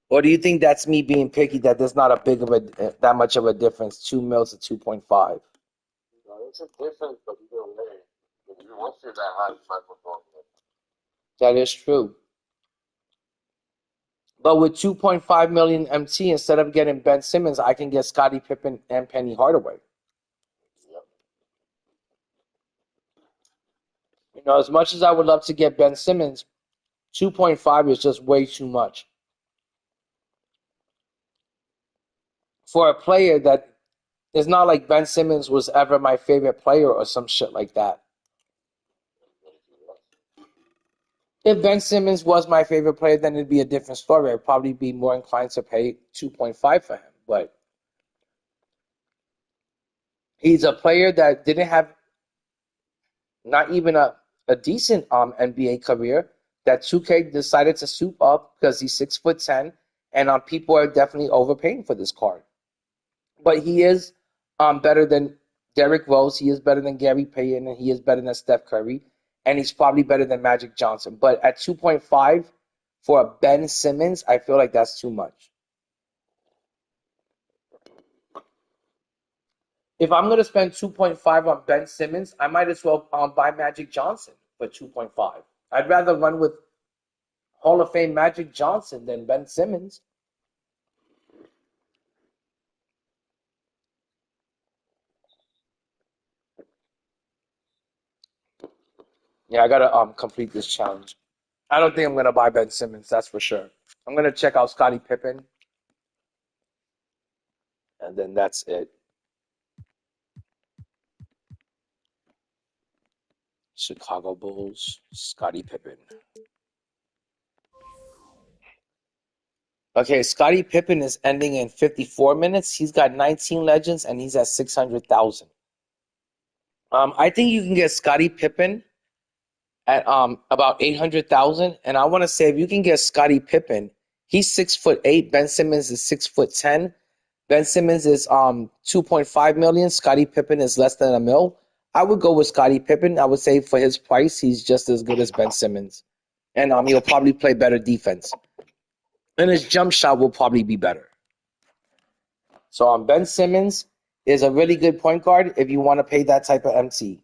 Or do you think that's me being picky, that there's not that much of a difference, 2 mil to 2.5? No, it's a difference, but either way, if you want to that high, you might as well go. That is true. But with 2.5 million MT, instead of getting Ben Simmons, I can get Scottie Pippen and Penny Hardaway. Yep. You know, as much as I would love to get Ben Simmons, 2.5 is just way too much. For a player that it's not like Ben Simmons was ever my favorite player or some shit like that. If Ben Simmons was my favorite player, then it'd be a different story. I'd probably be more inclined to pay 2.5 for him. But he's a player that didn't have not even a decent NBA career, that 2K decided to soup up because he's 6'10", and people are definitely overpaying for this card. But he is better than Derrick Rose, he is better than Gary Payton, and he is better than Steph Curry, and he's probably better than Magic Johnson. But at 2.5 for a Ben Simmons, I feel like that's too much. If I'm going to spend 2.5 on Ben Simmons, I might as well buy Magic Johnson for 2.5. I'd rather run with Hall of Fame Magic Johnson than Ben Simmons. Yeah, I got to complete this challenge. I don't think I'm going to buy Ben Simmons, that's for sure. I'm going to check out Scottie Pippen, and then that's it. Chicago Bulls, Scottie Pippen. Okay, Scottie Pippen is ending in 54 minutes. He's got 19 legends, and he's at 600,000. I think you can get Scottie Pippen at about 800,000, and I want to say if you can get Scottie Pippen, he's 6'8". Ben Simmons is 6'10". Ben Simmons is 2.5 million. Scottie Pippen is less than $1 million. I would go with Scottie Pippen. I would say for his price, he's just as good as Ben Simmons, and he'll probably play better defense, and his jump shot will probably be better. So Ben Simmons is a really good point guard if you want to pay that type of MT.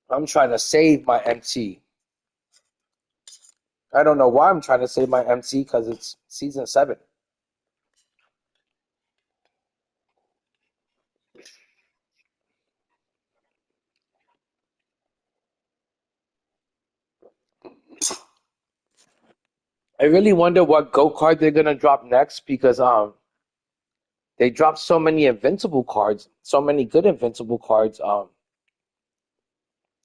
I'm trying to save my MT. I don't know why I'm trying to save my MT, because it's season 7. I really wonder what GO card they're gonna drop next, because they dropped so many invincible cards, so many good invincible cards.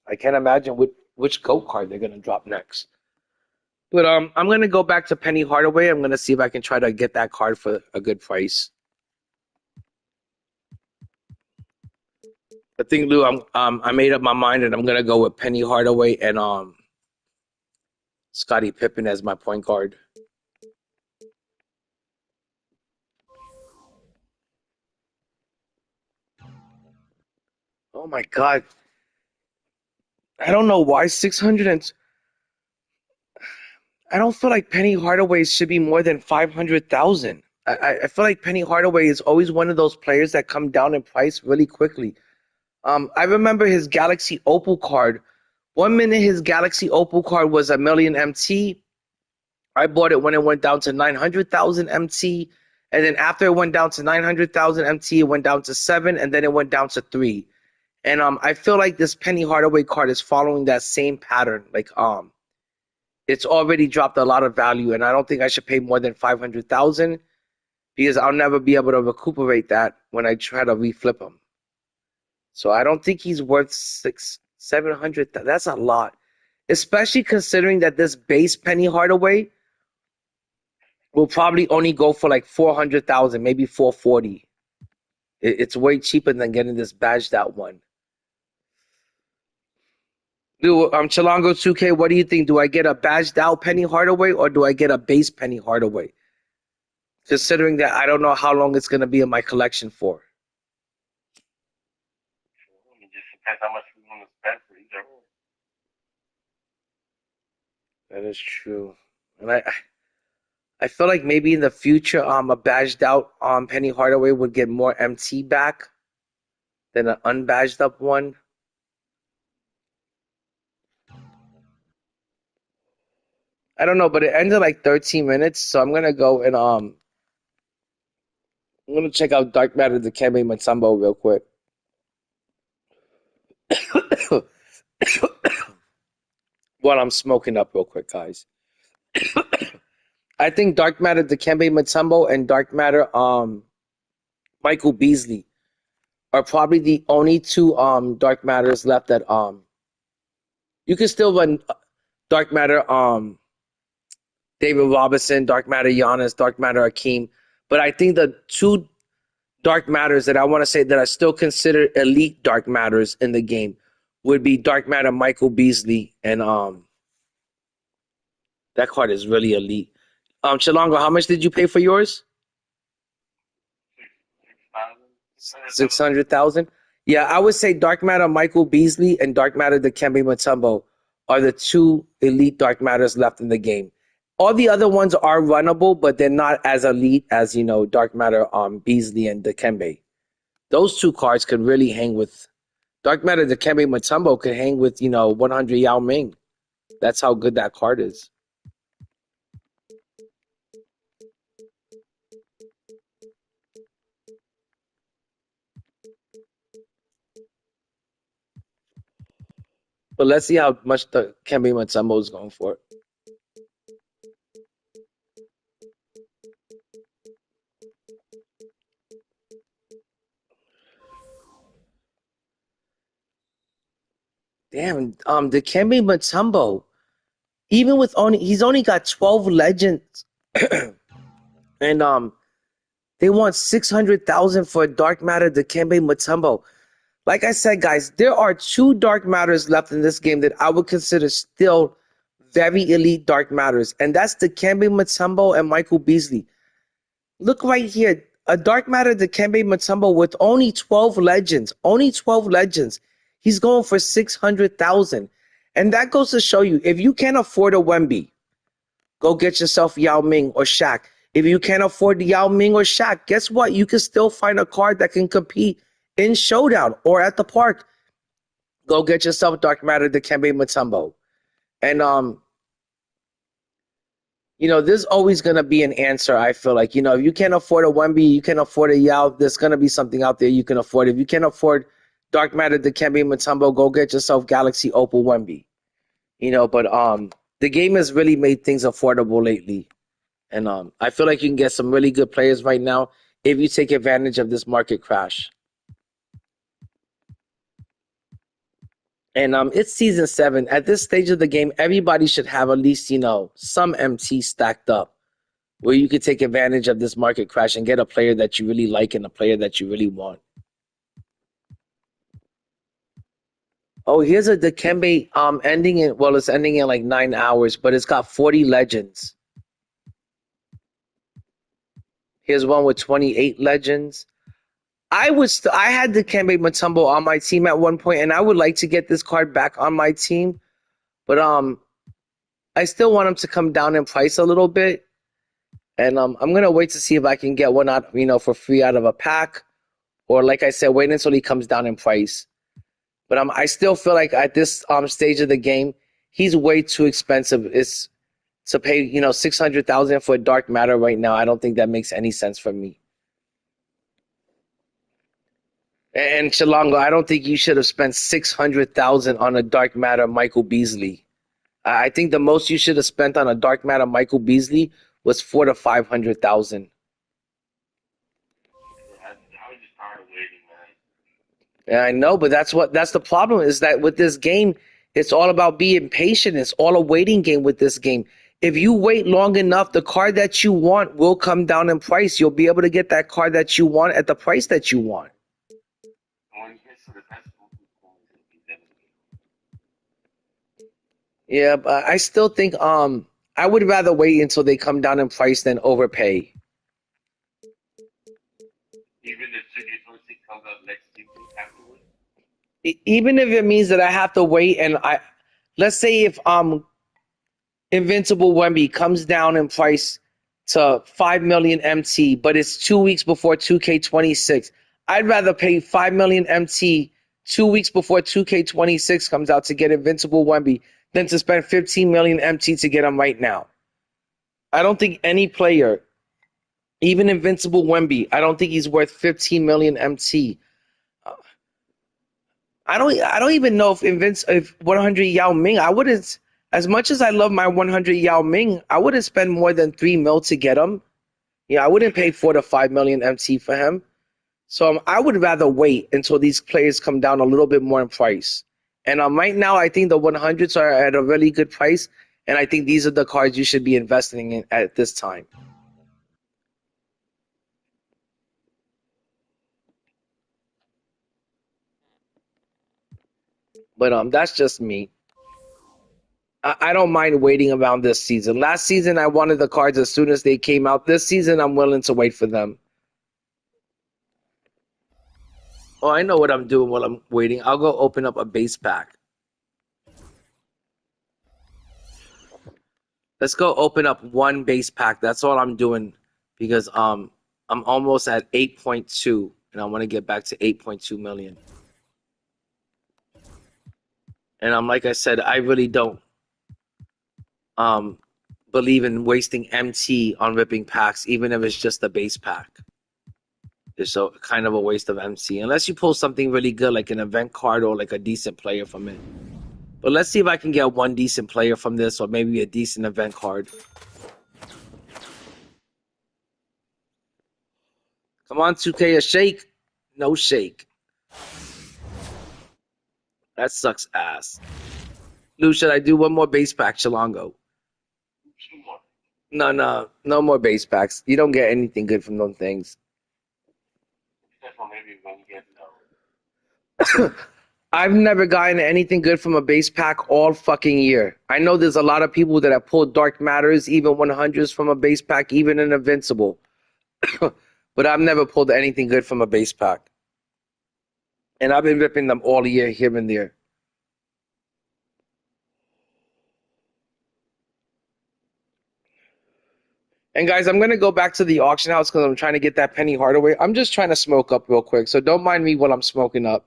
I can't imagine which GO card they're gonna drop next. But I'm gonna go back to Penny Hardaway. I'm gonna see if I can try to get that card for a good price. I think, Lou, I made up my mind, and I'm gonna go with Penny Hardaway and Scottie Pippen as my point guard. Oh my God. I don't know why 600 and I don't feel like Penny Hardaway should be more than 500,000. I feel like Penny Hardaway is always one of those players that come down in price really quickly. I remember his Galaxy Opal card. 1 minute his Galaxy Opal card was $1 million MT. I bought it when it went down to 900,000 MT, And then after it went down to 900,000 MT, it went down to 7, and then it went down to 3. And I feel like this Penny Hardaway card is following that same pattern. Like it's already dropped a lot of value, and I don't think I should pay more than 500,000 because I'll never be able to recuperate that when I try to reflip him. So I don't think he's worth 700. That's a lot, especially considering that this base Penny Hardaway will probably only go for like 400,000, maybe 440. It's way cheaper than getting this badged out one. Dude, Chilango 2K, what do you think? Do I get a badged out Penny Hardaway or do I get a base Penny Hardaway? Considering that I don't know how long it's going to be in my collection for. It just depends how much you want to spend for either one. That is true. And I feel like maybe in the future, a badged out Penny Hardaway would get more MT back than an unbadged up one. I don't know, but it ended like 13 minutes, so I'm gonna go and I'm gonna check out Dark Matter Dikembe Mutombo real quick. While I'm smoking up real quick, guys. I think Dark Matter Dikembe Mutombo and Dark Matter Michael Beasley are probably the only two Dark Matters left that you can still run Dark Matter David Robinson, Dark Matter Giannis, Dark Matter Akeem. But I think the two Dark Matters that I want to say that I still consider elite Dark Matters in the game would be Dark Matter Michael Beasley and that card is really elite. Chilongo, how much did you pay for yours? 600,000. Yeah, I would say Dark Matter Michael Beasley and Dark Matter Dikembe Mutombo are the two elite Dark Matters left in the game. All the other ones are runnable, but they're not as elite as Dark Matter Beasley and Dikembe. Those two cards could really hang with Dark Matter Dikembe Mutombo could hang with 100 Yao Ming. That's how good that card is. But let's see how much the Kembe Mutombo is going for. Damn, the Kembe Mutombo, even with he's only got 12 legends, and they want 600,000 for Dark Matter Dikembe Mutombo. Like I said, guys, there are two Dark Matters left in this game that I would consider still very elite Dark Matters, and that's Dikembe Mutombo and Michael Beasley. Look right here, a Dark Matter Dikembe Mutombo with only 12 legends, He's going for 600,000, and that goes to show you if you can't afford a Wemby, go get yourself Yao Ming or Shaq. If you can't afford Yao Ming or Shaq, guess what? You can still find a card that can compete in Showdown or at the park. Go get yourself Dark Matter Dikembe Mutombo. And there's always gonna be an answer, I feel like. If you can't afford a Wemby, you can afford a Yao, there's gonna be something out there you can afford. If you can't afford Dark Matter Dikembe Mutombo, go get yourself Galaxy Opal Wemby. But the game has really made things affordable lately. And I feel like you can get some really good players right now if you take advantage of this market crash. And it's season 7. At this stage of the game, everybody should have at least, some MT stacked up where you could take advantage of this market crash and get a player that you really like and a player that you really want. Oh, here's a Dikembe it's ending in like 9 hours, but it's got 40 legends. Here's one with 28 legends. I had Dikembe Mutombo on my team at one point, and I would like to get this card back on my team, but I still want him to come down in price a little bit, and I'm gonna wait to see if I can get one out, for free out of a pack, or like I said, wait until he comes down in price. But I still feel like at this stage of the game, he's way too expensive. to pay, you know, 600,000 for a dark matter right now. I don't think that makes any sense for me. And Chilongo, I don't think you should have spent 600,000 on a dark matter Michael Beasley. I think the most you should have spent on a dark matter Michael Beasley was 400 to 500,000. Yeah, I know, but that's the problem is that with this game, it's all about being patient. It's all a waiting game with this game. If you wait long enough, the card that you want will come down in price. You'll be able to get that card that you want at the price that you want. Yeah, but I still think I would rather wait until they come down in price than overpay. Even if 2K26 comes out next season, you have to wait. Even if it means that I have to wait, and let's say if Invincible Wemby comes down in price to 5 million MT, but it's 2 weeks before 2K26. I'd rather pay 5 million MT 2 weeks before 2K26 comes out to get Invincible Wemby than to spend 15 million MT to get him right now. I don't think any player, even Invincible Wemby, I don't think he's worth 15 million MT. I don't even know if 100 Yao Ming, I wouldn't, as much as I love my 100 Yao Ming, I wouldn't spend more than 3 mil to get him. Yeah, I wouldn't pay 4 to 5 million MT for him. So I would rather wait until these players come down a little bit more in price. And right now, I think the 100s are at a really good price, and I think these are the cards you should be investing in at this time. But that's just me. I don't mind waiting around this season. Last season, I wanted the cards as soon as they came out. This season, I'm willing to wait for them. Oh, I know what I'm doing while I'm waiting. I'll go open up a base pack. Let's go open up one base pack. That's all I'm doing because I'm almost at 8.2 and I want to get back to 8.2 million. And like I said, I really don't believe in wasting MT on ripping packs, even if it's just a base pack. It's so kind of a waste of MC unless you pull something really good like an event card or like a decent player from it. But let's see if I can get one decent player from this or maybe a decent event card. Come on, 2K, a shake. No shake. That sucks ass. Lou, should I do one more base pack, Chilongo? No more base packs. You don't get anything good from those things. I've never gotten anything good from a base pack all fucking year. I know there's a lot of people that have pulled Dark Matters, even 100s from a base pack, even an Invincible. But I've never pulled anything good from a base pack. And I've been ripping them all year, here and there. And guys, I'm going to go back to the auction house because I'm trying to get that Penny Hardaway. I'm just trying to smoke up real quick, so don't mind me while I'm smoking up.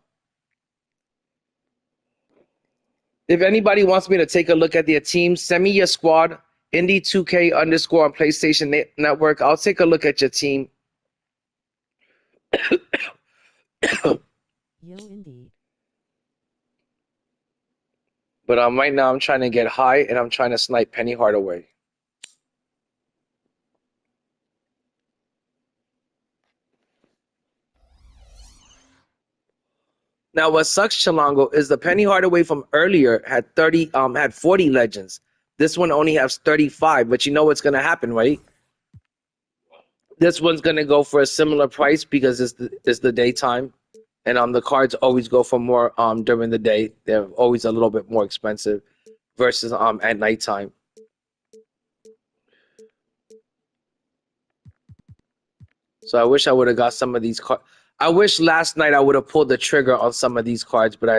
If anybody wants me to take a look at their team, send me your squad, Indie2k_ on PlayStation Network. I'll take a look at your team. Yo, Indie. But right now I'm trying to get high and I'm trying to snipe Penny Hardaway. Now, what sucks, Chilongo, is the Penny Hardaway from earlier had 40 legends. This one only has 35, but you know what's gonna happen, right? This one's gonna go for a similar price because it's the daytime, and the cards always go for more during the day. They're always a little bit more expensive versus at nighttime. So I wish I would have got some of these cards. I wish last night I would have pulled the trigger on some of these cards, but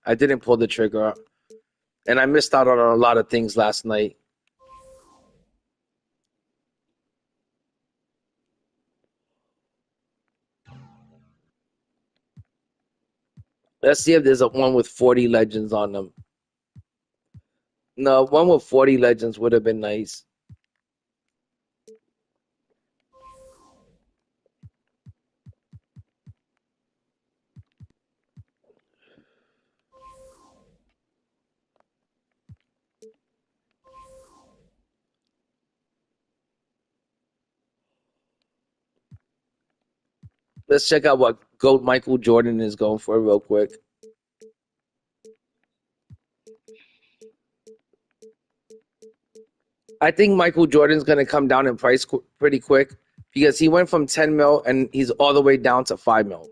I didn't pull the trigger. And I missed out on a lot of things last night. Let's see if there's one with 40 legends on them. No, one with 40 legends would have been nice. Let's check out what GOAT Michael Jordan is going for real quick. I think Michael Jordan's going to come down in price pretty quick because he went from 10 mil and he's all the way down to 5 mil.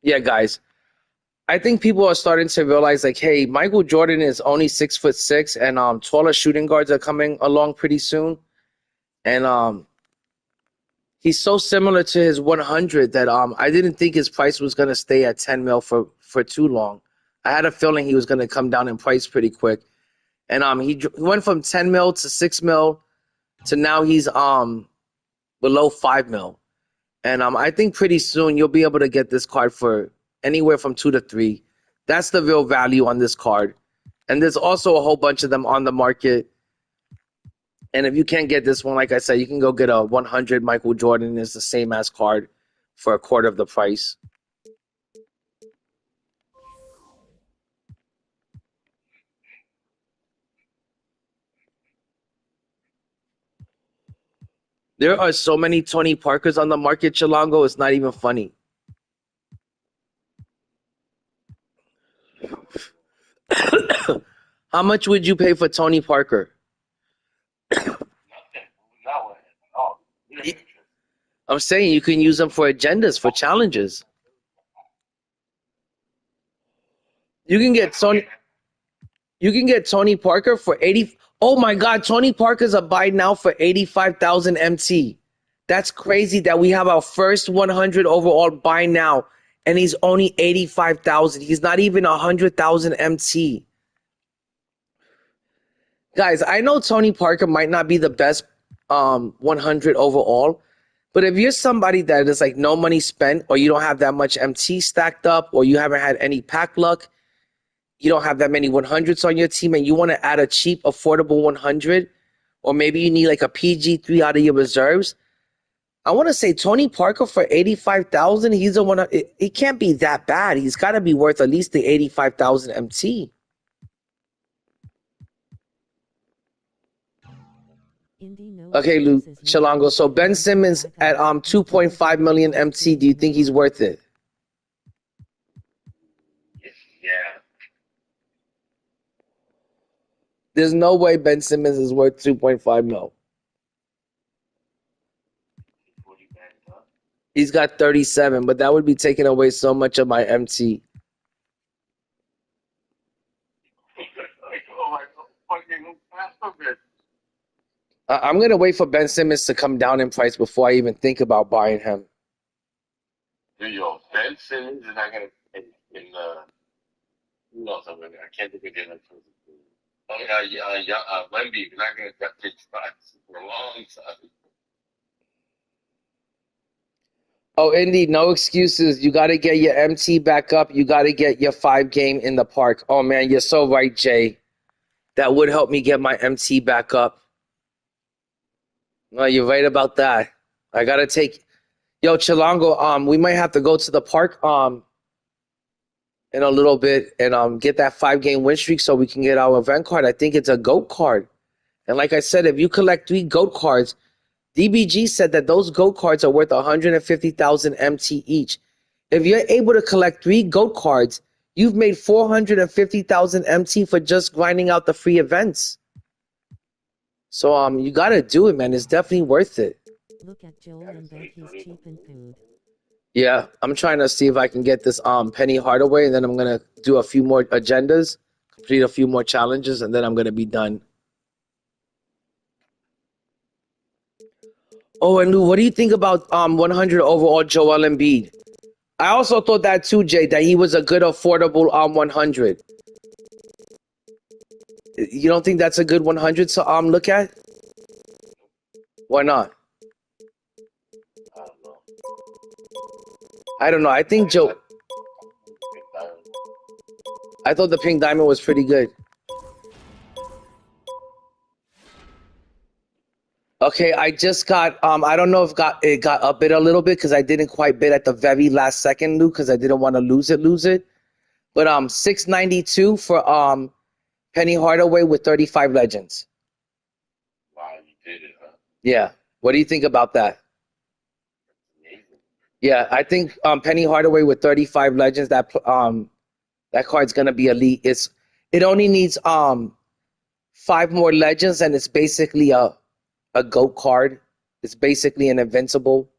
Yeah, guys. I think people are starting to realize, like, hey, Michael Jordan is only 6'6", and taller shooting guards are coming along pretty soon, and he's so similar to his 100 that I didn't think his price was gonna stay at 10 mil for too long. I had a feeling he was gonna come down in price pretty quick, and he went from 10 mil to 6 mil to now he's below 5 mil, and I think pretty soon you'll be able to get this card for anywhere from 2 to 3. That's the real value on this card. And there's also a whole bunch of them on the market. And if you can't get this one, like I said, you can go get a 100 Michael Jordan. It's the same as card for a quarter of the price. There are so many Tony Parkers on the market, Chilango. It's not even funny. How much would you pay for Tony Parker? I'm saying you can use them for agendas, for challenges. You can get Tony Parker for 80. Oh my God, Tony Parker's a buy now for 85,000 MT. That's crazy that we have our first 100 overall buy now, and he's only 85,000. He's not even 100,000 MT. Guys, I know Tony Parker might not be the best 100 overall, but if you're somebody that is like no money spent, or you don't have that much MT stacked up, or you haven't had any pack luck, you don't have that many 100s on your team, and you want to add a cheap, affordable 100, or maybe you need like a PG3 out of your reserves, I want to say Tony Parker for 85,000, he's the one. It can't be that bad. He's got to be worth at least the 85,000 MT. Okay, Luke Chilango. So Ben Simmons at 2.5 million MT. Do you think he's worth it? Yeah. There's no way Ben Simmons is worth 2.5 mil. He's got 37, but that would be taking away so much of my MT. I'm going to wait for Ben Simmons to come down in price before I even think about buying him. Yo, Ben Simmons is not going to who else? I can't think of the other person. Wemby is not going to get this spots for a long time. Oh, Indy, no excuses. You got to get your MT back up. You got to get your 5-game in the park. Oh, man, you're so right, Jay. That would help me get my MT back up. No, you're right about that. I got to take... Yo, Chilango, we might have to go to the park in a little bit and get that 5-game win streak so we can get our event card. I think it's a GOAT card. And like I said, if you collect 3 GOAT cards... DBG said that those GOAT cards are worth 150,000 MT each. If you're able to collect 3 GOAT cards, you've made 450,000 MT for just grinding out the free events. So you got to do it, man. It's definitely worth it. Look at Joel and bet he's cheap in food. Yeah, I'm trying to see if I can get this Penny Hardaway, and then I'm going to do a few more agendas, complete a few more challenges, and then I'm going to be done. Oh, and Lou, what do you think about 100 overall Joel Embiid? I also thought that too, Jay, that he was a good, affordable 100. You don't think that's a good 100 to look at? Why not? I don't know. I think Joe... I thought the pink diamond was pretty good. Okay, I just got, I don't know if it got up bid a little bit because I didn't quite bid at the very last second, Luke, because I didn't want to lose it. But 692 for Penny Hardaway with 35 legends. Wow, you did it, huh? Yeah. What do you think about that? Amazing. Yeah, I think Penny Hardaway with 35 legends, that card's gonna be elite. It only needs 5 more legends, and it's basically a GOAT card. It's basically an invincible.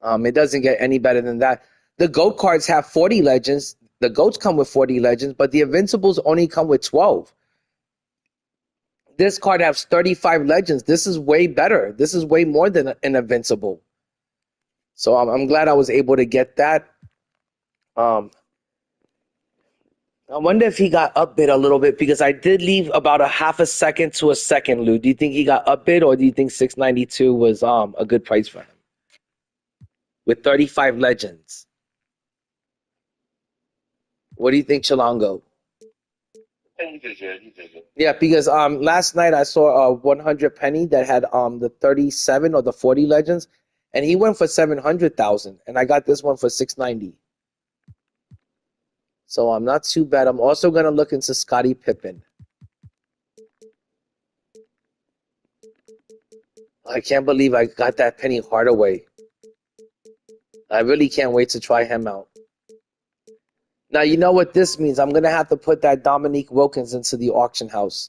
It doesn't get any better than that. The GOAT cards have 40 legends. The GOATs come with 40 legends, but the invincibles only come with 12. This card has 35 legends. This is way better. This is way more than an invincible. So I'm glad I was able to get that. Um, I wonder if he got upbid a little bit because I did leave about a half a second to a second, Lou. Do you think he got upbid or do you think 692 was a good price for him? With 35 legends. What do you think, Chilango? And you did good. You did good. Yeah, because last night I saw a 100 penny that had the 37 or the 40 legends, and he went for 700,000, and I got this one for 690. So I'm not too bad. I'm also gonna look into Scottie Pippen. I can't believe I got that Penny Hardaway. I really can't wait to try him out. Now you know what this means. I'm gonna have to put that Dominique Wilkins into the auction house.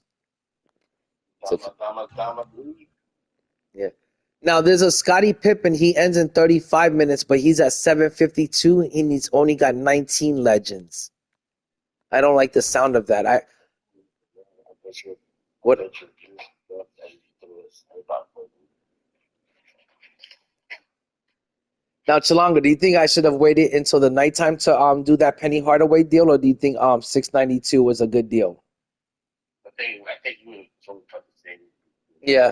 Yeah. Now there's a Scottie Pippen. He ends in 35 minutes, but he's at 752 and he's only got 19 legends. I don't like the sound of that. What? Now, Chalanga, do you think I should have waited until the nighttime to do that Penny Hardaway deal, or do you think 692 was a good deal? I think you would probably cut the same. Yeah.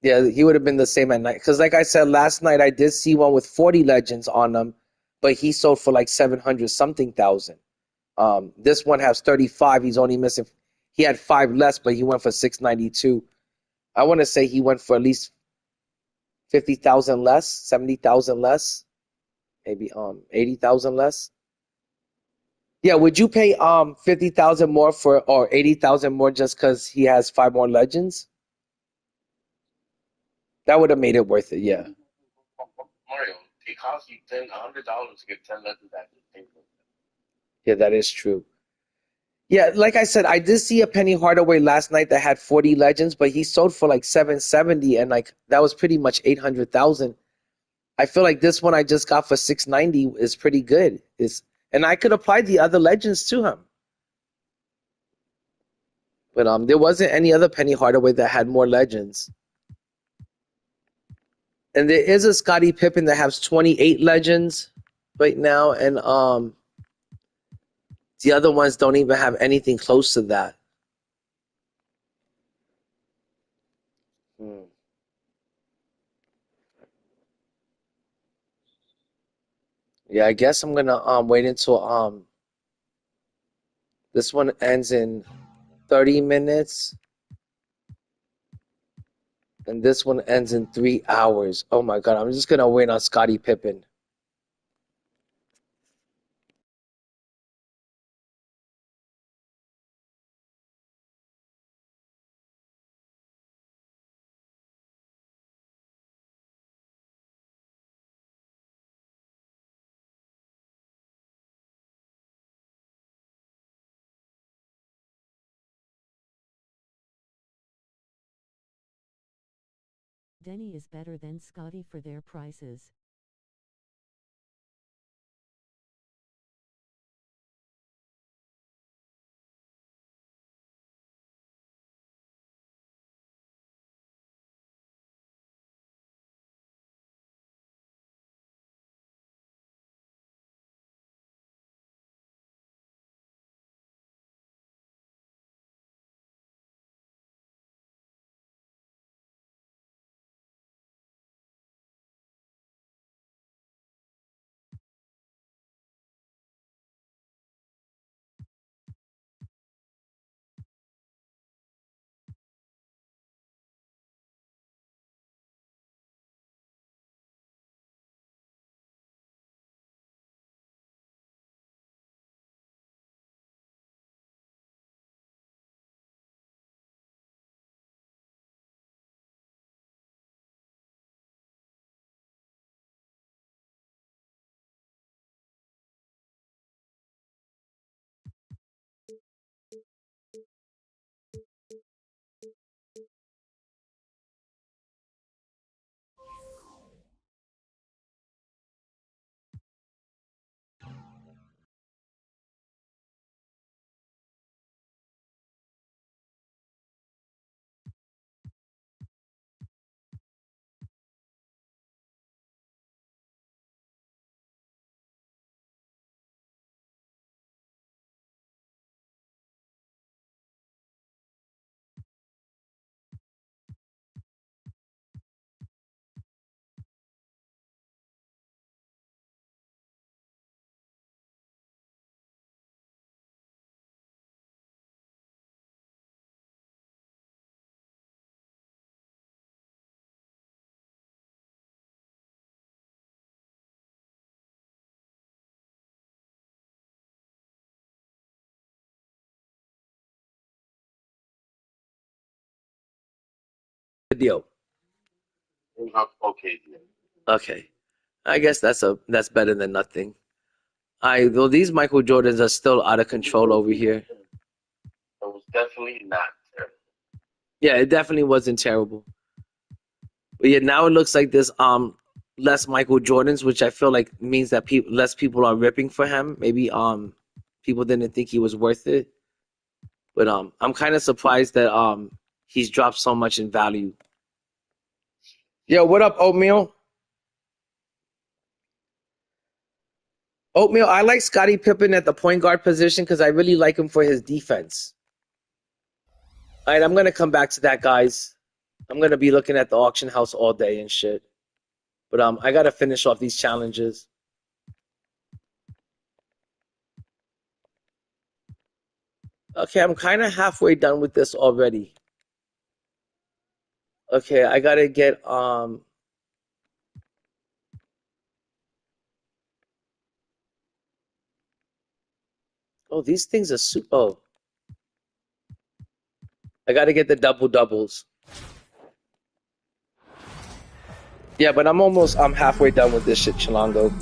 Yeah, he would have been the same at night. Because, like I said, last night I did see one with 40 legends on them, but he sold for like 700 something thousand. This one has 35. He's only missing. He had 5 less, but he went for 692. I want to say he went for at least 50,000 less, 70,000 less, maybe 80,000 less. Yeah, would you pay 50,000 more for or 80,000 more just because he has 5 more legends? That would have made it worth it. Yeah. Mario, it costs you $100 to get 10 lessons at the table. Yeah, that is true. Yeah, like I said, I did see a Penny Hardaway last night that had 40 legends, but he sold for like 770, and like that was pretty much 800,000. I feel like this one I just got for 690 is pretty good. And I could apply the other legends to him. But there wasn't any other Penny Hardaway that had more legends. And there is a Scottie Pippen that has 28 legends right now, and the other ones don't even have anything close to that. Hmm. Yeah, I guess I'm gonna wait until this one ends in 30 minutes, and this one ends in 3 hours. Oh my God, I'm just gonna wait on Scottie Pippen. Denny is better than Scotty for their prices. deal. Okay. Okay. I guess that's better than nothing. Though these Michael Jordans are still out of control over here. It was definitely not terrible. Yeah, it definitely wasn't terrible. But yeah, now it looks like there's less Michael Jordans, which I feel like means that less people are ripping for him. Maybe people didn't think he was worth it. But I'm kind of surprised that he's dropped so much in value. Yo, what up, Oatmeal? Oatmeal, I like Scottie Pippen at the point guard position because I really like him for his defense. All right, I'm going to come back to that, guys. I'm going to be looking at the auction house all day and shit. But I got to finish off these challenges. Okay, I'm kind of halfway done with this already. Okay, I got to get oh, these things are super. Oh. I got to get the double doubles. Yeah, but I'm halfway done with this shit, Chilango.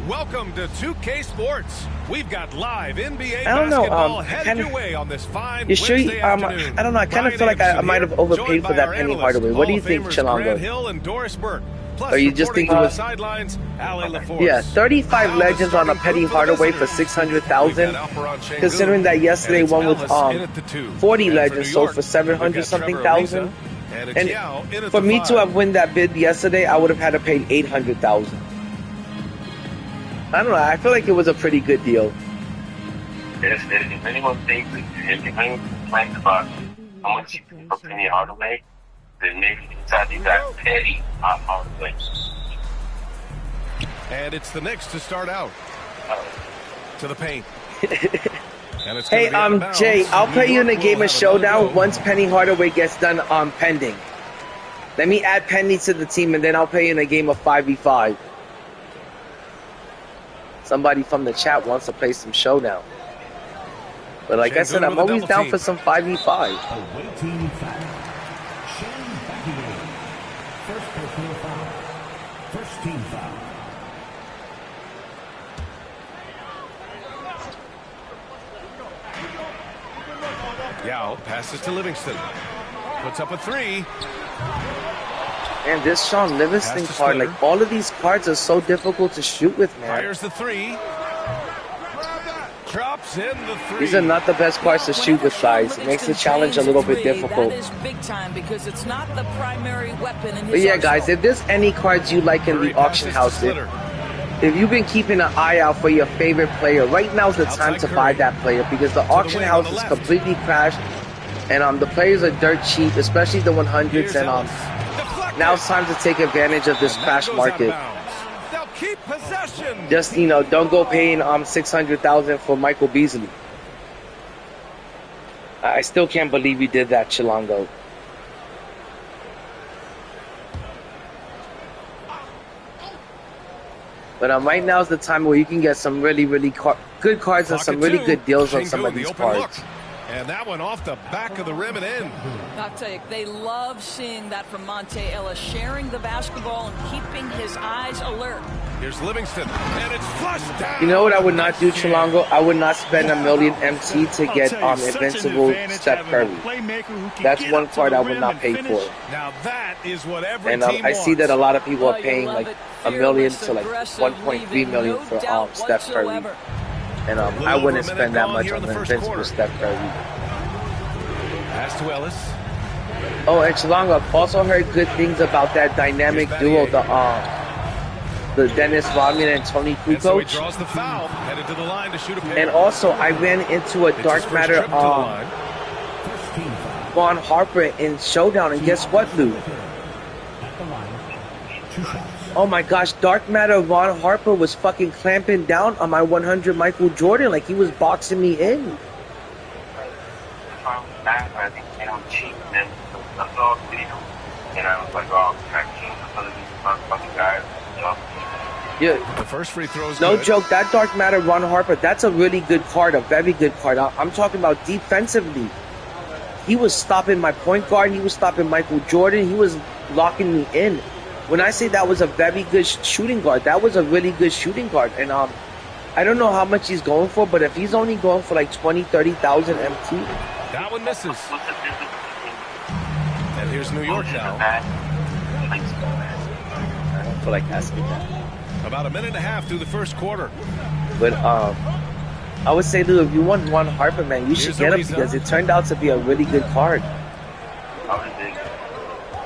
Welcome to 2K Sports. We've got live NBA I don't know, basketball headed your way on this fine you sure? Wednesday afternoon. I don't know. I kind of feel like I might have overpaid for that Penny Hardaway. What do you think, Chilango? Hill and Doris Burke. Plus, Are you just thinking it was sidelines? Yeah, 35 legends on a Penny Hardaway for 600,000. Considering that yesterday one with 40 legends sold for 700 something thousand. And for me to have won that bid yesterday, I would have had to pay 800,000. I don't know. I feel like it was a pretty good deal. If anyone thinks, if anyone complains about how much you pay for Penny Hardaway, then maybe inside you got Penny Hardaway. And it's the Knicks to start out. To the paint. Hey, Jay, I'll play you in a game of Showdown once Penny Hardaway gets done pending. Let me add Penny to the team, and then I'll play you in a game of 5v5. Somebody from the chat wants to play some Showdown. But like I said, I'm always down for some 5v5. First team foul. Yao passes to Livingston. Puts up a three. And this Sean Livingston card, like all of these cards are so difficult to shoot with, man. Fires the three. Drops in the three. These are not the best cards to shoot with, guys. It makes the challenge a little bit difficult. That is big time because it's not the primary weapon in his But yeah, arsenal. guys, if there's any cards you like in the auction house, if you've been keeping an eye out for your favorite player, right now's the time to buy that player because the auction house is completely crashed, and the players are dirt cheap, especially the 100s, and now it's time to take advantage of this crash market. Keep possession. Just, don't go paying 600,000 for Michael Beasley. I still can't believe you did that, Chilango. But right now is the time where you can get some really, really good cards and some really good deals on some of these cards. And that one off the back of the rim and in. I'll tell you, they love seeing that from Monte Ellis, sharing the basketball and keeping his eyes alert. Here's Livingston, and it's flushed down. You know what I would not do, Chilango? I would not spend $1 million MT to get invincible Steph Curry. That's one card I would not pay for. Now that is what every and team I see that a lot of people are paying like $1 million to like aggressive, 1.3 million for Steph Curry. whatsoever. And I wouldn't spend that much on the invincible Steph Curry. Pass to Ellis. Oh, and Chilango, I've also heard good things about that dynamic duo, the Dennis Rodman and Tony Kukoc. So he draws the foul, headed to the line to shoot a pair. And also, I ran into a dark matter Ron Harper in Showdown, and guess what, Lou? Oh my gosh, dark matter Ron Harper was fucking clamping down on my 100 Michael Jordan, like he was boxing me in. I think they don't cheat, and I saw the video, and I was like, oh, I can't believe you talk about the guys, Yeah. The first free throw is No good. joke, that Dark Matter Ron Harper, that's a really good card, a very good card. I'm talking about defensively. He was stopping my point guard. He was stopping Michael Jordan. He was locking me in. When I say that was a very good shooting guard, that was a really good shooting guard. And I don't know how much he's going for, but if he's only going for like 20, 30,000 MT. That one misses. And here's New York now. I don't feel like asking that. About a minute and a half through the first quarter. But I would say, dude, if you want Ron Harper, man, you should get him because it turned out to be a really good card.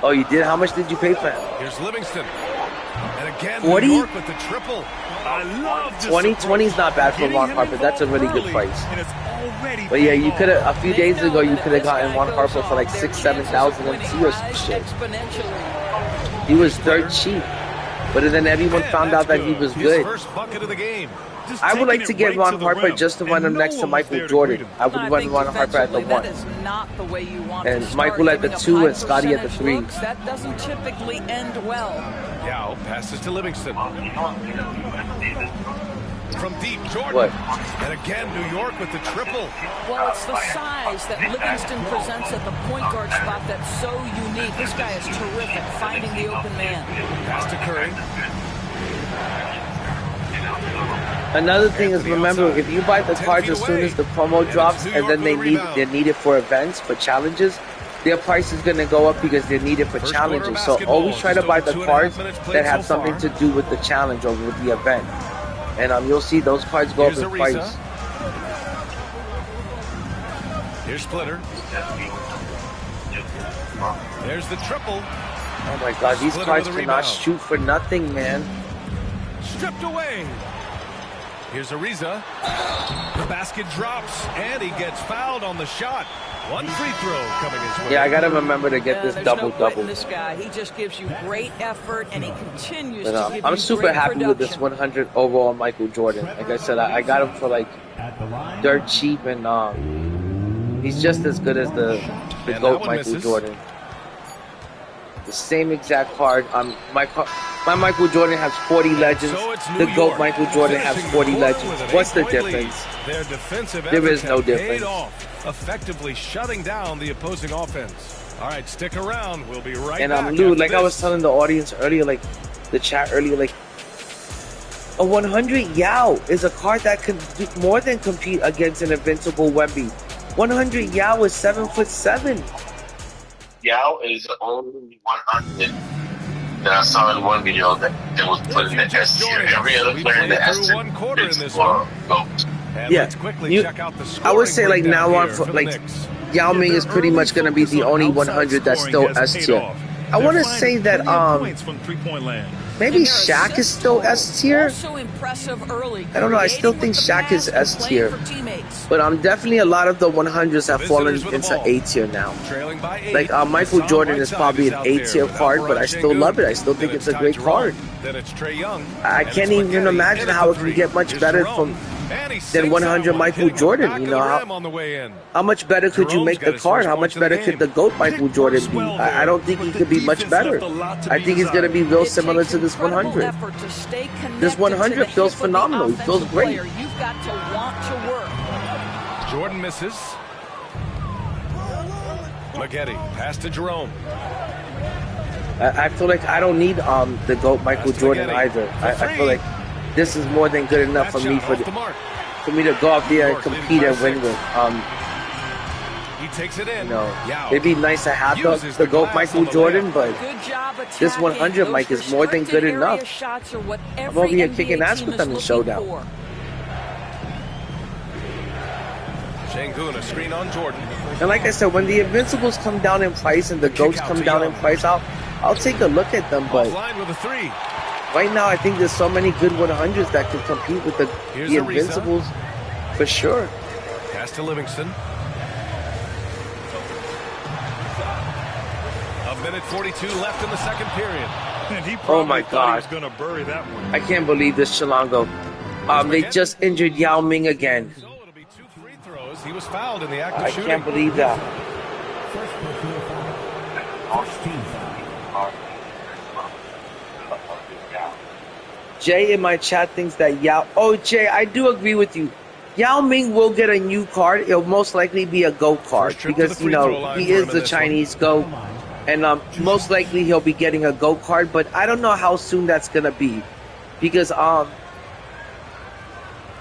Oh, you did? How much did you pay for him? Here's Livingston. And again, 40? New York with the triple. I love this 20 is not bad for Ron Harper. That's a really good price. But yeah, you could have, a few days ago, you could have gotten Ron Harper for like 6,000, 7,000 MT or some shit. He was dirt cheap. But then everyone found out that he was good. First bucket of the game. I would like to get Ron Harper just to run him next to Michael Jordan. I would run Ron Harper at the 1. And Michael at the 2 and Scotty at the 3. That doesn't typically end well. Yao passes to Livingston. From deep, Jordan. What? And again, New York with the triple. Well, it's the size that Livingston presents at the point guard spot that's so unique. This guy is terrific, finding the open man. Pass to Curry. Another thing is, remember, if you buy the cards as soon as the promo drops and then they're needed for events, for challenges, their price is going to go up because they're needed for challenges. So always try to buy the cards that have something to do with the challenge or with the event. And you'll see those cards go up in price. Here's Splitter. There's the triple. Oh my God, these cards cannot shoot for nothing, man. Stripped away. Here's Ariza. The basket drops, and he gets fouled on the shot. One free throw coming his way. Yeah, I gotta remember to get this double-double. This guy, he just gives you great effort, and he continues to give you I'm super great happy with this production. 100 overall Michael Jordan. Like I said, I got him for like dirt cheap, and he's just as good as the GOAT Michael Jordan. The same exact card. My Michael Jordan has 40 legends. The GOAT Michael Jordan has 40 legends. What's the difference? Their defensive There is no effort paid difference. off, effectively shutting down the opposing offense. All right, stick around. We'll be right And back. Lou, like after I was this. telling the audience earlier, like the chat earlier, like a 100 Yao is a card that can do more than compete against an invincible Wemby. 100 Yao is 7'7". Yao is the only 100 that I saw in one video that was put in the S tier. Every other player in the S tier is for GOAT. And Yeah, let's quickly check out the I would scoring say like breakdown now on here for the like Knicks. Yao Ming is pretty much going to be the only 100 that's still S tier. I want to say that maybe Shaq is still S tier. Also impressive early. I don't know. I still think Shaq is S tier, but definitely a lot of the 100s have fallen into A tier now. Trailing by 8. Like Michael Jordan is probably an A tier card, but I still love it. I still think it's a great card. Then it's Trae Young. I can't even imagine how it can get much better than 100 Michael Jordan. You know, how much better could you make the card? How much better could the GOAT Michael Jordan be? I don't think he could be much better. I think he's going to be real similar to this 100. This 100 feels phenomenal. It feels great. You've got to want to work. Jordan misses. Maggette, pass to Jerome. I feel like I don't need the GOAT Michael Jordan either. I feel like this is more than good enough for me for me to go out there and compete and win with. He takes it in. You know, it'd be nice to have the GOAT Michael Jordan, but this 100 Mike is more than good enough. I'm over here kicking ass with them in Showdown. Şengün, a screen on Jordan. And like I said, when the Invincibles come down in price and the GOATs come down in price, I'll take a look at them, but With a 3. right now I think there's so many good 100s that can compete with the Invincibles for sure. Pass to Livingston. A minute 42 left in the second period. And he Oh my God. was going to bury that one. I can't believe this, Chilango. They just injured Yao Ming again. So it'll be 2 free throws. He was fouled in the act of I shooting. can't believe that. Jay in my chat thinks that Yao. Oh, Jay, I do agree with you. Yao Ming will get a new card. It'll most likely be a GOAT card because, you know, he is the Chinese GOAT. And most likely he'll be getting a GOAT card. But I don't know how soon that's going to be. Because, how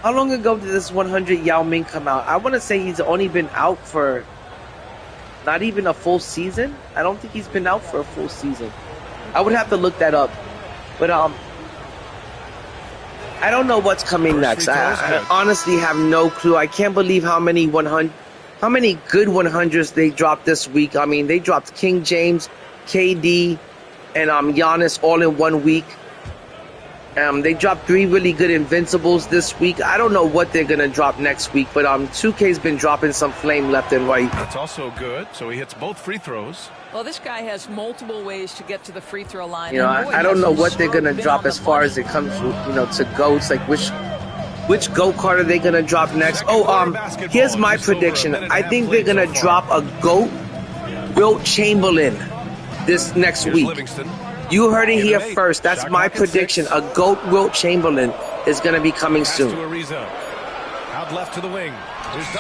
long ago did this 100 Yao Ming come out? I want to say he's only been out for not even a full season. I don't think he's been out for a full season. I would have to look that up. But, I don't know what's coming next. I honestly have no clue. I can't believe how many good 100s they dropped this week. I mean, they dropped King James, KD, and Giannis all in 1 week. They dropped 3 really good Invincibles this week. I don't know what they're gonna drop next week, but 2K's been dropping some flame left and right. That's also good. So he hits both free throws. Well, this guy has multiple ways to get to the free throw line. You know, I don't know what they're gonna drop as far as it comes, you know, to GOATs. Like which GOAT card are they gonna drop next? Oh, here's my prediction. I think they're gonna drop a GOAT Wilt Chamberlain this next week. You heard it here first. That's my prediction. A GOAT Wilt Chamberlain is gonna be coming soon. Out left to the wing.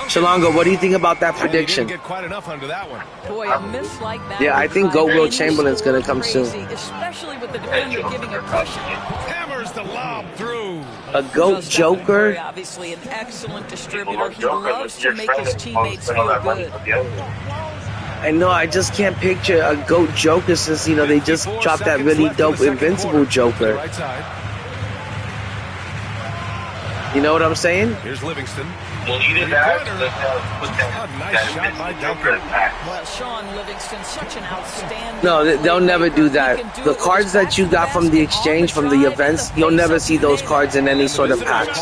Shalonga, what do you think about that prediction? Get quite enough under that one. Boy, a miss like that. Yeah, I think GOAT Wilt Chamberlain's gonna come soon. Especially with the defender giving a push. Hammers the lob through. A GOAT Joker. Obviously, an excellent distributor. He loves to make his teammates feel good. I know, I just can't picture a GOAT Joker since, you know, they just dropped that really dope Invincible Joker. You know what I'm saying? Here's Livingston. Well, either that nice shot by Duncan. Well, Sean Livingston, such an outstanding. No, they'll never do that. The cards that you got from the exchange, from the events, you'll never see those cards in any sort of packs.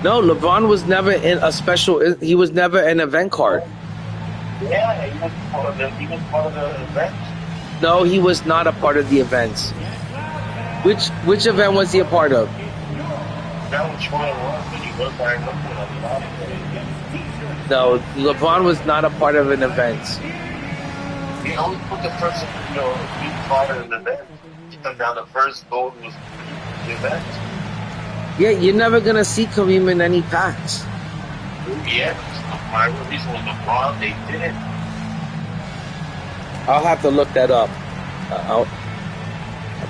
No, LeBron was never in a special. He was never an event card. Yeah, he was part of the event. No, he was not a part of the events. Which event was he a part of? No, LeBron was not a part of an event. He only put the first, you know, being part of an event. And now the first goal was the event. Yeah, you're never gonna see Kareem in any packs. Yeah, my reason was LeBron. They did it. I'll have to look that up.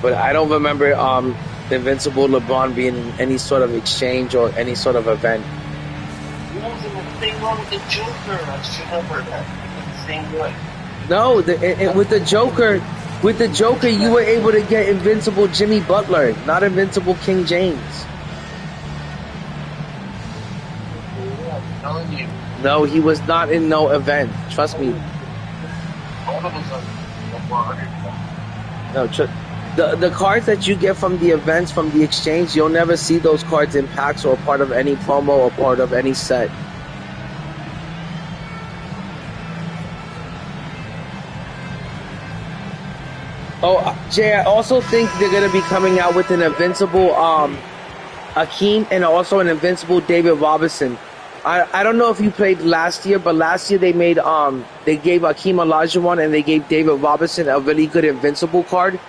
But I don't remember Invincible LeBron being in any sort of exchange or any sort of event. There wasn't a thing wrong with the Joker. I just remember that. The same way. No, with the Joker, you were able to get Invincible Jimmy Butler, not Invincible King James. I'm telling you. No, he was not in no event. Trust me. All of us are No, the cards that you get from the events, from the exchange, you'll never see those cards in packs or part of any promo or part of any set. Oh, Jay, I also think they're going to be coming out with an Invincible Akeem and also an Invincible David Robinson. I don't know if you played last year, but last year they made they gave Akeem Olajuwon and they gave David Robinson a really good Invincible card.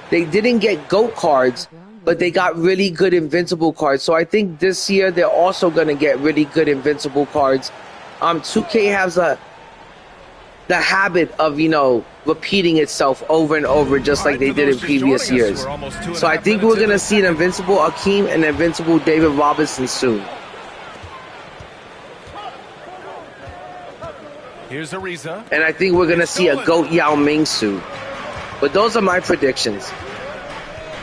They didn't get GOAT cards, but they got really good Invincible cards. So I think this year they're also going to get really good Invincible cards. 2K has the habit of, you know, repeating itself over and over just like they did in previous years. So I think we're going to see an Invincible Akeem and an Invincible David Robinson soon. Here's Ariza. And I think we're going to see a GOAT Yao Ming soon. But those are my predictions.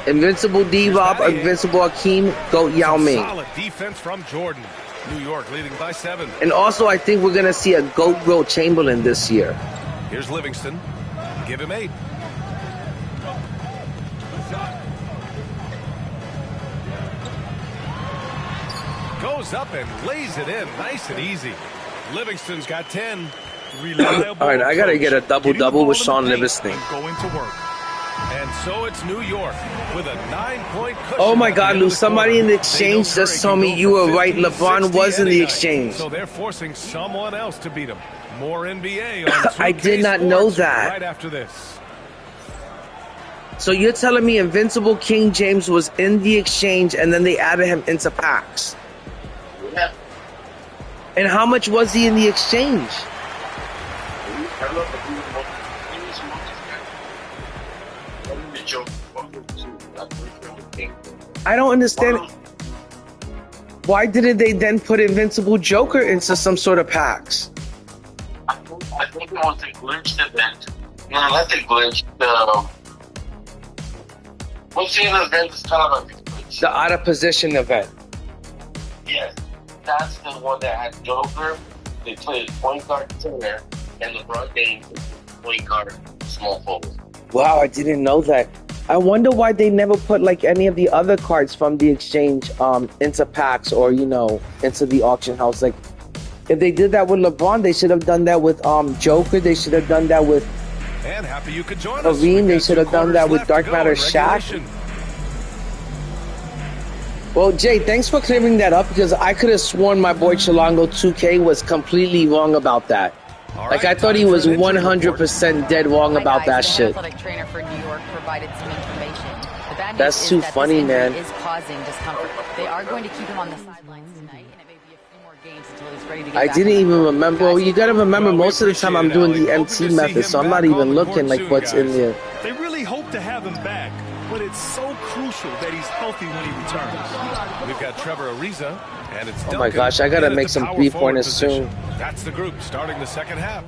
Invincible D-Rob, Invincible Akeem, GOAT Yao Ming. Solid defense from Jordan. New York leading by 7. And also I think we're going to see a GOAT Wilt Chamberlain this year. Here's Livingston. Give him 8. Goes up and lays it in. Nice and easy. Livingston's got 10. Reliable. All right, I got to get a double-double with Sean Livingston. Going to work. And so it's New York with a 9-point cushion. Oh my God, Lou, somebody in the exchange just told me you were right. LeBron was in the exchange. So they're forcing someone else to beat him. More NBA on I did not know that. Right after this. So you're telling me Invincible King James was in the exchange and then they added him into packs? Yeah. And how much was he in the exchange? I don't understand. Why didn't they then put Invincible Joker into some sort of packs? I think it was the glitch event. No, not the glitch. What's the event is kind of a glitch? The out of position event. Yes, that's the one that had Joker. They played point guard center, and LeBron James point guard small forward. Wow, I didn't know that. I wonder why they never put like any of the other cards from the exchange into packs or, you know, into the auction house. Like if they did that with LeBron, they should have done that with Joker. They should have done that with And happy you could join us. Kareem. They should have done that with Dark Matter Shaq. Well, Jay, thanks for clearing that up because I could have sworn my boy Chilango 2K was completely wrong about that. Like I thought he was 100% dead wrong about that shit. Athletic trainer for New York provided some information. The bad news That's is too that funny, this injury man. is causing discomfort. They are going to keep him on the sidelines tonight, and it may be a few more games until he's ready to get I back didn't on the even court. remember. Well, you gotta remember, most of the time I'm doing the MT method, so I'm not even looking like what's in there. They really hope to have him back, but it's so crucial that he's healthy when he returns. We've got Trevor Ariza, and it's Oh my gosh, I gotta make some three-pointers soon. That's the group starting the second half.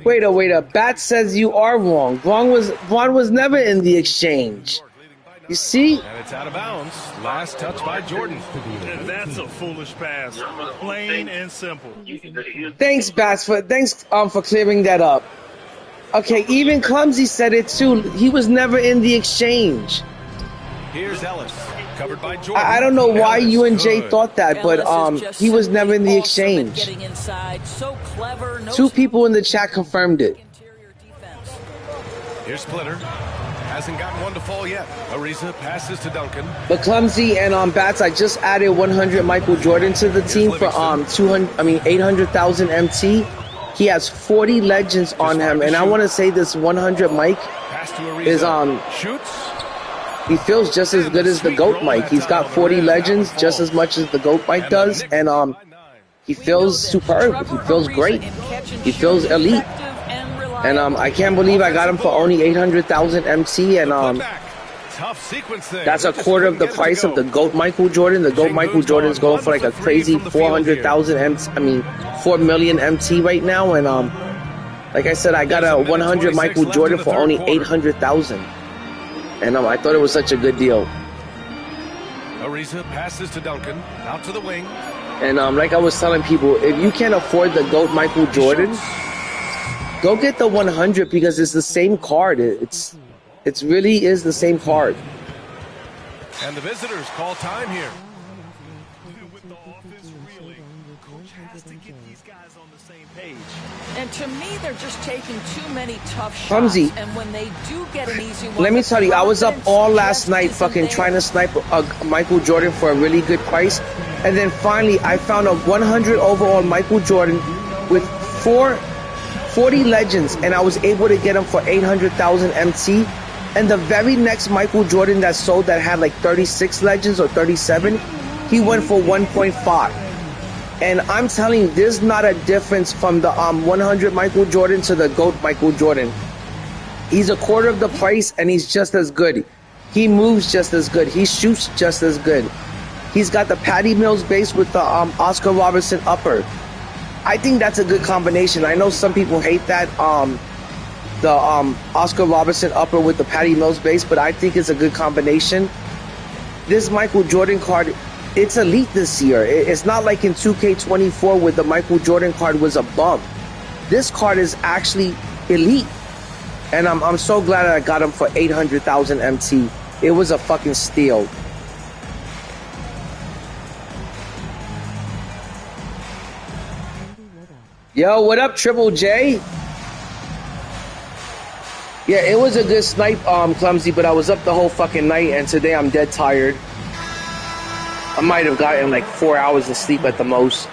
Wait a Bat says you are wrong. Vaughn was never in the exchange. You see? And it's out of bounds. Last touch by Jordan. And that's a foolish pass. Plain and simple. Thanks, Bats, for clearing that up. Okay, even Clumsy said it too. He was never in the exchange. Here's Ellis, covered by Jordan. I don't know why Ellis, you and Jay good. thought that, but he was never in the exchange. Two people in the chat confirmed it. Here's Splitter. Hasn't gotten one to fall yet. Ariza passes to Duncan. But Clumsy and Bats, I just added 100 Michael Jordan to the team for 800,000 MT. He has 40 legends on him, and I want to say this 100 Mike is shoots. He feels just as good as the GOAT Mike. He's got 40 legends just as much as the GOAT Mike does, and he feels superb. He feels great. He feels elite. And I can't believe I got him for only 800,000 MT, and that's a quarter of the price of the GOAT Michael Jordan. The GOAT Michael Jordan's going for like a crazy 400,000 MT. I mean, 4 million MT right now, and like I said, I got a 100 Michael Jordan for only 800,000. And I thought it was such a good deal. Ariza passes to Duncan, out to the wing. And like I was telling people, if you can't afford the GOAT Michael Jordan, go get the 100 because it's the same card. It really is the same card. And the visitors call time here. With the offense reeling, coach has to get these guys on the same page. And to me, they're just taking too many tough shots. Clumsy. And when they do get an easy one, Let me tell you, I was up all last night fucking trying to snipe Michael Jordan for a really good price. And then finally, I found a 100 overall Michael Jordan with 40 legends, and I was able to get him for 800,000 MT. And the very next Michael Jordan that sold that had like 36 legends or 37, he went for 1.5. And I'm telling you, there's not a difference from the 100 Michael Jordan to the GOAT Michael Jordan. He's a quarter of the price, and he's just as good. He moves just as good. He shoots just as good. He's got the Patty Mills base with the Oscar Robertson upper. I think that's a good combination. I know some people hate that, the Oscar Robertson upper with the Patty Mills base, but I think it's a good combination. This Michael Jordan card, it's elite this year. It's not like in 2K24 where the Michael Jordan card was a bum. This card is actually elite. And I'm so glad I got him for 800,000 MT. It was a fucking steal. Yo, what up, Triple J? Yeah, it was a good snipe, Clumsy, but I was up the whole fucking night, and today I'm dead tired. I might have gotten like 4 hours of sleep at the most.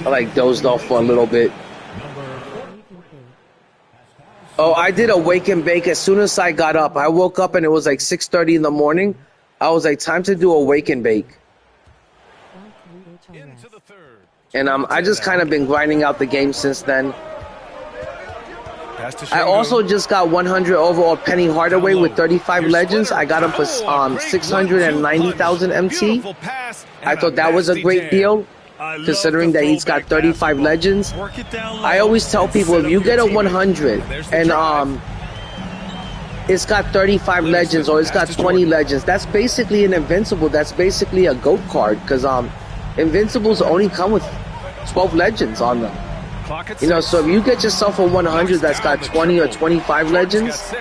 I like dozed off for a little bit. Oh, I did a wake and bake as soon as I got up. I woke up and it was like 6:30 in the morning. I was like, time to do a wake and bake. And I just kind of been grinding out the game since then. I also just got 100 overall Penny Hardaway with 35 legends. I got him for 690,000 MT. I thought that was a great deal, considering that he's got 35 legends. I always tell people, if you get a 100 and it's got 35 legends or it's got 20 legends, that's basically an invincible. That's basically a GOAT card, because invincibles only come with 12 legends on them. You know, so if you get yourself a 100 that's got 20 or 25 legends,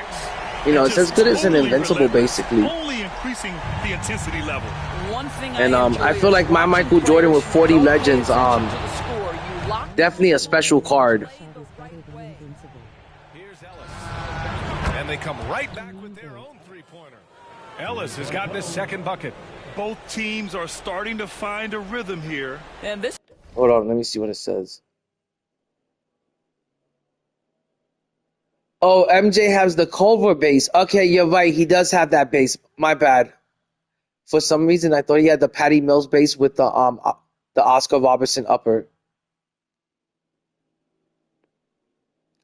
you know, it's as good as an invincible, basically. Only increasing the intensity level. And I feel like my Michael Jordan with 40 legends, definitely a special card. Here's Ellis. And they come right back with their own three-pointer. Ellis has gotten his second bucket. Both teams are starting to find a rhythm here. And this. Hold on, let me see what it says. Oh, MJ has the Culver base. Okay, you're right. He does have that base. My bad. For some reason, I thought he had the Patty Mills base with the Oscar Robertson upper.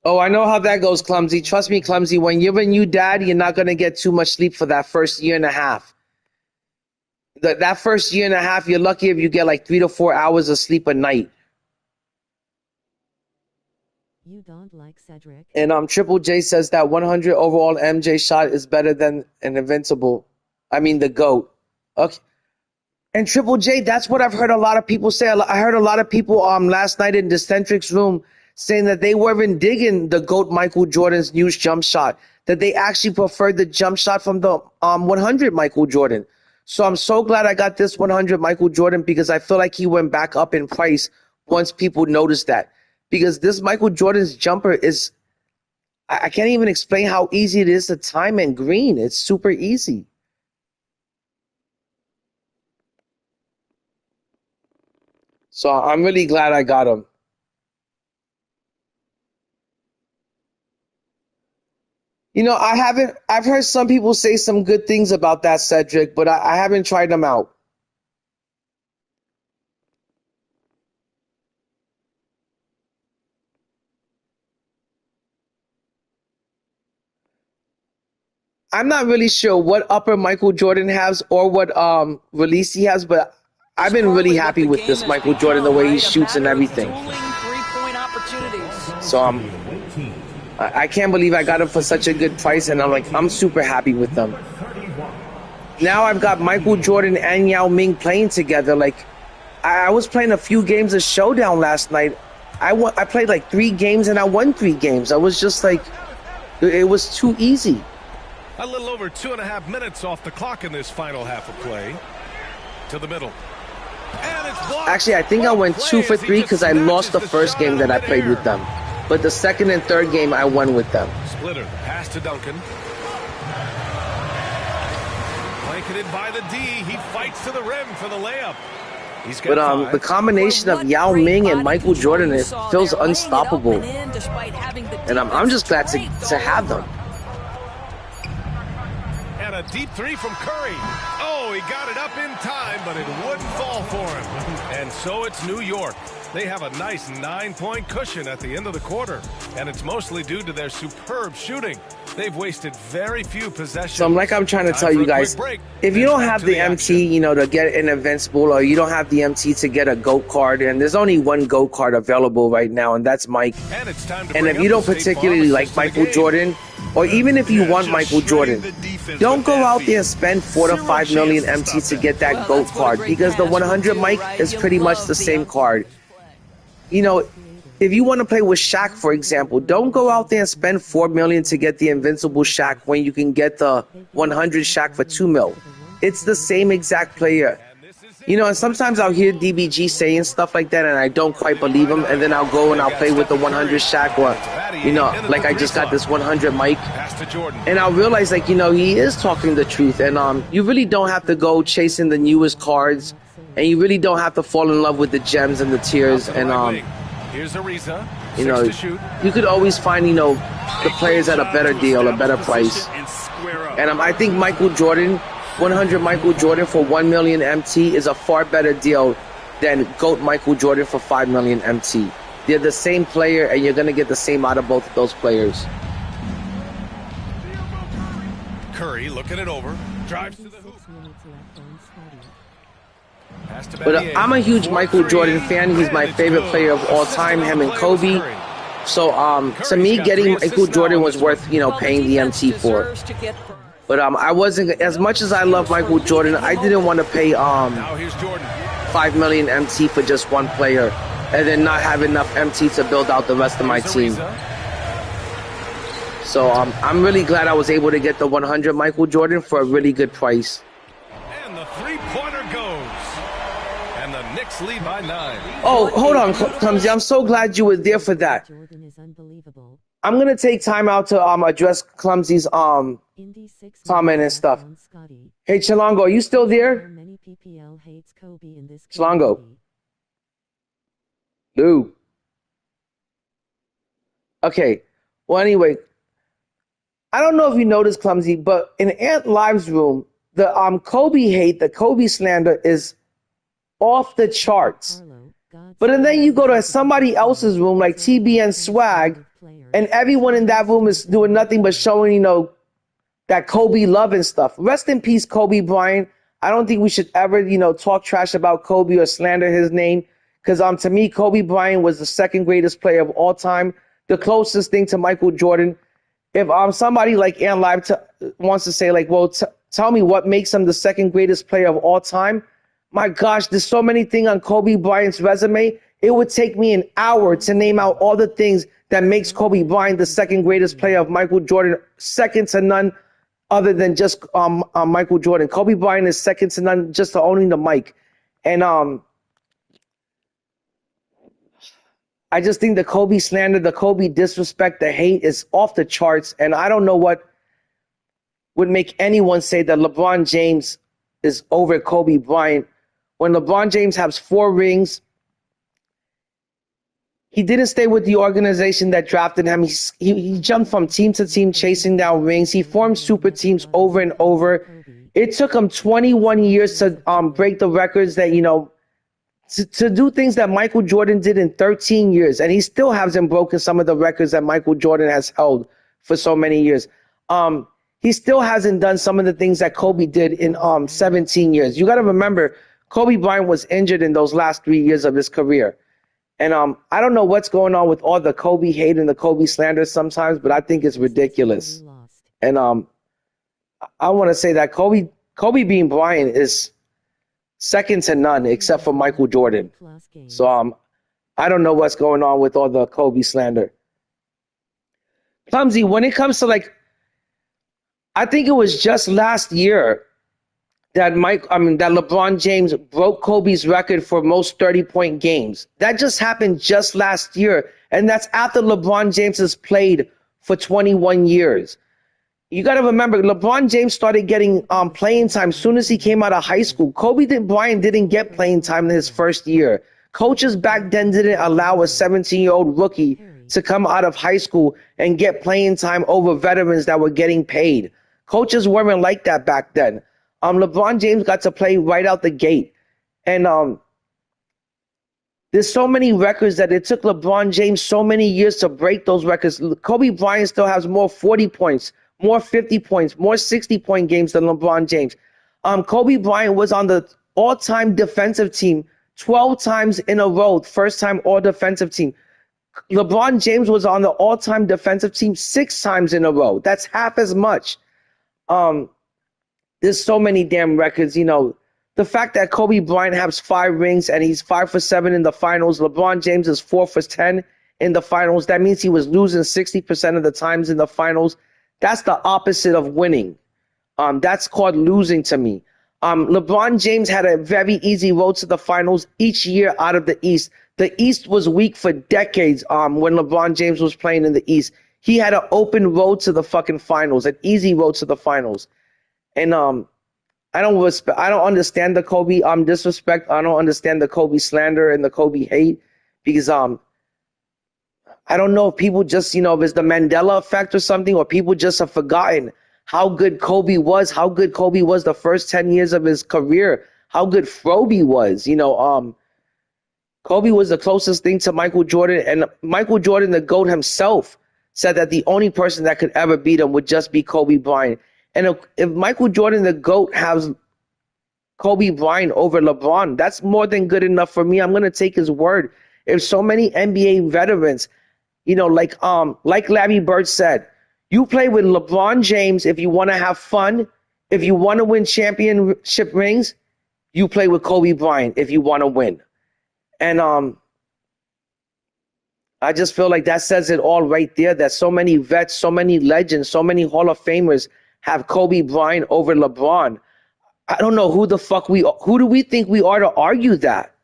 Oh, I know how that goes, Clumsy. Trust me, Clumsy. When you're a new dad, you're not gonna get too much sleep for that first year and a half. That first year and a half, you're lucky if you get like 3 to 4 hours of sleep a night. You don't like Cedric. And Triple J says that 100 overall MJ shot is better than an invincible. I mean, the GOAT. Okay. And Triple J, that's what I've heard a lot of people say. I heard a lot of people last night in Decentric's room saying that they weren't digging the GOAT Michael Jordan's new jump shot, that they actually preferred the jump shot from the 100 Michael Jordan. So I'm so glad I got this 100 Michael Jordan, because I feel like he went back up in price once people noticed that. Because this Michael Jordan's jumper is, I can't even explain how easy it is to time and green. It's super easy. So I'm really glad I got him. You know, I've heard some people say some good things about that Cedric, but I haven't tried them out. I'm not really sure what upper Michael Jordan has or what release he has, but I've been really happy with this Michael Jordan, the way he shoots and everything. So I can't believe I got him for such a good price, and I'm super happy with them. Now I've got Michael Jordan and Yao Ming playing together. Like, I was playing a few games of Showdown last night. I played like 3 games and I won 3 games. I was just like, it was too easy. A little over 2.5 minutes off the clock in this final half of play. To the middle. And it's blocked. Actually, I think I went 2 for 3 because I lost the first game that I played with them. But the second and third game, I won with them. Splitter, pass to Duncan. Blanketed by the D. He fights to the rim for the layup. But the combination of Yao Ming and Michael Jordan, it feels unstoppable. And I'm just glad to have them. And a deep 3 from Curry. Oh, he got it up in time, but it wouldn't fall for him. And so it's New York. They have a nice 9-point cushion at the end of the quarter, and it's mostly due to their superb shooting. They've wasted very few possessions. So I'm trying to tell you guys, if you don't have the MT, you know, to get an invincible, or you don't have the MT to get a GOAT card, and there's only one GOAT card available right now, and that's Mike. And if you don't particularly like Michael Jordan, or even if you want Michael Jordan, don't go out there and spend 4 to 5 million MT to get that GOAT card, because the 100 Mike is pretty much the same card. You know, if you want to play with Shaq, for example, don't go out there and spend 4 million to get the invincible Shaq when you can get the 100 Shaq for 2 mil. It's the same exact player. You know, and sometimes I'll hear DBG saying stuff like that and I don't quite believe him, and then I'll go and I'll play with the 100 Shaq, or, you know, like I just got this 100 Mike, and I'll realize, like, you know, he is talking the truth. And you really don't have to go chasing the newest cards, and you really don't have to fall in love with the gems and the tiers. And here's Ariza. You know, you could always find, you know, the players at a better deal, a better price. And I think Michael Jordan, 100 Michael Jordan for 1 million MT is a far better deal than GOAT Michael Jordan for 5 million MT. They're the same player, and you're going to get the same out of both of those players. Curry looking it over. Drives to the hoop. But I'm a huge Michael Jordan fan. He's my favorite player of all time, him and Kobe. So to me, getting Michael Jordan was worth, you know, paying the MT for. But I wasn't, as much as I love Michael Jordan, I didn't want to pay 5 million MT for just one player and then not have enough MT to build out the rest of my team. So I'm really glad I was able to get the 100 Michael Jordan for a really good price. And the three-pointer goes. And the Knicks lead by 9. Oh, hold on, Clumsy. I'm so glad you were there for that. I'm going to take time out to address Clumsy's comment and stuff. Hey, Chilango, are you still there? Chilango. Lou. Okay. Well, anyway, I don't know if you noticed, Clumsy, but in Ant Live's room, the Kobe hate, the Kobe slander is off the charts. But then you go to somebody else's room, like TBN Swag, and everyone in that room is doing nothing but showing, you know, that Kobe love and stuff. Rest in peace, Kobe Bryant. I don't think we should ever, you know, talk trash about Kobe or slander his name. Because to me, Kobe Bryant was the second greatest player of all time, the closest thing to Michael Jordan. If somebody like Ant Live wants to say, like, well, tell me what makes him the second greatest player of all time, my gosh, there's so many things on Kobe Bryant's resume. It would take me an hour to name out all the things that makes Kobe Bryant the second greatest player of Michael Jordan, second to none other than just Michael Jordan. Kobe Bryant is second to none just to owning the mic. And I just think the Kobe slander, the Kobe disrespect, the hate is off the charts. And I don't know what would make anyone say that LeBron James is over Kobe Bryant. When LeBron James has 4 rings, he didn't stay with the organization that drafted him. He jumped from team to team chasing down rings. He formed super teams over and over. It took him 21 years to break the records that, you know, to do things that Michael Jordan did in 13 years. And he still hasn't broken some of the records that Michael Jordan has held for so many years. He still hasn't done some of the things that Kobe did in 17 years. You got to remember, Kobe Bryant was injured in those last 3 years of his career. And I don't know what's going on with all the Kobe hate and the Kobe slander sometimes, but I think it's ridiculous. And I want to say that Kobe being Bryant is second to none except for Michael Jordan. So I don't know what's going on with all the Kobe slander. Clumsy, when it comes to, like, I think it was just last year that LeBron James broke Kobe's record for most 30-point games. That just happened just last year, and that's after LeBron James has played for 21 years. You got to remember, LeBron James started getting playing time as soon as he came out of high school. Bryant didn't get playing time in his first year. Coaches back then didn't allow a 17-year-old rookie to come out of high school and get playing time over veterans that were getting paid. Coaches weren't like that back then. LeBron James got to play right out the gate. And there's so many records that it took LeBron James so many years to break those records. Kobe Bryant still has more 40 points, more 50 points, more 60-point games than LeBron James. Kobe Bryant was on the all-time defensive team 12 times in a row, first-time all-defensive team. LeBron James was on the all-time defensive team 6 times in a row. That's half as much. There's so many damn records, you know. The fact that Kobe Bryant has 5 rings and he's 5 for 7 in the finals, LeBron James is 4 for 10 in the finals. That means he was losing 60% of the times in the finals. That's the opposite of winning. That's called losing to me. LeBron James had a very easy road to the finals each year out of the East. The East was weak for decades when LeBron James was playing in the East. He had an open road to the fucking finals, an easy road to the finals. And I don't understand the Kobe disrespect. I don't understand the Kobe slander and the Kobe hate because I don't know if people just, if it's the Mandela effect or something, or people just have forgotten how good Kobe was, the first 10 years of his career, how good Froby was. Kobe was the closest thing to Michael Jordan, and Michael Jordan, the GOAT himself, said that the only person that could ever beat him would just be Kobe Bryant. And if Michael Jordan, the GOAT, has Kobe Bryant over LeBron, that's more than good enough for me. I'm going to take his word. If so many NBA veterans, like Larry Bird said, you play with LeBron James if you want to have fun, if you want to win championship rings, you play with Kobe Bryant if you want to win. And I just feel like that says it all right there, that so many vets, so many legends, so many Hall of Famers have Kobe Bryant over LeBron. I don't know who do we think we are to argue that?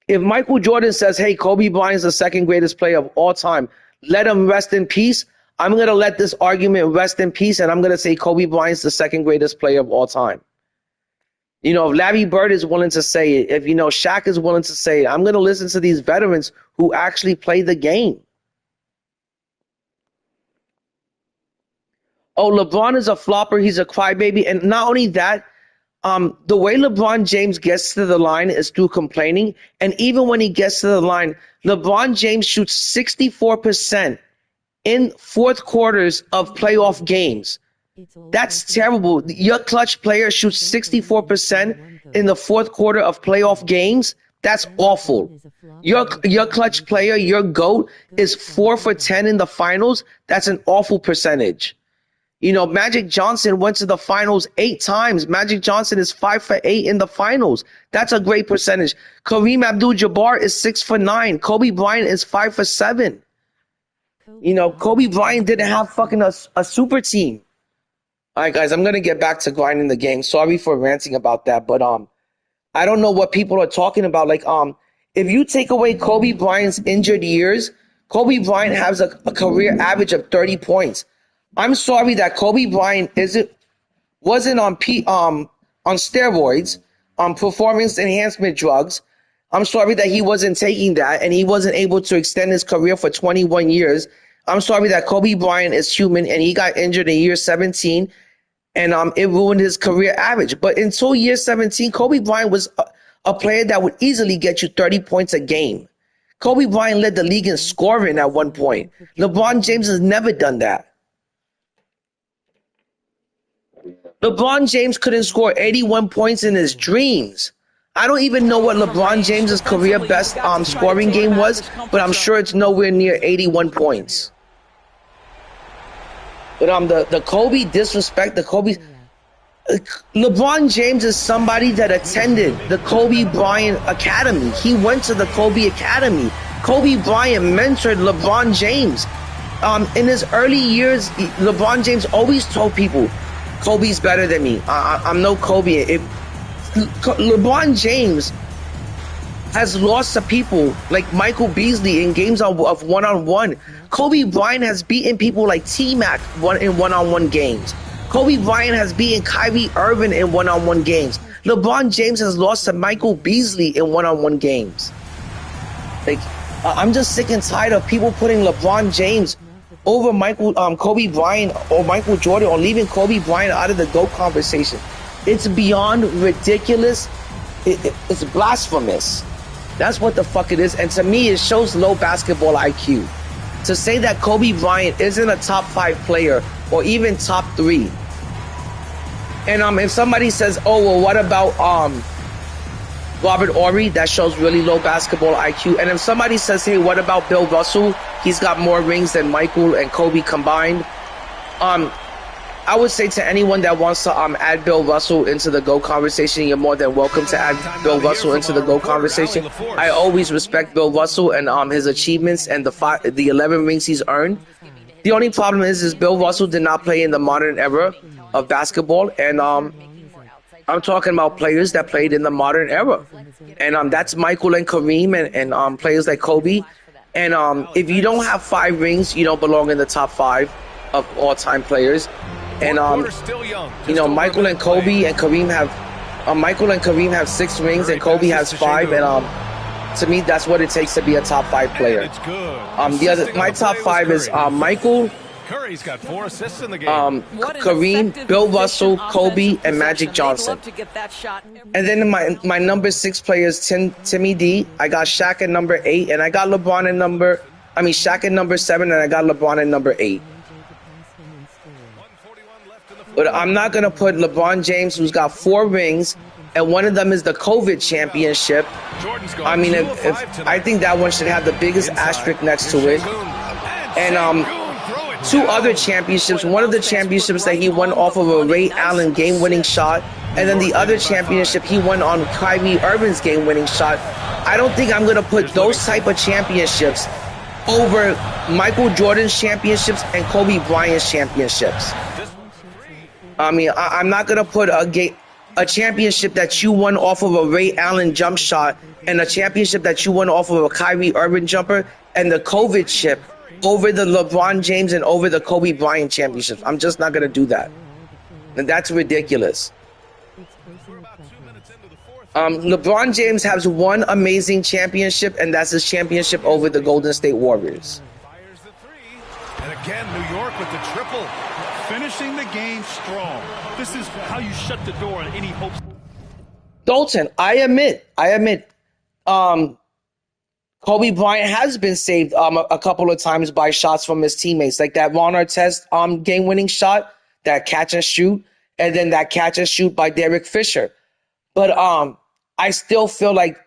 If Michael Jordan says, hey, Kobe Bryant is the second greatest player of all time, let him rest in peace, I'm going to let this argument rest in peace, and I'm going to say Kobe Bryant's the second greatest player of all time. If Larry Bird is willing to say it, if, Shaq is willing to say it, I'm going to listen to these veterans who actually play the game. Oh, LeBron is a flopper. He's a crybaby. And not only that, the way LeBron James gets to the line is through complaining. And even when he gets to the line, LeBron James shoots 64% in fourth quarters of playoff games. That's terrible. Your clutch player shoots 64% in the fourth quarter of playoff games. That's awful. Your clutch player, your GOAT, is 4 for 10 in the finals. That's an awful percentage. Magic Johnson went to the finals 8 times. Magic Johnson is 5 for 8 in the finals. That's a great percentage. Kareem Abdul-Jabbar is 6 for 9. Kobe Bryant is 5 for 7. Kobe Bryant didn't have fucking a super team. All right, guys, I'm going to get back to grinding the game. Sorry for ranting about that, but I don't know what people are talking about. If you take away Kobe Bryant's injured years, Kobe Bryant has a career average of 30 points. I'm sorry that Kobe Bryant wasn't on steroids, on performance enhancement drugs. I'm sorry that he wasn't taking that and he wasn't able to extend his career for 21 years. I'm sorry that Kobe Bryant is human and he got injured in year 17 and it ruined his career average. But until year 17, Kobe Bryant was a player that would easily get you 30 points a game. Kobe Bryant led the league in scoring at one point. LeBron James has never done that. LeBron James couldn't score 81 points in his dreams. I don't even know what LeBron James's career best scoring game was, but I'm sure it's nowhere near 81 points. But the Kobe disrespect, LeBron James is somebody that attended the Kobe Bryant Academy. He went to the Kobe Academy. Kobe Bryant mentored LeBron James. In his early years, LeBron James always told people, Kobe's better than me. I'm no Kobe. LeBron James has lost to people like Michael Beasley in games of one-on-one. Kobe Bryant has beaten people like T-Mac in one-on-one games. Kobe Bryant has beaten Kyrie Irving in one-on-one games. LeBron James has lost to Michael Beasley in one-on-one games. I'm just sick and tired of people putting LeBron James over Kobe Bryant or Michael Jordan, or leaving Kobe Bryant out of the GOAT conversation. It's beyond ridiculous. It's blasphemous. That's what the fuck it is. And to me, it shows low basketball IQ. To say that Kobe Bryant isn't a top 5 player or even top 3. And if somebody says, oh, well, what about Robert Horry? That shows really low basketball IQ. And if somebody says, hey, what about Bill Russell? He's got more rings than Michael and Kobe combined. I would say to anyone that wants to add Bill Russell into the GOAT conversation, you're more than welcome to add Bill Russell into the GOAT conversation. I always respect Bill Russell and his achievements and the 11 rings he's earned. The only problem is Bill Russell did not play in the modern era of basketball, and I'm talking about players that played in the modern era, and that's Michael and Kareem and players like Kobe. And if you don't have 5 rings, you don't belong in the top 5 of all-time players. And Michael and Kobe and Kareem have 6 rings and Kobe has 5. And To me, that's what it takes to be a top 5 player. And it's good. My top 5 is Michael, Curry's got 4 assists in the game. Kareem, Bill Russell, Kobe, and Magic Johnson. And then my number 6 player is Timmy D. I got Shaq at number 8, and I got LeBron at Shaq at number 7, and I got LeBron at number 8. But I'm not gonna put LeBron James, who's got 4 rings, and one of them is the COVID championship. I mean, I think that one should have the biggest asterisk next to it. And 2 other championships. One of the championships that he won off of a Ray Allen game-winning shot, and then the other championship he won on Kyrie Irving's game-winning shot. I don't think I'm going to put those type of championships over Michael Jordan's championships and Kobe Bryant's championships. I mean, I'm not going to put a championship that you won off of a Ray Allen jump shot and a championship that you won off of a Kyrie Irving jumper and the COVID chip over the LeBron James and over the Kobe Bryant championships. I'm just not going to do that. And that's ridiculous. LeBron James has one amazing championship, and that's his championship over the Golden State Warriors. And again, New York with the triple. Finishing the game strong. This is how you shut the door on any hopes. Dalton, I admit, Kobe Bryant has been saved a couple of times by shots from his teammates, like that Ron Artest game-winning shot, that catch and shoot, and then that catch and shoot by Derek Fisher. But I still feel like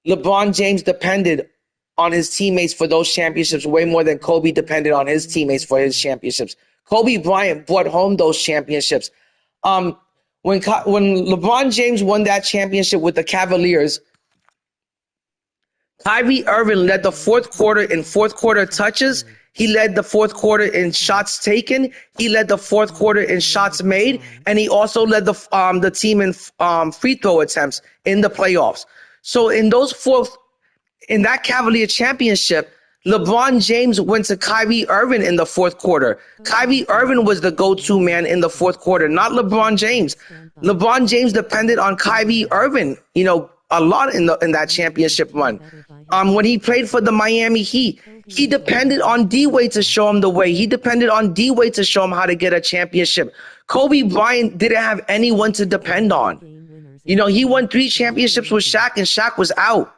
LeBron James depended on his teammates for those championships way more than Kobe depended on his teammates for his championships. Kobe Bryant brought home those championships. When LeBron James won that championship with the Cavaliers, Kyrie Irving led the fourth quarter in fourth quarter touches. He led the fourth quarter in shots taken. He led the fourth quarter in shots made, and he also led the team in free throw attempts in the playoffs. So in that Cavalier championship, LeBron James went to Kyrie Irving in the fourth quarter. Kyrie Irving was the go-to man in the fourth quarter, not LeBron James. LeBron James depended on Kyrie Irving, a lot in that championship run. When he played for the Miami Heat, he depended on D-Wade to show him the way. He depended on D-Wade to show him how to get a championship. Kobe Bryant didn't have anyone to depend on. He won 3 championships with Shaq, and Shaq was out.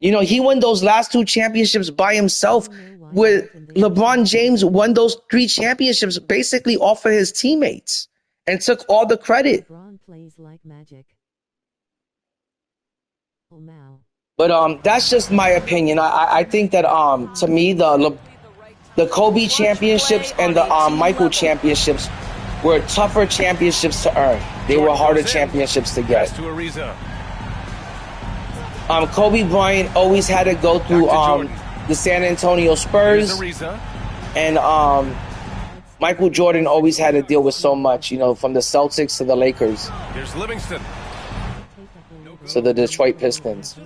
He won those last 2 championships by himself. With LeBron James won those 3 championships basically off of his teammates and took all the credit. LeBron plays like magic. But that's just my opinion. I think that to me the Kobe championships and the Michael championships were tougher championships to earn. They were harder championships to get. Kobe Bryant always had to go through the San Antonio Spurs, and Michael Jordan always had to deal with so much, from the Celtics to the Lakers. Here's Livingston. So the Detroit Pistons.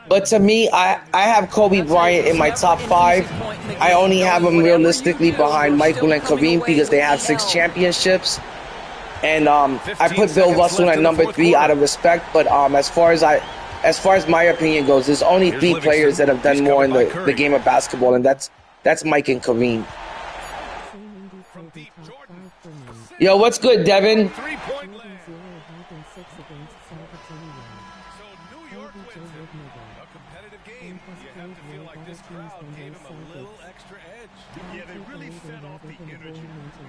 But to me, I have Kobe Bryant in my top 5. I only have him realistically behind Michael and Kareem because they have 6 championships. And I put Bill Russell at number 3 out of respect. But as far as my opinion goes, there's only 3 players that have done more in the game of basketball, and that's Mike and Kareem. Yo, what's good, Devin?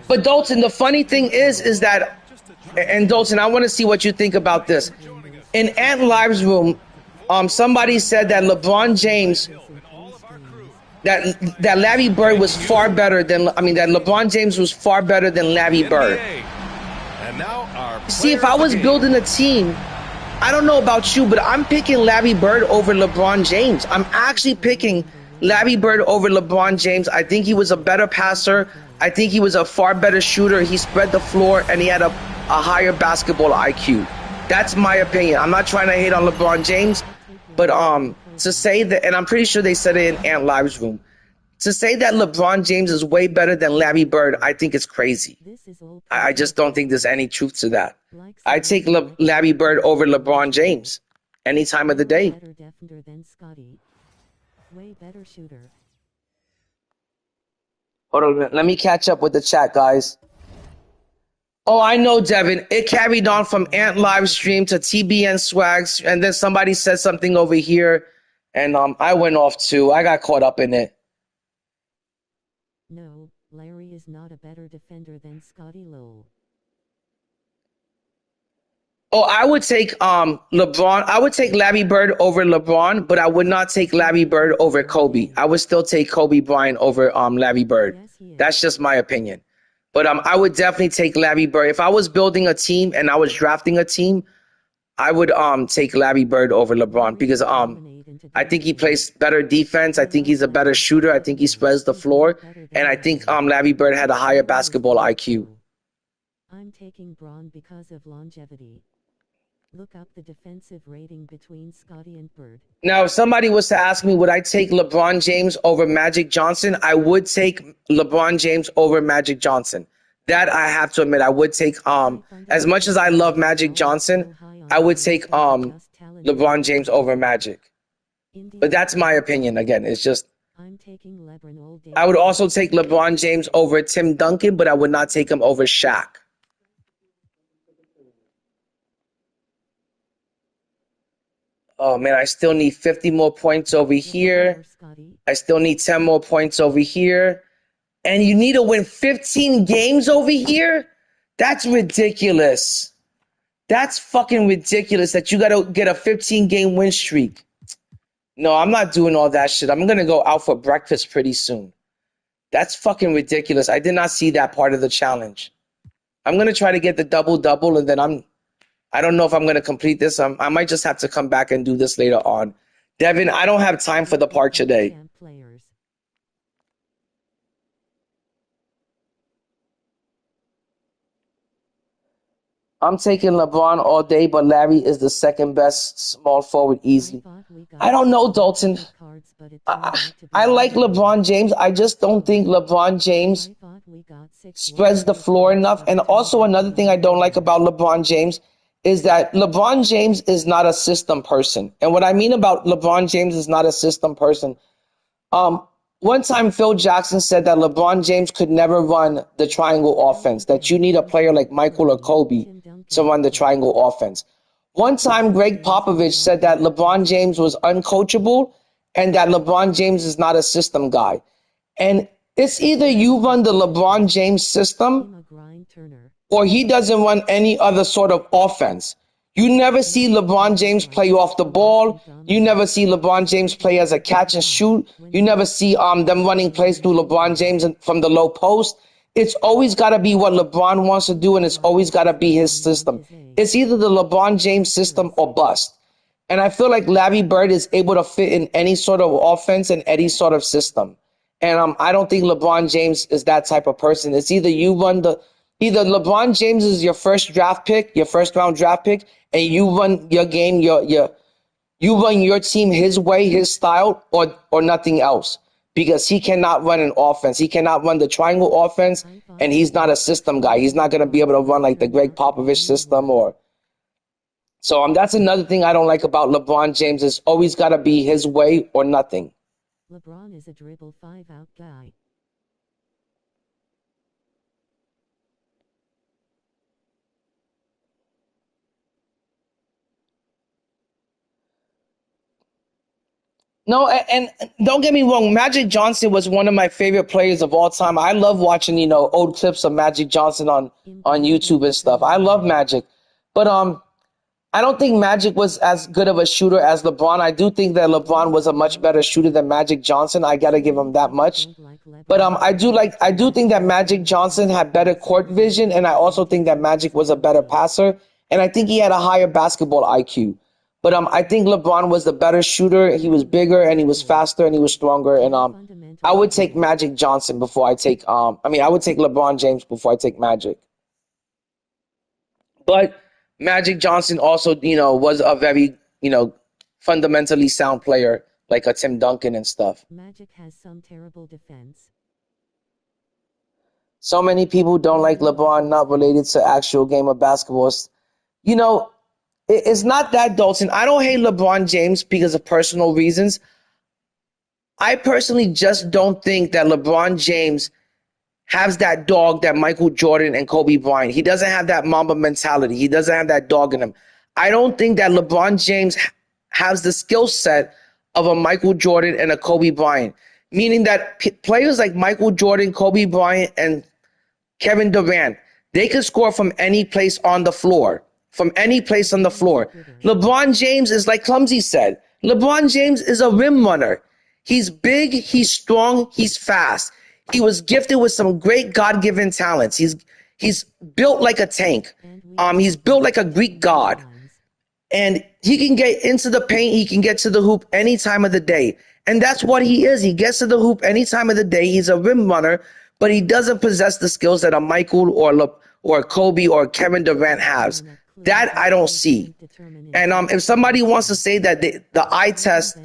But Dalton, the funny thing is that, and Dalton, I want to see what you think about this. In Ant Live's room, somebody said that LeBron James, that Larry Bird was far better than, that LeBron James was far better than Larry Bird. See, if I was building a team, I don't know about you, but I'm picking Larry Bird over LeBron James. I'm actually picking Larry Bird over LeBron James. I think he was a better passer. I think he was a far better shooter. He spread the floor, and he had a higher basketball IQ. That's my opinion. I'm not trying to hate on LeBron James, but to say that, and I'm pretty sure they said it in Ant Live's room, to say that LeBron James is way better than Larry Bird, I think it's crazy. I just don't think there's any truth to that. I take Larry Bird over LeBron James. any time of the day. Better defender than Scotty. Way better shooter. Hold on, let me catch up with the chat, guys. Oh, I know, Devin. It carried on from Ant live stream to TBN swags, and then somebody said something over here, and I went off too. I got caught up in it. No, Larry is not a better defender than Scotty Lowell. Oh, I would take LeBron. I would take Larry Bird over LeBron, but I would not take Larry Bird over Kobe. I would still take Kobe Bryant over Larry Bird. That's just my opinion. But I would definitely take Larry Bird. If I was building a team and I was drafting a team, I would take Larry Bird over LeBron because I think he plays better defense. I think he's a better shooter. I think he spreads the floor, and I think Larry Bird had a higher basketball IQ. I'm taking Braun because of longevity. Look up the defensive rating between Scotty and Bird. Now, if somebody was to ask me, would I take LeBron James over Magic Johnson? I would take LeBron James over Magic Johnson. That I have to admit, I would take, as much as I love Magic Johnson, I would take LeBron James over Magic. But that's my opinion. Again, it's just, I would also take LeBron James over Tim Duncan, but I would not take him over Shaq. Oh, man, I still need 50 more points over here. I still need 10 more points over here. And you need to win 15 games over here? That's ridiculous. That's fucking ridiculous that you got to get a 15-game win streak. No, I'm not doing all that shit. I'm going to go out for breakfast pretty soon. That's fucking ridiculous. I did not see that part of the challenge. I'm going to try to get the double-double, and then I don't know if I'm going to complete this. I might just have to come back and do this later on. Devin, I don't have time for the part today. I'm taking LeBron all day, but Larry is the second best small forward easy. I don't know, Dalton. I like LeBron James. I just don't think LeBron James spreads the floor enough. And also another thing I don't like about LeBron James is that LeBron James is not a system person. And what I mean about LeBron James is not a system person, one time Phil Jackson said that LeBron James could never run the triangle offense, that you need a player like Michael or Kobe to run the triangle offense. One time Greg Popovich said that LeBron James was uncoachable and that LeBron James is not a system guy. And it's either you run the LeBron James system or he doesn't run any other sort of offense. You never see LeBron James play off the ball. You never see LeBron James play as a catch and shoot. You never see them running plays through LeBron James from the low post. It's always got to be what LeBron wants to do, and it's always got to be his system. It's either the LeBron James system or bust. And I feel like Larry Bird is able to fit in any sort of offense and any sort of system. And I don't think LeBron James is that type of person. It's either either LeBron James is your first draft pick, your first round draft pick, and you run your game, you run your team his way, his style, or nothing else. Because he cannot run an offense. He cannot run the triangle offense, and he's not a system guy. He's not going to be able to run like the Greg Popovich system So that's another thing I don't like about LeBron James. It's always got to be his way or nothing. LeBron is a dribble 5-out guy. No, and don't get me wrong, Magic Johnson was one of my favorite players of all time. I love watching, old clips of Magic Johnson on YouTube and stuff. I love Magic. But I don't think Magic was as good of a shooter as LeBron. I do think that LeBron was a much better shooter than Magic Johnson. I got to give him that much. But I do think that Magic Johnson had better court vision, and I also think that Magic was a better passer, and I think he had a higher basketball IQ. But I think LeBron was the better shooter. He was bigger and he was faster and he was stronger. And I would take Magic Johnson before I take I would take LeBron James before I take Magic. But Magic Johnson also, was a very, fundamentally sound player, like a Tim Duncan and stuff. Magic has some terrible defense. So many people don't like LeBron, not related to actual game of basketball. It's not that, Dalton. I don't hate LeBron James because of personal reasons. I personally just don't think that LeBron James has that dog that Michael Jordan and Kobe Bryant. He doesn't have that Mamba mentality. He doesn't have that dog in him. I don't think that LeBron James has the skill set of a Michael Jordan and a Kobe Bryant, meaning that players like Michael Jordan, Kobe Bryant, and Kevin Durant, they can score from any place on the floor. From any place on the floor. LeBron James is like Clumsy said. LeBron James is a rim runner. He's big, he's strong, he's fast. He was gifted with some great God-given talents. He's built like a tank. He's built like a Greek god. And he can get into the paint, he can get to the hoop any time of the day. And that's what he is. He gets to the hoop any time of the day. He's a rim runner, but he doesn't possess the skills that a Michael or Kobe or Kevin Durant has. That I don't see. And if somebody wants to say that the eye test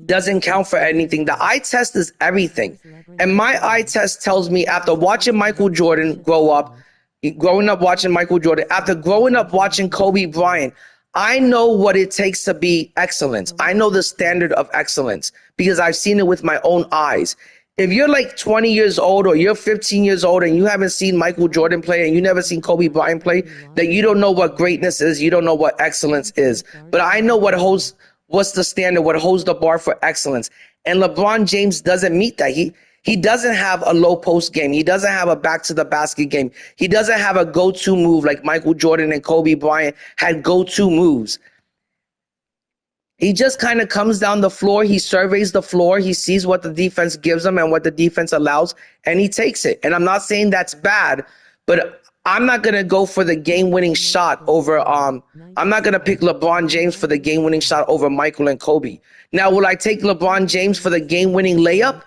doesn't count for anything, the eye test is everything. And my eye test tells me after watching Michael Jordan growing up watching Michael Jordan, after growing up watching Kobe Bryant, I know what it takes to be excellent. I know the standard of excellence because I've seen it with my own eyes. If you're like 20 years old or you're 15 years old and you haven't seen Michael Jordan play and you never seen Kobe Bryant play, then you don't know what greatness is. You don't know what excellence is. But I know what's the standard, what holds the bar for excellence. And LeBron James doesn't meet that. He doesn't have a low post game. He doesn't have a back to the basket game. He doesn't have a go-to move like Michael Jordan and Kobe Bryant had go-to moves. He just kind of comes down the floor. He surveys the floor. He sees what the defense gives him and what the defense allows, and he takes it. And I'm not saying that's bad, but I'm not going to go for the game-winning shot over I'm not going to pick LeBron James for the game-winning shot over Michael and Kobe. Now, will I take LeBron James for the game-winning layup?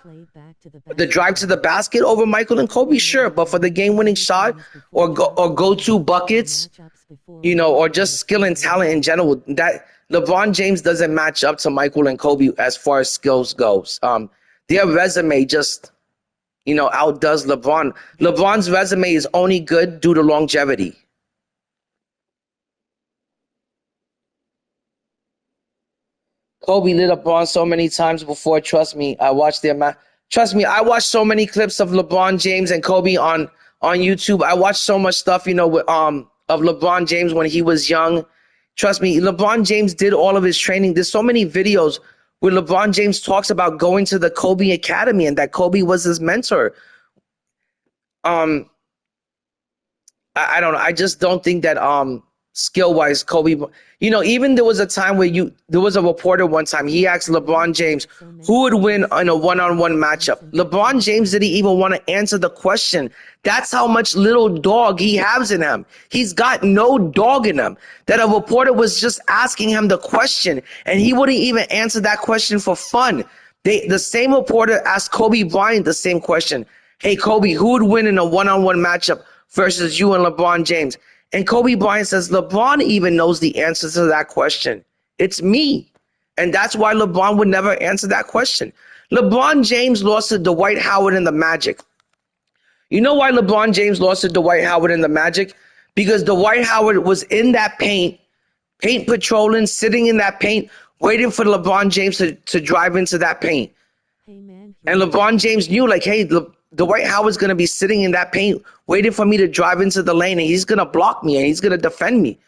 The drive to the basket over Michael and Kobe? Sure, but for the game-winning shot or go-to buckets, or just skill and talent in general, that LeBron James doesn't match up to Michael and Kobe as far as skills goes. Their resume just, outdoes LeBron. LeBron's resume is only good due to longevity. Kobe lit LeBron so many times before. Trust me, I watched their match. Trust me, I watched so many clips of LeBron James and Kobe on YouTube. I watched so much stuff, of LeBron James when he was young. Trust me, LeBron James did all of his training. There's so many videos where LeBron James talks about going to the Kobe Academy and that Kobe was his mentor. I don't know. I just don't think that skill-wise Kobe, even there was a time where there was a reporter one time, he asked LeBron James who would win in a one-on-one matchup. LeBron James didn't even want to answer the question. That's how much little dog he has in him. He's got no dog in him. That a reporter was just asking him the question, and he wouldn't even answer that question for fun. The same reporter asked Kobe Bryant the same question. Hey, Kobe, who would win in a one-on-one matchup versus you and LeBron James? And Kobe Bryant says, LeBron even knows the answer to that question. It's me. And that's why LeBron would never answer that question. LeBron James lost to Dwight Howard in the Magic. You know why LeBron James lost to Dwight Howard in the Magic? Because Dwight Howard was in that paint patrolling, sitting in that paint, waiting for LeBron James to drive into that paint. And LeBron James knew, like, hey, Dwight Howard's going to be sitting in that paint waiting for me to drive into the lane, and he's going to block me, and he's going to defend me.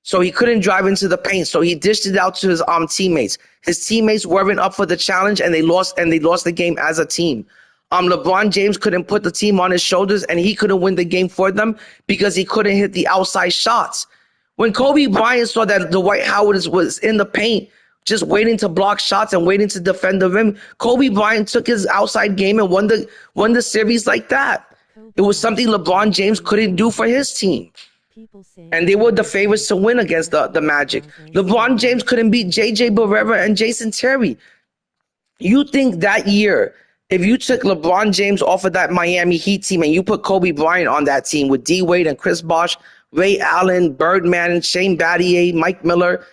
So he couldn't drive into the paint, so he dished it out to his teammates. His teammates weren't up for the challenge, and they lost the game as a team. LeBron James couldn't put the team on his shoulders, and he couldn't win the game for them because he couldn't hit the outside shots. When Kobe Bryant saw that Dwight Howard was in the paint, just waiting to block shots and waiting to defend the rim, Kobe Bryant took his outside game and won the series like that. It was something LeBron James couldn't do for his team. And they were the favorites to win against the Magic. LeBron James couldn't beat J.J. Barrera and Jason Terry. You think that year, if you took LeBron James off of that Miami Heat team and you put Kobe Bryant on that team with D. Wade and Chris Bosh, Ray Allen, Birdman, Shane Battier, Mike Miller,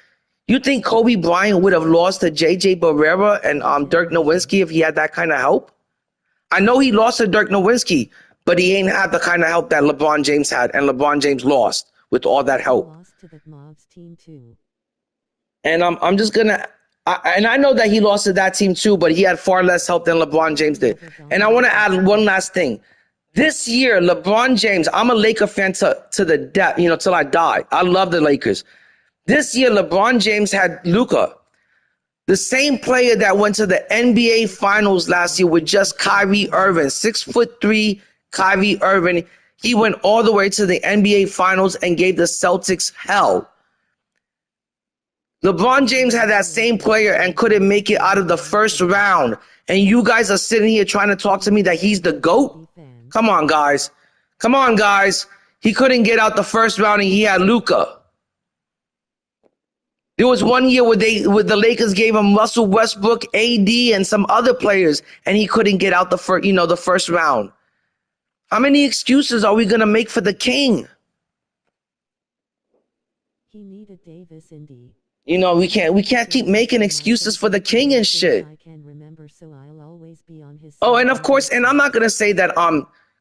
you think Kobe Bryant would have lost to J.J. Barrera and Dirk Nowitzki if he had that kind of help? I know he lost to Dirk Nowitzki, but he ain't had the kind of help that LeBron James had, and LeBron James lost with all that help. lost to the Mavs team too. And I'm just gonna. And I know that he lost to that team too, but he had far less help than LeBron James did. And I want to add one last thing. This year, LeBron James, I'm a Laker fan to the death, till I die. I love the Lakers. This year, LeBron James had Luka, the same player that went to the NBA Finals last year with just Kyrie Irving, 6'3" Kyrie Irving. He went all the way to the NBA Finals and gave the Celtics hell. LeBron James had that same player and couldn't make it out of the first round. And you guys are sitting here trying to talk to me that he's the GOAT? Come on, guys. Come on, guys. He couldn't get out the first round and he had Luka. There was one year where the Lakers gave him Russell Westbrook, AD, and some other players, and he couldn't get out the first round. How many excuses are we gonna make for the king? He needed Davis Indy. We can't keep making excuses for the king and shit. I can remember, so I'll always be on his Oh, side. and of course, and I'm not gonna say that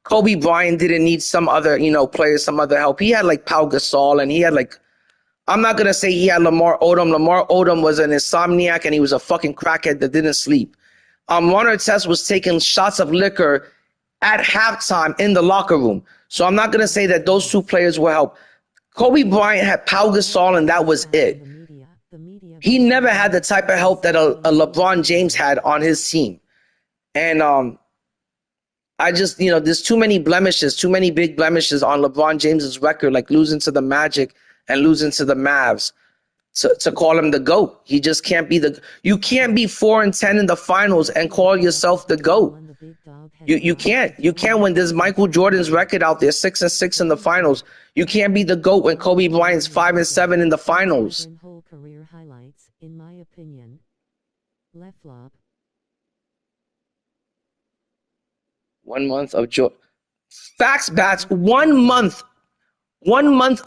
Kobe Bryant didn't need some other players, some other help. He had like Pau Gasol, and he had like. I'm not going to say he had Lamar Odom. Lamar Odom was an insomniac and he was a fucking crackhead that didn't sleep. Ron Artest was taking shots of liquor at halftime in the locker room. So I'm not going to say that those two players will help. Kobe Bryant had Pau Gasol and that was it. He never had the type of help that a LeBron James had on his team. And I just, there's too many blemishes, too many big blemishes on LeBron James's record, like losing to the Magic and losing to the Mavs to call him the GOAT. He just can't be you can't be 4-10 in the finals and call yourself the GOAT. You can't. You can't when there's Michael Jordan's record out there, 6-6 in the finals. You can't be the GOAT when Kobe Bryant's 5-7 in the finals. Whole career highlights, in my opinion. Left flop. 1 month of joy. Facts, Bats. 1 month. 1 month.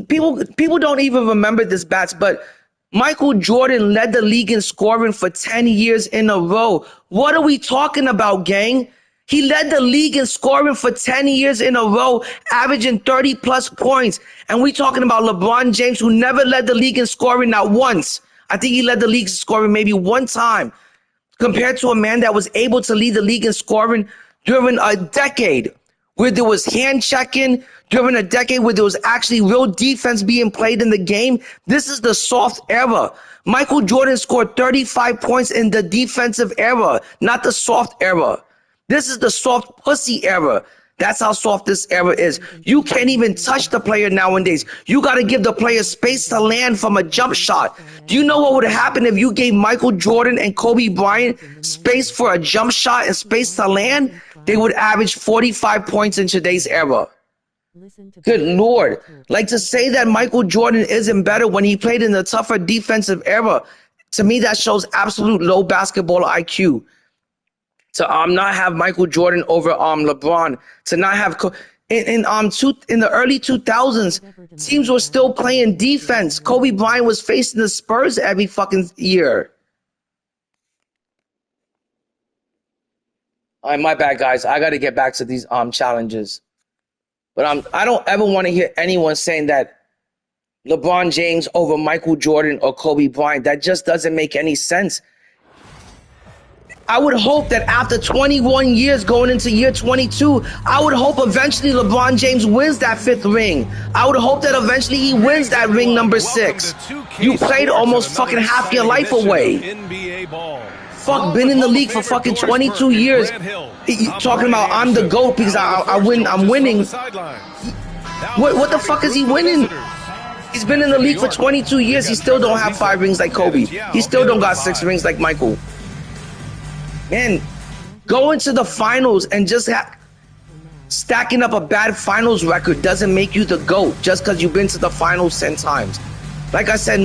People don't even remember this, Bats, but Michael Jordan led the league in scoring for 10 years in a row. What are we talking about, gang? He led the league in scoring for 10 years in a row, averaging 30-plus points. And we talking about LeBron James, who never led the league in scoring, not once. I think he led the league in scoring maybe one time, compared to a man that was able to lead the league in scoring during a decade where there was hand checking, during a decade where there was actually real defense being played in the game. This is the soft era. Michael Jordan scored 35 points in the defensive era, not the soft era. This is the soft pussy era. That's how soft this era is. You can't even touch the player nowadays. You got to give the player space to land from a jump shot. Do you know what would happen if you gave Michael Jordan and Kobe Bryant space for a jump shot and space to land? They would average 45 points in today's era. Good Lord. Like, to say that Michael Jordan isn't better when he played in the tougher defensive era, to me that shows absolute low basketball IQ. To not have Michael Jordan over LeBron, to not have in the early 2000s, teams were still playing defense. Kobe Bryant was facing the Spurs every fucking year. All right, my bad, guys. I got to get back to these challenges. But I don't ever want to hear anyone saying that LeBron James over Michael Jordan or Kobe Bryant. That just doesn't make any sense. I would hope that after 21 years going into year 22, I would hope eventually LeBron James wins that 5th ring. I would hope that eventually he wins that ring number 6. You played almost fucking half your life away. Fuck, been in the league for fucking 22 years. Talking about I'm the GOAT because I'm winning. What the fuck is he winning? He's been in the league for 22 years. He still don't have 5 rings like Kobe. He still don't got 6 rings like Michael. Man, going to the finals and just stacking up a bad finals record doesn't make you the GOAT just because you've been to the finals 10 times. Like I said,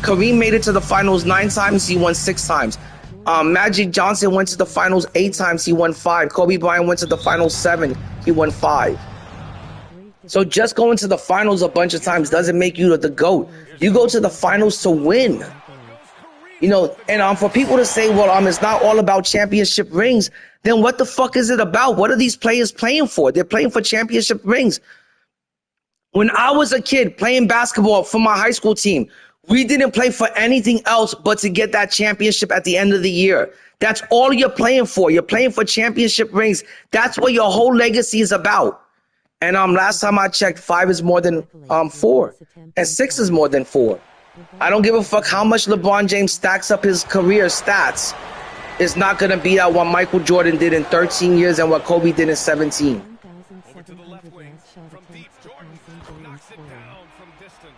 Kareem made it to the finals 9 times. He won 6 times. Magic Johnson went to the finals 8 times. He won 5. Kobe Bryant went to the finals 7. He won 5. So just going to the finals a bunch of times doesn't make you the GOAT. You go to the finals to win. And for people to say, well, it's not all about championship rings, then what the fuck is it about? What are these players playing for? They're playing for championship rings. When I was a kid playing basketball for my high school team, we didn't play for anything else but to get that championship at the end of the year. That's all you're playing for. You're playing for championship rings. That's what your whole legacy is about. And last time I checked, 5 is more than 4, and 6 is more than 4. I don't give a fuck how much LeBron James stacks up his career stats. It's not going to beat out what Michael Jordan did in 13 years and what Kobe did in 17. Over to the left wing. From deep, Jordan knocks it down from distance.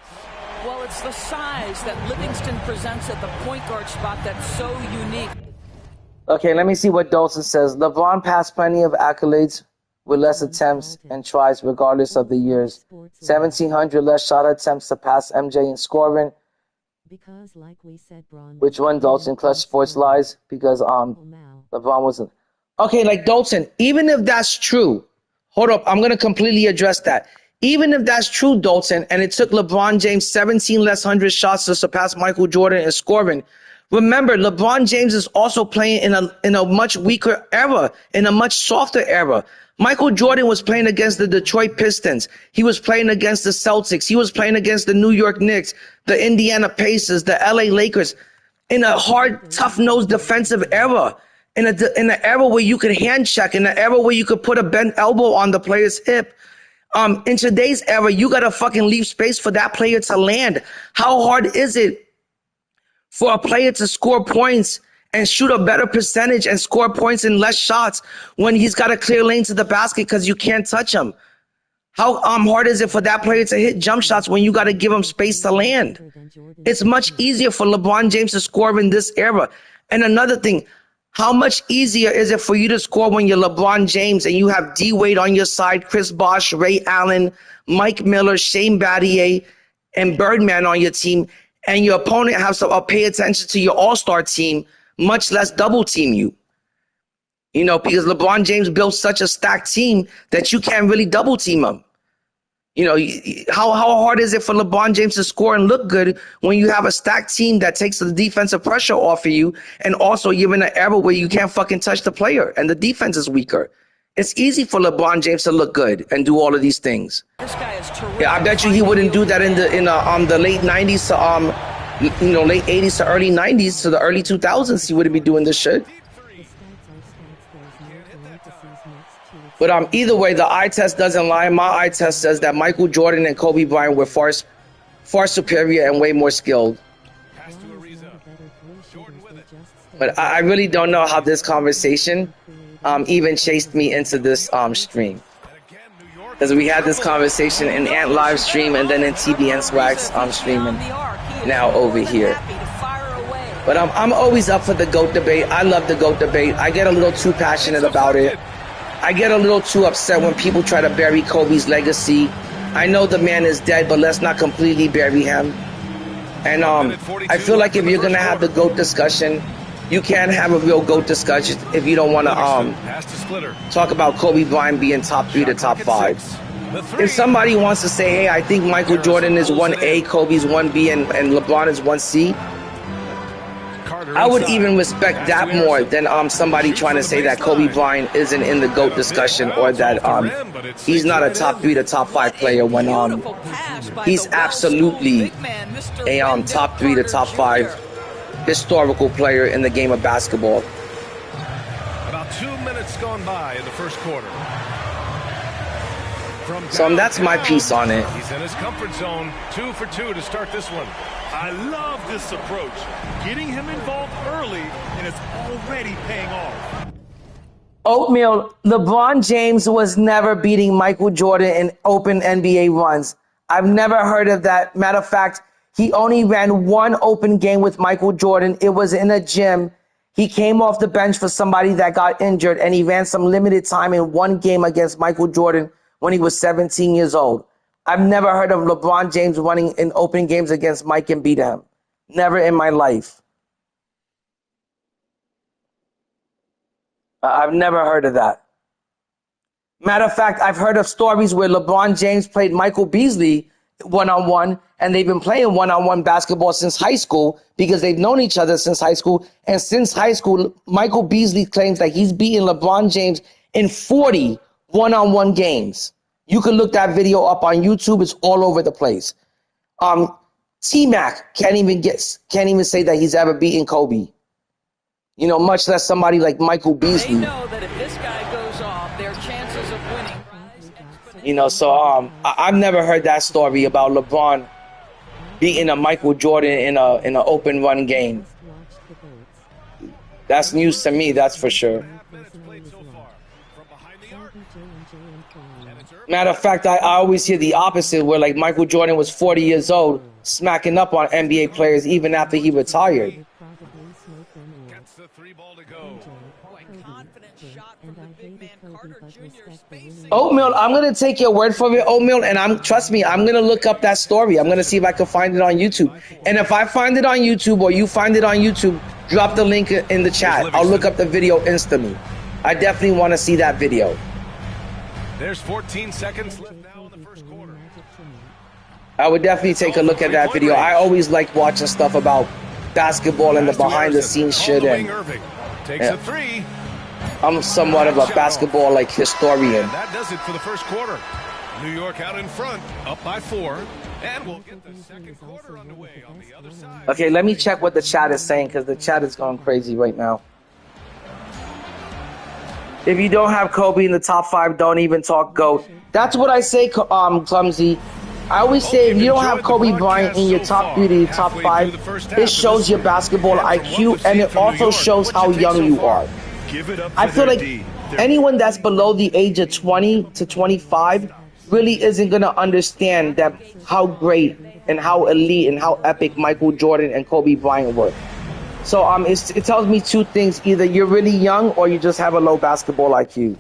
Well, it's the size that Livingston presents at the point guard spot that's so unique. Okay, let me see what Dolson says. LeBron passed plenty of accolades with less attempts and tries regardless of the years. 1,700 less shot attempts to pass MJ in scoring. Because, like we said, Which one, Dolson? Clutch Sports lies? Because LeBron wasn't. Okay, like Dolson, even if that's true, hold up, I'm going to completely address that. Even if that's true, Dolson, and it took LeBron James 17 less 100 shots to surpass Michael Jordan in scoring, remember, LeBron James is also playing in a much weaker era, in a much softer era. Michael Jordan was playing against the Detroit Pistons. He was playing against the Celtics. He was playing against the New York Knicks, the Indiana Pacers, the LA Lakers, in a hard, tough-nosed defensive era, in an era where you could hand check, in an era where you could put a bent elbow on the player's hip. In today's era, you got to fucking leave space for that player to land. How hard is it for a player to score points and shoot a better percentage and score points in less shots when he's got a clear lane to the basket because you can't touch him? How hard is it for that player to hit jump shots when you got to give him space to land? It's much easier for LeBron James to score in this era. And another thing, how much easier is it for you to score when you're LeBron James and you have D Wade on your side, Chris Bosh, Ray Allen, Mike Miller, Shane Battier, and Birdman on your team, and your opponent has to pay attention to your all-star team, much less double team you. You know, because LeBron James built such a stacked team that you can't really double team him. You know, how hard is it for LeBron James to score and look good when you have a stacked team that takes the defensive pressure off of you, and also you're in an era where you can't fucking touch the player and the defense is weaker? It's easy for LeBron James to look good and do all of these things. This guy is terrific. Yeah, I bet you he wouldn't do that in the late 90s to late 80s to early 90s to the early 2000s. He wouldn't be doing this shit. But either way, the eye test doesn't lie. My eye test says that Michael Jordan and Kobe Bryant were far superior and way more skilled. But I really don't know how this conversation even chased me into this stream. Because we had this conversation in Ant live stream and then in TBN Swag's stream and now over here. But I'm always up for the GOAT debate. I love the GOAT debate. I get a little too passionate about it. I get a little too upset when people try to bury Kobe's legacy. I know the man is dead, but let's not completely bury him. And I feel like if you're going to have the GOAT discussion, you can't have a real GOAT discussion if you don't want to talk about Kobe Bryant being top 3 to top 5. If somebody wants to say, hey, I think Michael Jordan is 1A, Kobe's 1B, and LeBron is 1C, I would even respect that more than somebody trying to say that Kobe Bryant isn't in the GOAT discussion, or that he's not a top 3 to top 5 player when he's absolutely a top 3 to top 5 historical player in the game of basketball. About 2 minutes gone by in the first quarter. So that's my piece on it. He's in his comfort zone. 2 for 2 to start this one. I love this approach. Getting him involved early, and it's already paying off. Oatmeal, LeBron James was never beating Michael Jordan in open NBA runs. I've never heard of that. Matter of fact, he only ran one open game with Michael Jordan. It was in a gym. He came off the bench for somebody that got injured, and he ran some limited time in one game against Michael Jordan when he was 17 years old. I've never heard of LeBron James running in open games against Mike and beat him. Never in my life. I've never heard of that. Matter of fact, I've heard of stories where LeBron James played Michael Beasley one-on-one, and they've been playing one-on-one basketball since high school because they've known each other since high school. And since high school, Michael Beasley claims that he's beaten LeBron James in 40 one-on-one games. You can look that video up on YouTube. It's all over the place. T-Mac can't even say that he's ever beaten Kobe. You know, much less somebody like Michael Beasley. They know that if this guy goes off, their chances of winning rise exponentially. You know, so I've never heard that story about LeBron beating a Michael Jordan in an open run game. That's news to me, that's for sure. Matter of fact, I always hear the opposite, where like Michael Jordan was 40 years old, smacking up on NBA players even after he retired. Gets the 3 ball to go. Confident shot from the big man Carter Jr. Space. Oatmeal, I'm gonna take your word for it, Oatmeal, and trust me, I'm gonna look up that story. I'm gonna see if I can find it on YouTube. And if I find it on YouTube or you find it on YouTube, drop the link in the chat. I'll look up the video instantly. I definitely want to see that video. There's 14 seconds left now in the first quarter. I would definitely take a look at that video. I always like watching stuff about basketball and the behind the scenes shit. And takes a 3. I'm somewhat of a basketball like historian. And that does it for the first quarter. New York out in front, up by 4. And we'll get the second quarter underway on the other side. Okay, let me check what the chat is saying, because the chat is going crazy right now. If you don't have Kobe in the top 5, don't even talk GOAT. That's what I say, Clumsy. I always say if you don't have Kobe Bryant in your top 3 to your top 5, it shows your basketball IQ, and it also shows how young you are. I feel like anyone that's below the age of 20 to 25 really isn't going to understand that how great and how elite and how epic Michael Jordan and Kobe Bryant were. So it tells me 2 things. Either you're really young or you just have a low basketball IQ.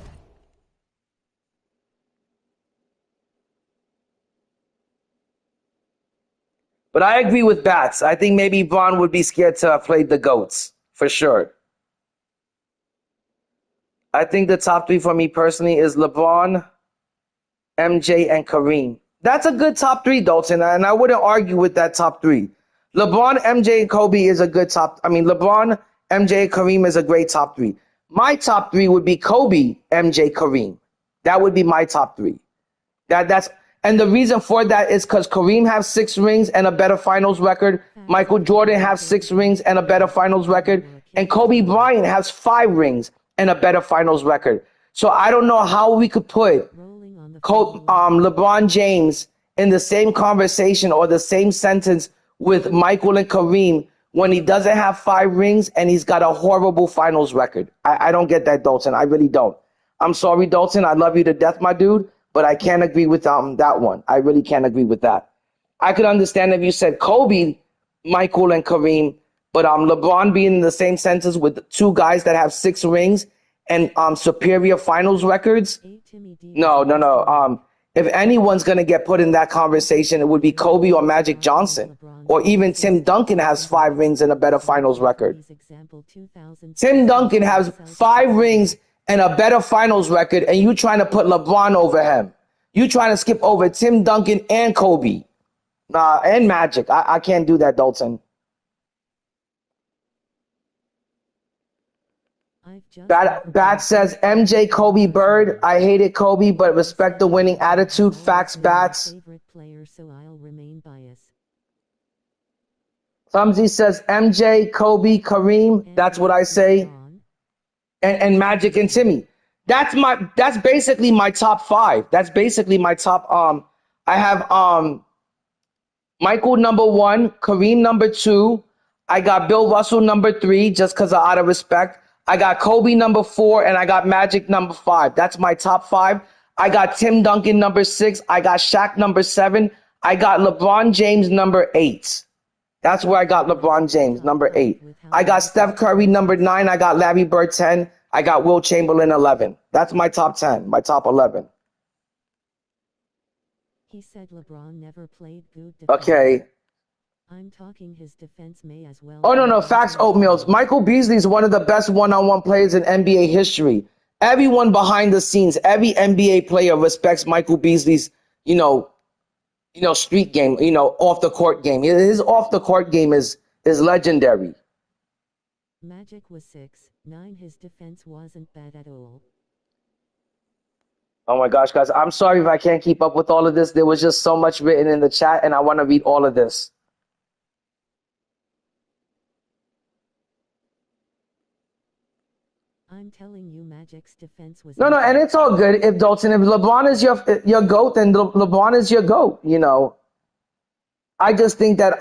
But I agree with Bats. I think maybe Bron would be scared to have played the GOATs, for sure. I think the top 3 for me personally is LeBron, MJ, and Kareem. That's a good top 3, Dalton, and I wouldn't argue with that top 3. LeBron, MJ, and Kobe is a good LeBron, MJ, and Kareem is a great top 3. My top 3 would be Kobe, MJ, Kareem. That would be my top 3. And the reason for that is because Kareem has 6 rings and a better finals record. Michael Jordan has 6 rings and a better finals record. And Kobe Bryant has 5 rings and a better finals record. So I don't know how we could put LeBron James in the same conversation or the same sentence with Michael and Kareem when he doesn't have 5 rings and he's got a horrible finals record. I don't get that, Dalton. I really don't. I'm sorry, Dalton. I love you to death, my dude, but I can't agree with that one. I really can't agree with that. I could understand if you said Kobe, Michael, and Kareem, but LeBron being in the same sentence with 2 guys that have 6 rings and superior finals records. No. If anyone's going to get put in that conversation, it would be Kobe or Magic Johnson. Or even Tim Duncan has 5 rings and a better finals record. Tim Duncan has 5 rings and a better finals record, and you trying to put LeBron over him. You trying to skip over Tim Duncan and Kobe. And Magic. I can't do that, Dalton. Bat says MJ, Kobe, Bird. I hated Kobe, but respect the winning attitude. Facts, Bats. Thumbsy says MJ, Kobe, Kareem. That's what I say. And Magic and Timmy. That's basically my top 5. That's basically my top. I have Michael number 1, Kareem number 2. I got Bill Russell number 3, just because out of respect. I got Kobe number 4, and I got Magic number 5. That's my top 5. I got Tim Duncan number 6. I got Shaq number 7. I got LeBron James number 8. That's where I got LeBron James number 8. I got Steph Curry number 9. I got Larry Bird 10. I got Will Chamberlain 11. That's my top 10, my top 11. He said LeBron never played good defense. Okay. I'm talking his defense may as well. Oh, no. Facts, Oatmeals. Michael Beasley is one of the best one-on-one players in NBA history. Everyone behind the scenes, every NBA player respects Michael Beasley's, street game, off the court game. His off the court game is legendary. Magic was 6'9". His defense wasn't bad at all. Oh my gosh, guys, I'm sorry if I can't keep up with all of this. There was just so much written in the chat, and I want to read all of this. I'm telling you, Magic's defense was No, and it's all good. If Dalton, if LeBron is your GOAT, then LeBron is your GOAT, you know. I just think that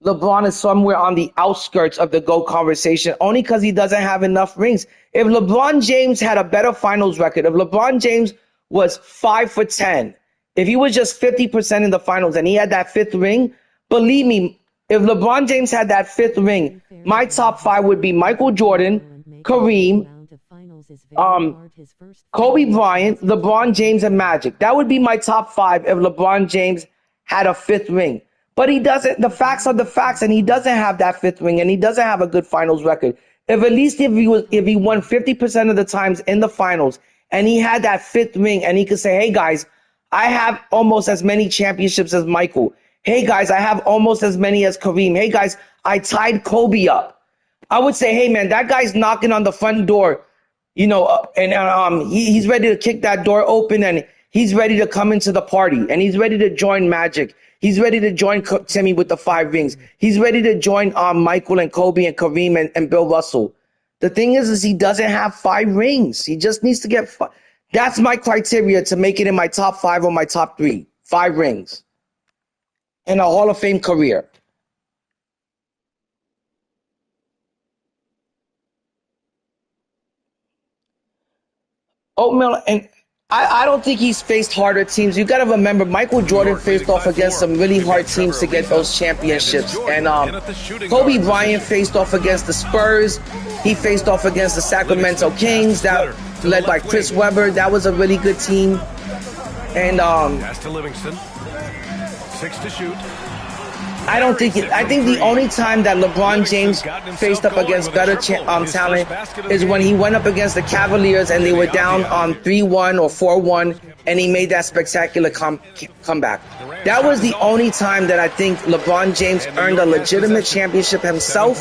LeBron is somewhere on the outskirts of the GOAT conversation only because he doesn't have enough rings. If LeBron James had a better finals record, if LeBron James was 5 for 10, if he was just 50% in the finals and he had that fifth ring, believe me, if LeBron James had that fifth ring, my top 5 would be Michael Jordan, Kareem, Kobe Bryant, LeBron James, and Magic. That would be my top 5 if LeBron James had a fifth ring. But he doesn't. The facts are the facts, and he doesn't have that fifth ring, and he doesn't have a good finals record. If at least if he won 50% of the times in the finals, and he had that fifth ring, and he could say, "Hey guys, I have almost as many championships as Michael. Hey guys, I have almost as many as Kareem. Hey guys, I tied Kobe up." I would say, "Hey man, that guy's knocking on the front door, you know, and he's ready to kick that door open, and he's ready to come into the party, and he's ready to join Magic. He's ready to join Timmy with the 5 rings. He's ready to join Michael and Kobe and Kareem and Bill Russell." The thing is he doesn't have 5 rings. He just needs to get 5. That's my criteria to make it in my top 5 or my top 3. 5 rings and a Hall of Fame career. Oatmeal, and I don't think he's faced harder teams. You got to remember, Michael Jordan faced off against some really hard teams to get those championships. And Kobe Bryant faced off against the Spurs. He faced off against the Sacramento Kings, that led by Chris Webber. That was a really good team. And to Livingston. 6 to shoot. I think the only time that LeBron James faced up against better talent is when he went up against the Cavaliers and they were down on 3-1 or 4-1, and he made that spectacular comeback. That was the only time that I think LeBron James earned a legitimate championship himself.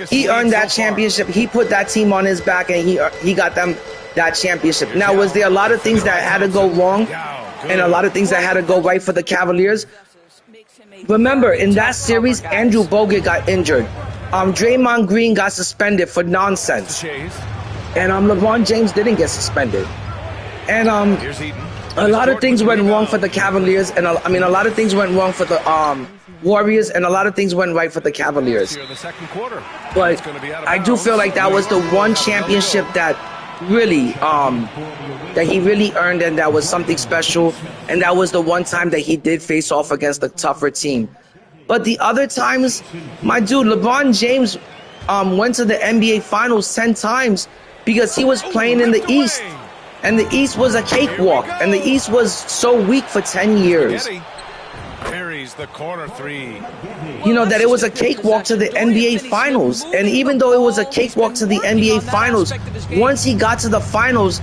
He earned that championship. He put that team on his back, and he got them that championship. Now, was there a lot of things that had to go wrong and a lot of things that had to go right for the Cavaliers? Remember, in that series, Andrew Bogut got injured. Draymond Green got suspended for nonsense. And LeBron James didn't get suspended. And a lot of things went wrong for the Cavaliers. And a lot of things went wrong for the Warriors. And a lot of things went right for the Cavaliers. But I do feel like that was the one championship that really that he really earned, and that was something special, and that was the one time that he did face off against a tougher team. But the other times, my dude, LeBron James went to the NBA Finals 10 times because he was playing in the East, and the East was a cakewalk, and the East was so weak for 10 years. The corner 3. You know, that it was a cakewalk to the NBA Finals. And even though it was a cakewalk to the NBA Finals, once he got to the Finals,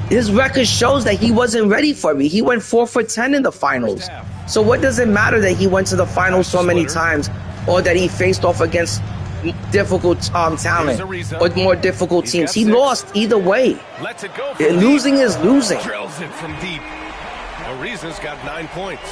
his record shows that he wasn't ready for me. He went 4 for 10 in the Finals. So what does it matter that he went to the Finals so many times, or that he faced off against difficult talent or more difficult teams? He lost either way. Losing is losing. Ariza's got 9 points.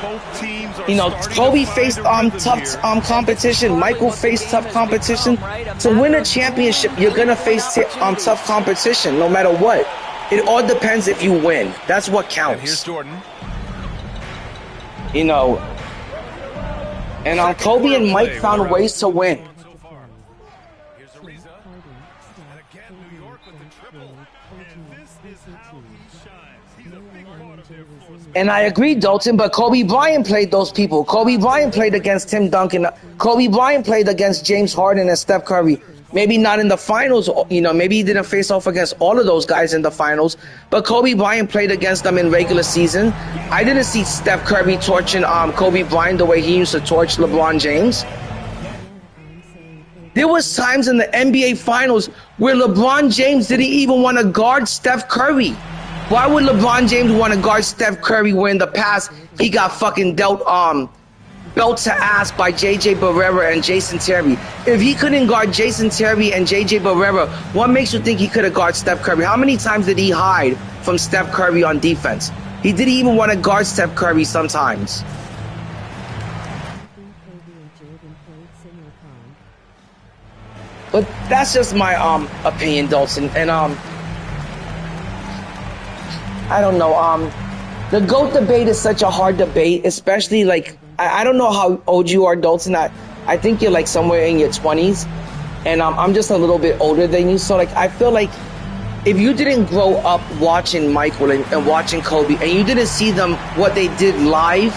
Both teams are, you know, Kobe faced tough competition. Michael faced tough competition. To win a championship, you're gonna face tough competition, no matter what. It all depends if you win. That's what counts. And here's Jordan. You know, and Kobe and Mike found ways to win. Here's Ariza. And again, New York with the triple. And this is how he shines. He's a big part of their force. And I agree, Dalton, but Kobe Bryant played those people. Kobe Bryant played against Tim Duncan. Kobe Bryant played against James Harden and Steph Curry. Maybe not in the finals, you know, maybe he didn't face off against all of those guys in the finals, but Kobe Bryant played against them in regular season. I didn't see Steph Curry torching Kobe Bryant the way he used to torch LeBron James. There was times in the NBA Finals where LeBron James didn't even want to guard Steph Curry. Why would LeBron James want to guard Steph Curry when in the past he got fucking dealt belt to ass by J.J. Barrera and Jason Terry. If he couldn't guard Jason Terry and J.J. Barrera, what makes you think he could have guarded Steph Curry? How many times did he hide from Steph Curry on defense? He didn't even want to guard Steph Curry sometimes. But that's just my opinion, Dalton. And I don't know. The GOAT debate is such a hard debate, especially like I don't know how old you are, Dalton. I think you're like somewhere in your 20s, and I'm just a little bit older than you. So like I feel like if you didn't grow up watching Michael and watching Kobe, and you didn't see them what they did live,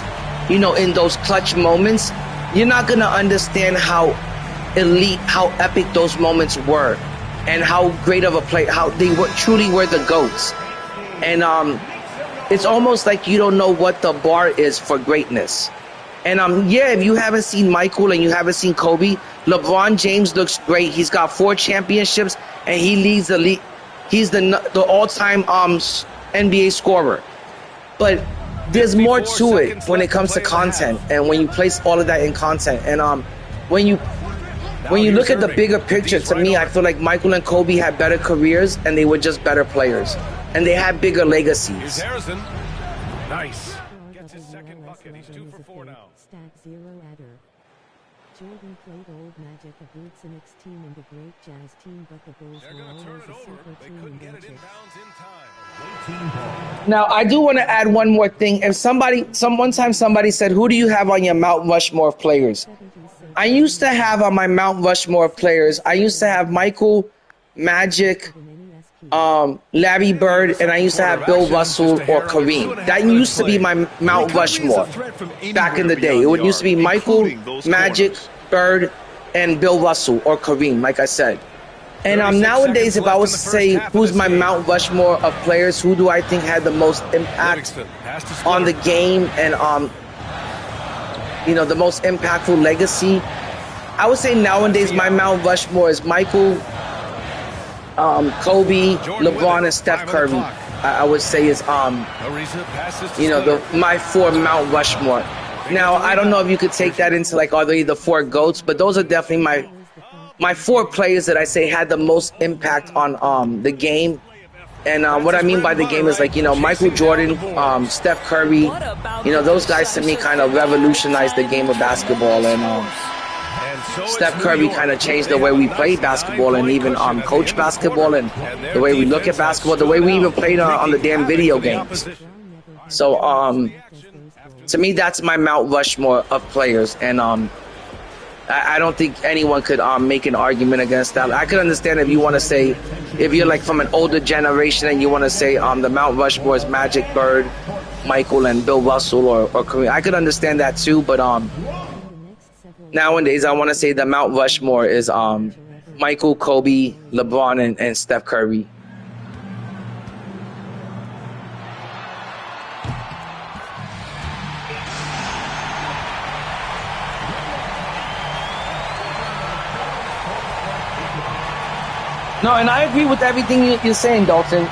you know, in those clutch moments, you're not gonna understand how elite, how epic those moments were, and how great of a play, how they truly were the GOATs. And it's almost like you don't know what the bar is for greatness. And yeah, if you haven't seen Michael and you haven't seen Kobe, LeBron James looks great. He's got 4 championships and he leads the league. He's the all-time NBA scorer. But there's more to it when it comes to content, and when you place all of that in content. And when you look at the bigger picture, to me, I feel like Michael and Kobe had better careers, and they were just better players, and they had bigger legacies. Here's Harrison. Nice. Gets his second bucket. He's 2 for 4 now. Stack 0 adder. Jordan played old Magic, a Boots and X team and the great Jazz team, but the Bulls were always a super team in Magic. Now, I do want to add one more thing. If one time somebody said, who do you have on your Mount Rushmore of players? I used to have on my Mount Rushmore of players, I used to have Michael, Magic, Larry Bird, and I used to have Bill Russell or Kareem. That used to be my Mount Rushmore back in the day. It used to be Michael, Magic, Bird, and Bill Russell or Kareem, like I said. And nowadays, if I was to say who's my Mount Rushmore of players, who do I think had the most impact on the game and you know, the most impactful legacy, I would say nowadays my Mount Rushmore is Michael, Kobe, LeBron, and Steph Curry. I would say is you know, my 4 Mount Rushmore. Now I don't know if you could take that into like are they the 4 GOATs, but those are definitely my 4 players that I say had the most impact on the game. And what I mean by the game is like, you know, Michael Jordan, Steph Curry, you know, those guys to me kind of revolutionized the game of basketball. And Steph Curry kind of changed the way we play basketball and even coach basketball and the way we look at basketball, the way we even played on the damn video games. So to me, that's my Mount Rushmore of players. And I don't think anyone could make an argument against that. I could understand if you want to say, if you're like from an older generation and you want to say the Mount Rushmore is Magic, Bird, Michael, and Bill Russell or Kareem. I could understand that too, but nowadays I want to say the Mount Rushmore is Michael, Kobe, LeBron, and Steph Curry. No, and I agree with everything you're saying, Dalton.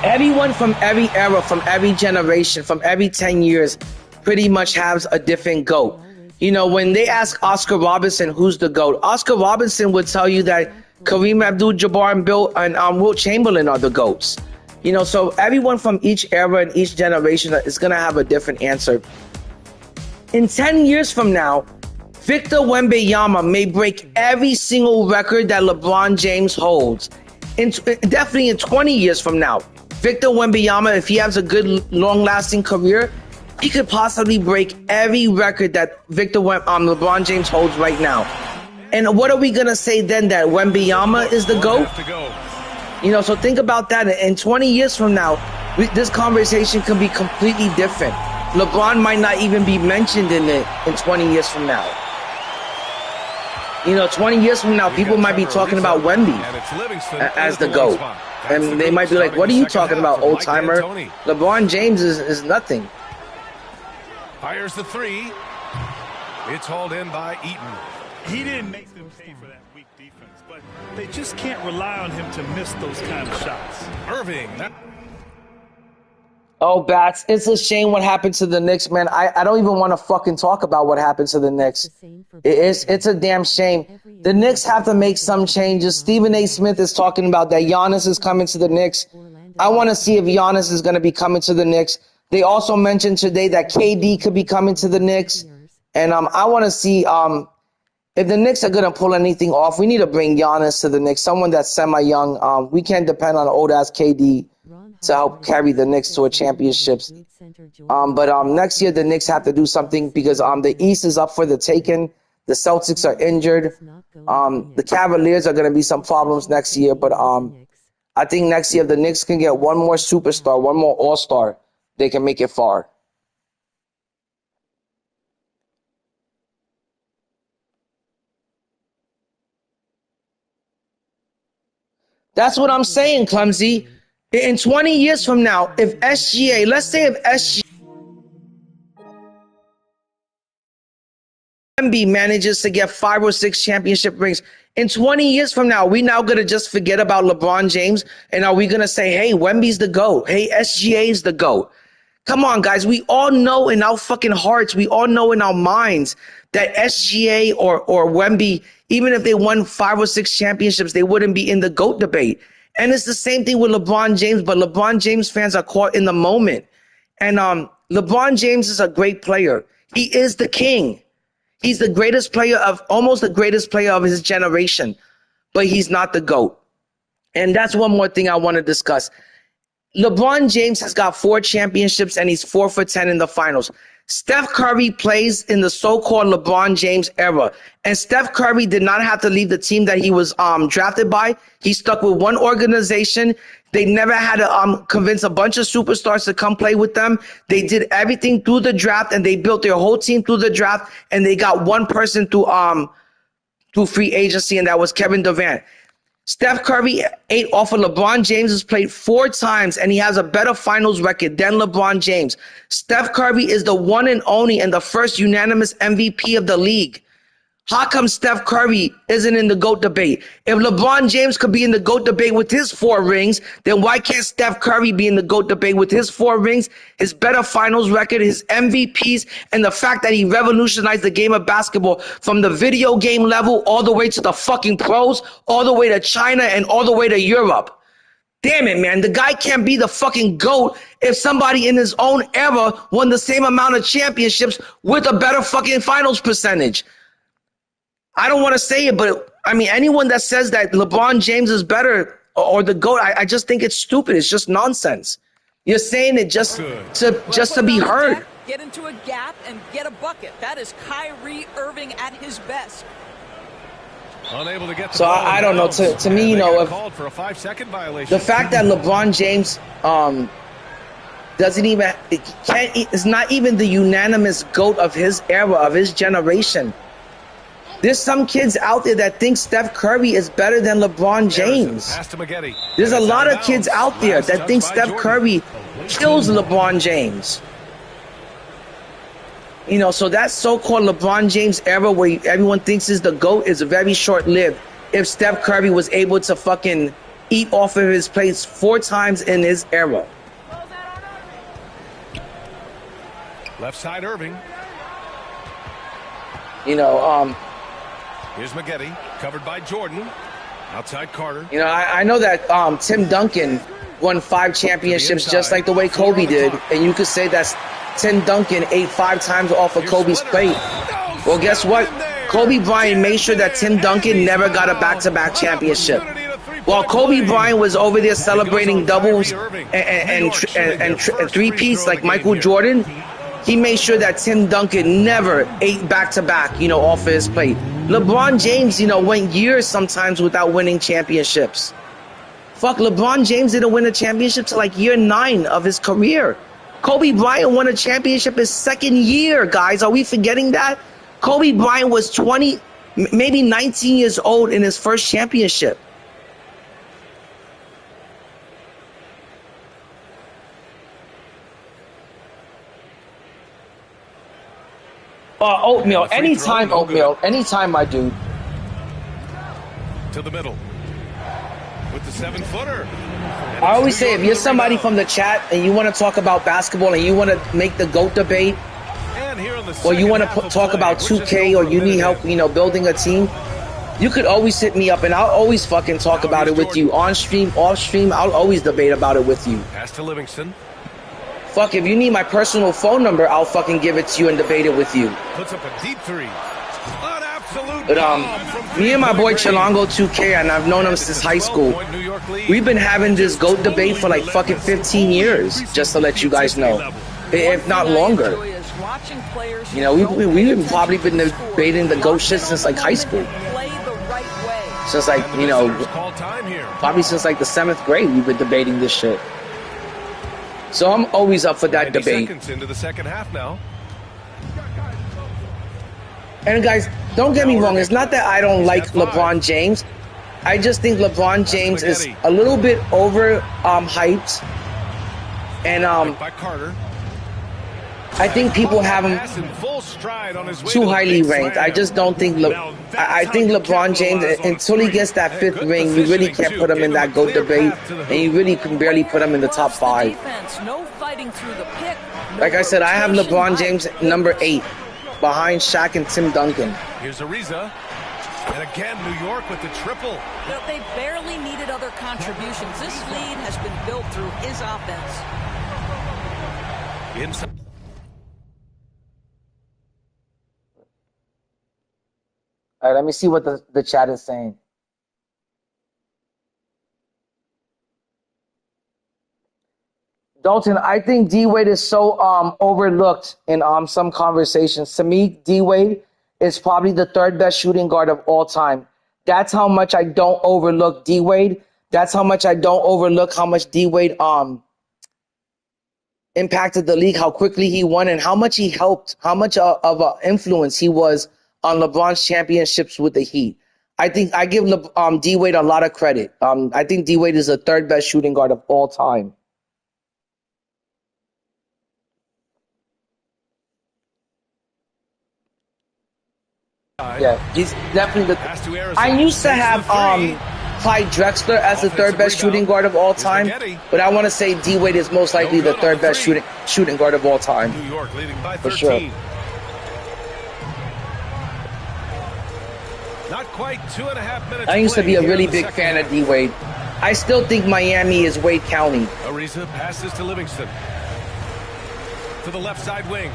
Everyone from every era, from every generation, from every 10 years, pretty much has a different GOAT. You know, when they ask Oscar Robertson who's the GOAT, Oscar Robertson would tell you that Kareem Abdul-Jabbar and Wilt Chamberlain are the GOATs. You know, so everyone from each era and each generation is going to have a different answer. In 10 years from now, Victor Wembanyama may break every single record that LeBron James holds. Definitely in 20 years from now, Victor Wembanyama, if he has a good, long-lasting career, he could possibly break every record that LeBron James holds right now. And what are we going to say then, that Wembanyama is the GOAT? You know, so think about that. In 20 years from now, this conversation could be completely different. LeBron might not even be mentioned in it in 20 years from now. You know, 20 years from now, people might be talking about Wemby as the GOAT. And they might be like, what are you talking about, old-timer? LeBron James is nothing. Fires the 3. It's hauled in by Eaton. He didn't make them pay for that weak defense, but they just can't rely on him to miss those kind of shots. Irving. Oh, Bats, it's a shame what happened to the Knicks, man. I don't even want to fucking talk about what happened to the Knicks. It's a damn shame. The Knicks have to make some changes. Stephen A. Smith is talking about that Giannis is coming to the Knicks. I want to see if Giannis is going to be coming to the Knicks. They also mentioned today that KD could be coming to the Knicks. And I want to see if the Knicks are going to pull anything off. We need to bring Giannis to the Knicks, someone that's semi-young. We can't depend on old-ass KD to help carry the Knicks to a championship. But next year the Knicks have to do something because the East is up for the taking. The Celtics are injured. The Cavaliers are going to be some problems next year. But I think next year if the Knicks can get one more superstar, one more all-star, they can make it far. That's what I'm saying, Clumsy. In 20 years from now, if SGA, let's say if SGA manages to get 5 or 6 championship rings, in 20 years from now, we now going to just forget about LeBron James? And are we going to say, hey, Wemby's the GOAT? Hey, SGA's the GOAT? Come on, guys. We all know in our fucking hearts, we all know in our minds that SGA or Wemby, even if they won 5 or 6 championships, they wouldn't be in the GOAT debate. And it's the same thing with LeBron James, but LeBron James fans are caught in the moment. And LeBron James is a great player. He is the king. He's the greatest player almost the greatest player of his generation, but he's not the GOAT. And that's one more thing I want to discuss. LeBron James has got 4 championships and he's 4 for 10 in the finals. Steph Curry plays in the so-called LeBron James era. And Steph Curry did not have to leave the team that he was drafted by. He stuck with one organization. They never had to convince a bunch of superstars to come play with them. They did everything through the draft and they built their whole team through the draft. And they got one person through free agency, and that was Kevin Durant. Steph Curry ate off of LeBron James's plate 4 times, and he has a better finals record than LeBron James. Steph Curry is the one and only and the first unanimous MVP of the league. How come Steph Curry isn't in the GOAT debate? If LeBron James could be in the GOAT debate with his 4 rings, then why can't Steph Curry be in the GOAT debate with his 4 rings, his better finals record, his MVPs, and the fact that he revolutionized the game of basketball from the video game level all the way to the fucking pros, all the way to China, and all the way to Europe? Damn it, man. The guy can't be the fucking GOAT if somebody in his own era won the same amount of championships with a better fucking finals percentage. I don't want to say it, but I mean, anyone that says that LeBron James is better or the GOAT, I just think it's stupid. It's just nonsense. You're saying it just to be heard. Get into a gap and get a bucket. That is Kyrie Irving at his best. Unable to get the so ball I don't know. To me, you know, called for a 5-second violation. The fact that LeBron James doesn't even is not even the unanimous GOAT of his era, of his generation. There's some kids out there that think Steph Curry is better than LeBron James. There's a lot of kids out there that think Steph Curry kills LeBron James. You know, so that so-called LeBron James era where everyone thinks is the GOAT is very short-lived if Steph Curry was able to fucking eat off of his plates 4 times in his era. Left side Irving. You know, Here's McGetty, covered by Jordan. Outside Carter. You know, I know that Tim Duncan won 5 championships just like the way Kobe did. And you could say that Tim Duncan ate 5 times off of Kobe's plate. Well, guess what? Kobe Bryant made sure that Tim Duncan never got a back-to-back championship. While Kobe Bryant was over there celebrating doubles and three-peats like Michael Jordan, he made sure that Tim Duncan never ate back-to-back, you know, off of his plate. LeBron James, you know, went years sometimes without winning championships. Fuck, LeBron James didn't win a championship till like year 9 of his career. Kobe Bryant won a championship his 2nd year, guys. Are we forgetting that? Kobe Bryant was 20, maybe 19 years old in his first championship. Oatmeal, anytime, Oatmeal, anytime, my dude. To the middle. with the 7-footer. I always say, if you're somebody from the chat and you want to talk about basketball and you want to make the GOAT debate, or you want to talk about 2K, or you need help, you know, building a team, you could always hit me up and I'll always fucking talk about it with you. On stream, off stream, I'll always debate about it with you. Pass to Livingston. Fuck, if you need my personal phone number, I'll fucking give it to you and debate it with you. Puts up a deep three. An absolute But me and my boy Chalongo 2K, and I've known him since high school. We've been having this GOAT debate for like fucking 15 years, just to let you guys know, if not longer. You know, we've probably been debating the GOAT shit since like high school. Since like, you know, probably since like the 7th grade, we've been debating this shit. So I'm always up for that debate. Seconds into the second half now. And guys, don't get me wrong. It's not that I don't like LeBron James. I just think LeBron James is a little bit over hyped. And by Carter. I think people have him too highly ranked. I just don't think I think LeBron James, until he gets that 5th ring, you really can't put him in that GOAT debate, and you really can barely put him in the top 5. Like I said, I have LeBron James number 8, behind Shaq and Tim Duncan. Here's Ariza. And again, New York with the triple. But they barely needed other contributions. This lead has been built through his offense. Inside. All right, let me see what the chat is saying. Dalton, I think D-Wade is so overlooked in some conversations. To me, D-Wade is probably the 3rd best shooting guard of all time. That's how much I don't overlook D-Wade. That's how much I don't overlook how much D-Wade impacted the league, how quickly he won, and how much he helped, how much of an influence he was on LeBron's championships with the Heat. I think I give D-Wade a lot of credit. I think D-Wade is the 3rd best shooting guard of all time. Yeah, he's definitely the. I used to have Clyde Drexler as the 3rd best shooting guard of all time, but I want to say D-Wade is most likely the 3rd best shooting guard of all time. New York leading by 13. For sure. Not quite 2.5 minutes. I used to be a really big fan of D-Wade. I still think Miami is Wade County. Ariza passes to Livingston. To the left side wing.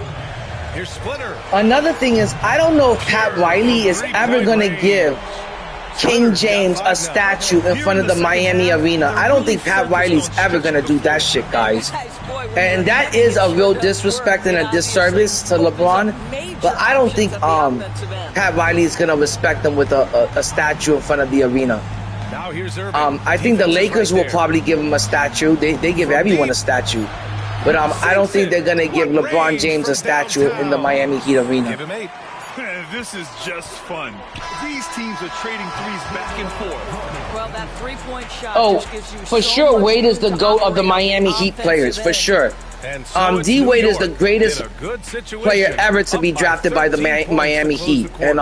Here's Splitter. Another thing is, I don't know if Pat Riley is ever going to give King James a statue in front of the Miami arena. I don't think Pat Riley's ever going to do that shit, guys. And that is a real disrespect and a disservice to LeBron. But I don't think Pat Riley is going to respect him with a statue in front of the arena. I think the Lakers will probably give him a statue. They give everyone a statue. But I don't think they're going to give LeBron James a statue in the Miami Heat arena. This is just fun. These teams are trading threes back and forth. Well, that 3-point shot just gives you for sure, Wade is the GOAT of the Miami Heat players, for sure. D-Wade is the greatest player ever to be drafted by the Miami Heat. And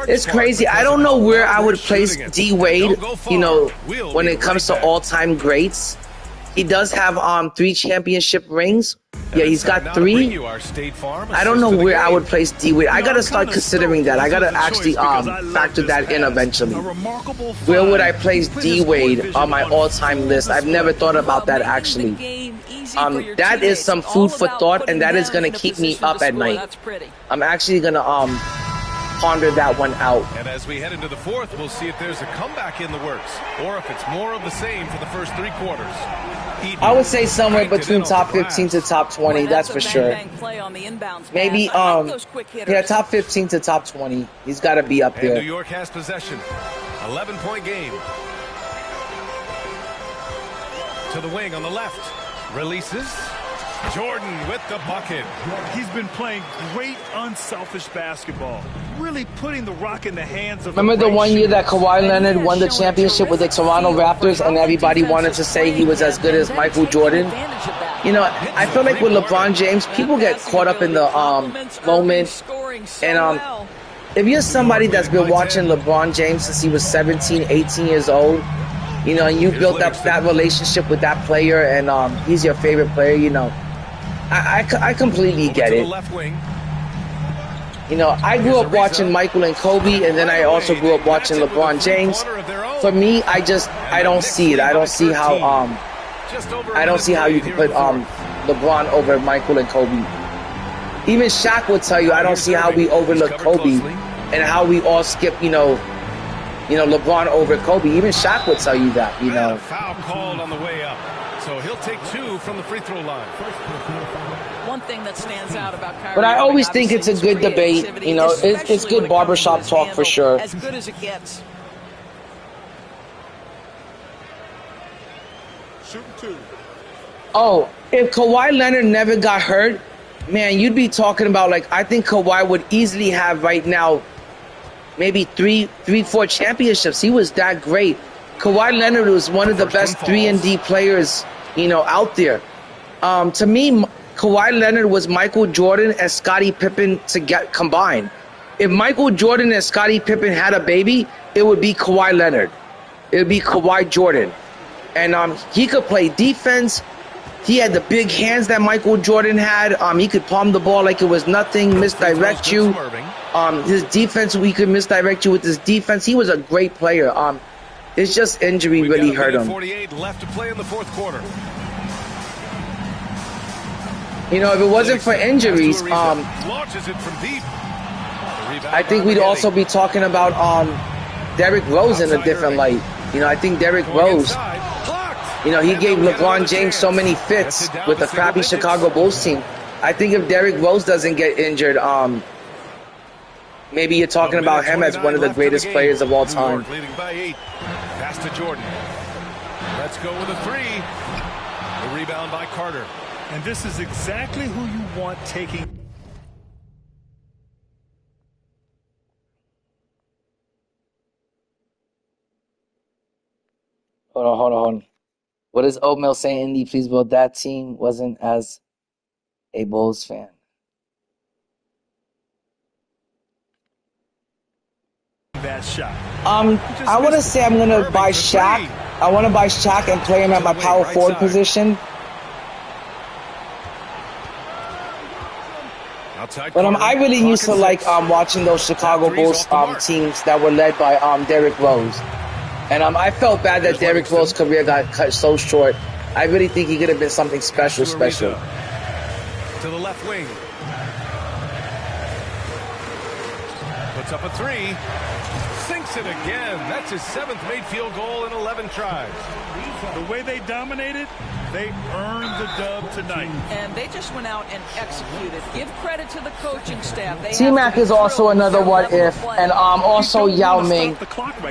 it's crazy. I don't know where I would place D-Wade, you know, when it comes to all-time greats. He does have 3 championship rings. Yeah, he's got 3. I don't know where I would place D-Wade. I gotta start considering that. I gotta actually factor that in eventually. Where would I place D-Wade on my all-time list? I've never thought about that actually. That is some food for thought, and that is gonna keep me up at night. I'm actually gonna ponder that one out. And as we head into the 4th, we'll see if there's a comeback in the works, or if it's more of the same for the first 3 quarters. I would say somewhere between top 15 to top 20, that's for sure. Maybe, yeah, top 15 to top 20. He's got to be up there. New York has possession. 11-point game. To the wing on the left. Releases. Jordan with the bucket. He's been playing great unselfish basketball. Really putting the rock in the hands of. Remember the one year that Kawhi Leonard won the championship with the Toronto Raptors and everybody wanted to say he was as good as Michael Jordan? You know, I feel like with LeBron James, people get caught up in the moment, and if you're somebody that's been watching LeBron James since he was 17, 18 years old, you know, and you built up that relationship with that player, and he's your favorite player, you know, I completely get it. You know, I grew up watching Michael and Kobe, and then I also grew up watching LeBron James. For me, I don't see it. I don't see how you can put LeBron over Michael and Kobe. Even Shaq would tell you, I don't see how we overlook Kobe and how we all skip, you know, LeBron over Kobe. Even Shaq would tell you that, you know. Foul called on the way up, so he'll take 2 from the free throw line. One thing that stands out about Kyrie, but I always think it's a good debate. You know, it's good barbershop talk for sure. As good as it gets. Shooting 2. Oh, if Kawhi Leonard never got hurt, man, you'd be talking about, like, I think Kawhi would easily have right now maybe 4 championships. He was that great. Kawhi Leonard was one of the best 3-and-D players, you know, out there. To me, Kawhi Leonard was Michael Jordan and Scottie Pippen combined. If Michael Jordan and Scottie Pippen had a baby, it would be Kawhi Leonard. It would be Kawhi Jordan. And he could play defense. He had the big hands that Michael Jordan had. He could palm the ball like it was nothing, misdirect you. His defense, we could misdirect you with his defense. He was a great player. It's just injury really hurt him. 48 left to play in the fourth quarter. You know, if it wasn't for injuries, I think we'd also be talking about Derrick Rose in a different light. You know, I think Derrick Rose, you know, he gave LeBron James so many fits with the crappy Chicago Bulls team. I think if Derrick Rose doesn't get injured, maybe you're talking about him as one of the greatest players of all time. Leading by 8. Pass to Jordan. Let's go with a 3. The rebound by Carter. And this is exactly who you want taking. Hold on. What is Oatmeal saying, Indy? Please, well, that team wasn't as a Bulls fan. That shot. I want to say I'm gonna buy Shaq. I want to buy Shaq and play him at my power forward position. But I really used to like watching those Chicago Bulls teams that were led by Derrick Rose. And I felt bad that Derrick Rose's career got cut so short. I really think he could have been something special. To the left wing. Puts up a 3. Sinks it again. That's his 7th made field goal in 11 tries. The way they dominated, they earned the dub tonight. And they just went out and executed. Give credit to the coaching staff. T-Mac is also another what if, and also Yao Ming.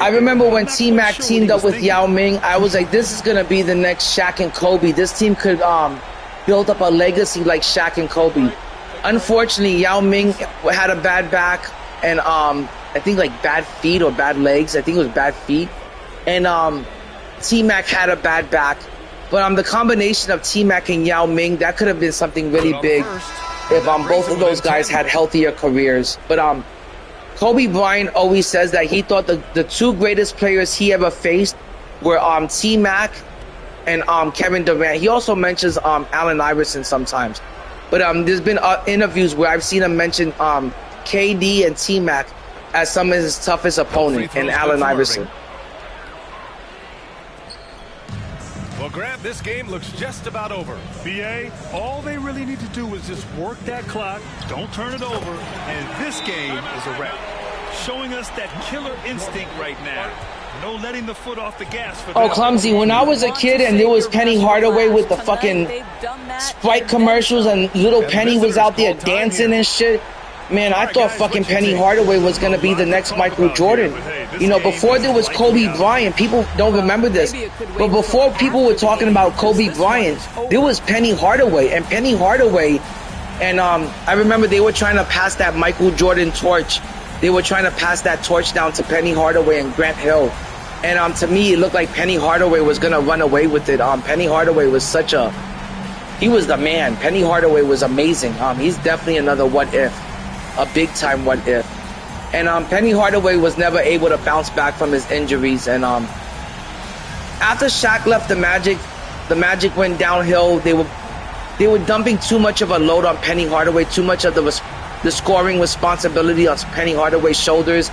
I remember when T-Mac teamed up with Yao Ming, I was like, this is gonna be the next Shaq and Kobe. This team could build up a legacy like Shaq and Kobe. Unfortunately, Yao Ming had a bad back and I think like bad feet or bad legs. I think it was bad feet, and T-Mac had a bad back. But the combination of T-Mac and Yao Ming, that could have been something really big if both of those guys had healthier careers. But Kobe Bryant always says that he thought the 2 greatest players he ever faced were T-Mac and Kevin Durant. He also mentions Allen Iverson sometimes. But there's been interviews where I've seen him mention KD and T-Mac as some of his toughest opponent, and Allen Iverson. Well, Grant, this game looks just about over. BA, all they really need to do is just work that clock, don't turn it over, and this game is a wrap. Showing us that killer instinct right now. No letting the foot off the gas for them. Oh, clumsy. When I was a kid and there was Penny Hardaway with the fucking Sprite commercials and little Penny was out there dancing and shit, man, I thought fucking Penny Hardaway was going to be the next Michael Jordan. You know, before there was Kobe Bryant, people don't remember this, but before people were talking about Kobe Bryant, there was Penny Hardaway. And Penny Hardaway, and I remember they were trying to pass that Michael Jordan torch. They were trying to pass that torch down to Penny Hardaway and Grant Hill. And to me, it looked like Penny Hardaway was going to run away with it. Penny Hardaway was he was the man. Penny Hardaway was amazing. He's definitely another what if. A big time what if. And Penny Hardaway was never able to bounce back from his injuries. And after Shaq left the Magic went downhill. They were dumping too much of a load on Penny Hardaway, too much of the scoring responsibility on Penny Hardaway's shoulders.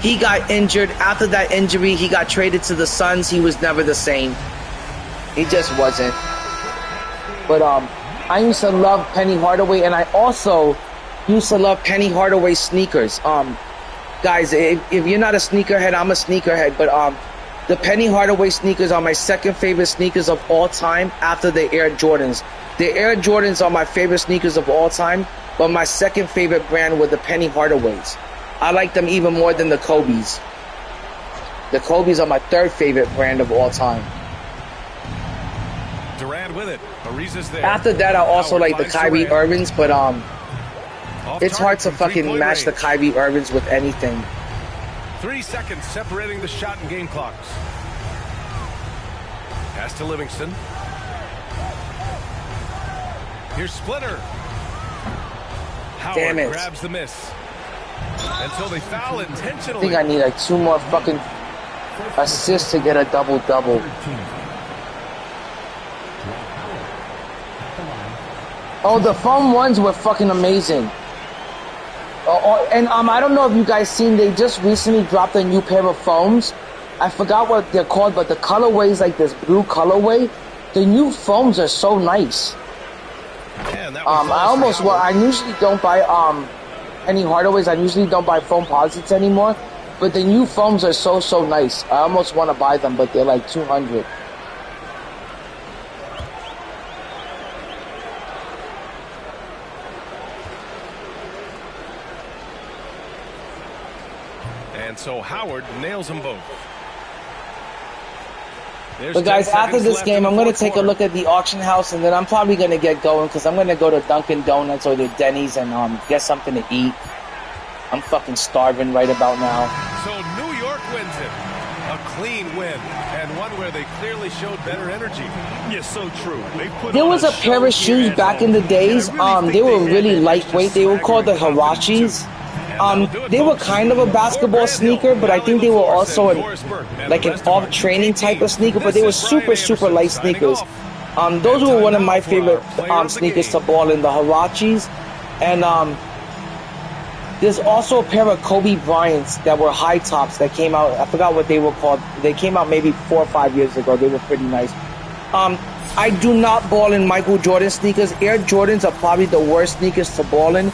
He got injured. After that injury, he got traded to the Suns. He was never the same. He just wasn't. But I used to love Penny Hardaway, and I also used to love Penny Hardaway sneakers. Guys, if you're not a sneakerhead, I'm a sneakerhead. But the Penny Hardaway sneakers are my second favorite sneakers of all time after the Air Jordans. The Air Jordans are my favorite sneakers of all time, but my second favorite brand were the Penny Hardaways. I like them even more than the Kobe's. The Kobe's are my third favorite brand of all time. Durant with it. Ariza's there. After that, I also like the Kyrie Durant. Irvings, but it's hard to fucking match the Kyrie Irvings with anything. 3 seconds separating the shot and game clocks. Pass to Livingston. Here's Splitter. Howard Damn it. grabs the miss. Until they foul I intentionally. think I need like 2 more fucking assists to get a double-double. Oh, the foam ones were fucking amazing. And I don't know if you guys seen, they just recently dropped a new pair of foams. I forgot what they're called, but the colorway is like this blue colorway. The new foams are so nice. Man, I usually don't buy any Hardaways. I usually don't buy foam posits anymore. But the new foams are so nice. I almost want to buy them, but they're like $200. And so Howard nails them both. There's But guys, 10 after seconds this left game, in the I'm going to fourth take a quarter. look at the auction house, and then I'm probably going to get going because I'm going to go to Dunkin' Donuts or to Denny's and get something to eat. I'm fucking starving right about now. So New York wins it. A clean win, and one where they clearly showed better energy. Yes, so true. There was a pair of shoes back in the days. They were really lightweight. They were called the Hirachis. They were kind of a basketball sneaker, but I think they were also like an off-training type of sneaker, but they were super light sneakers. Those were one of my favorite sneakers to ball in, the Hirachis. And there's also a pair of Kobe Bryant's that were high tops that came out. I forgot what they were called. They came out maybe 4 or 5 years ago. They were pretty nice. I do not ball in Michael Jordan sneakers. Air Jordans are probably the worst sneakers to ball in.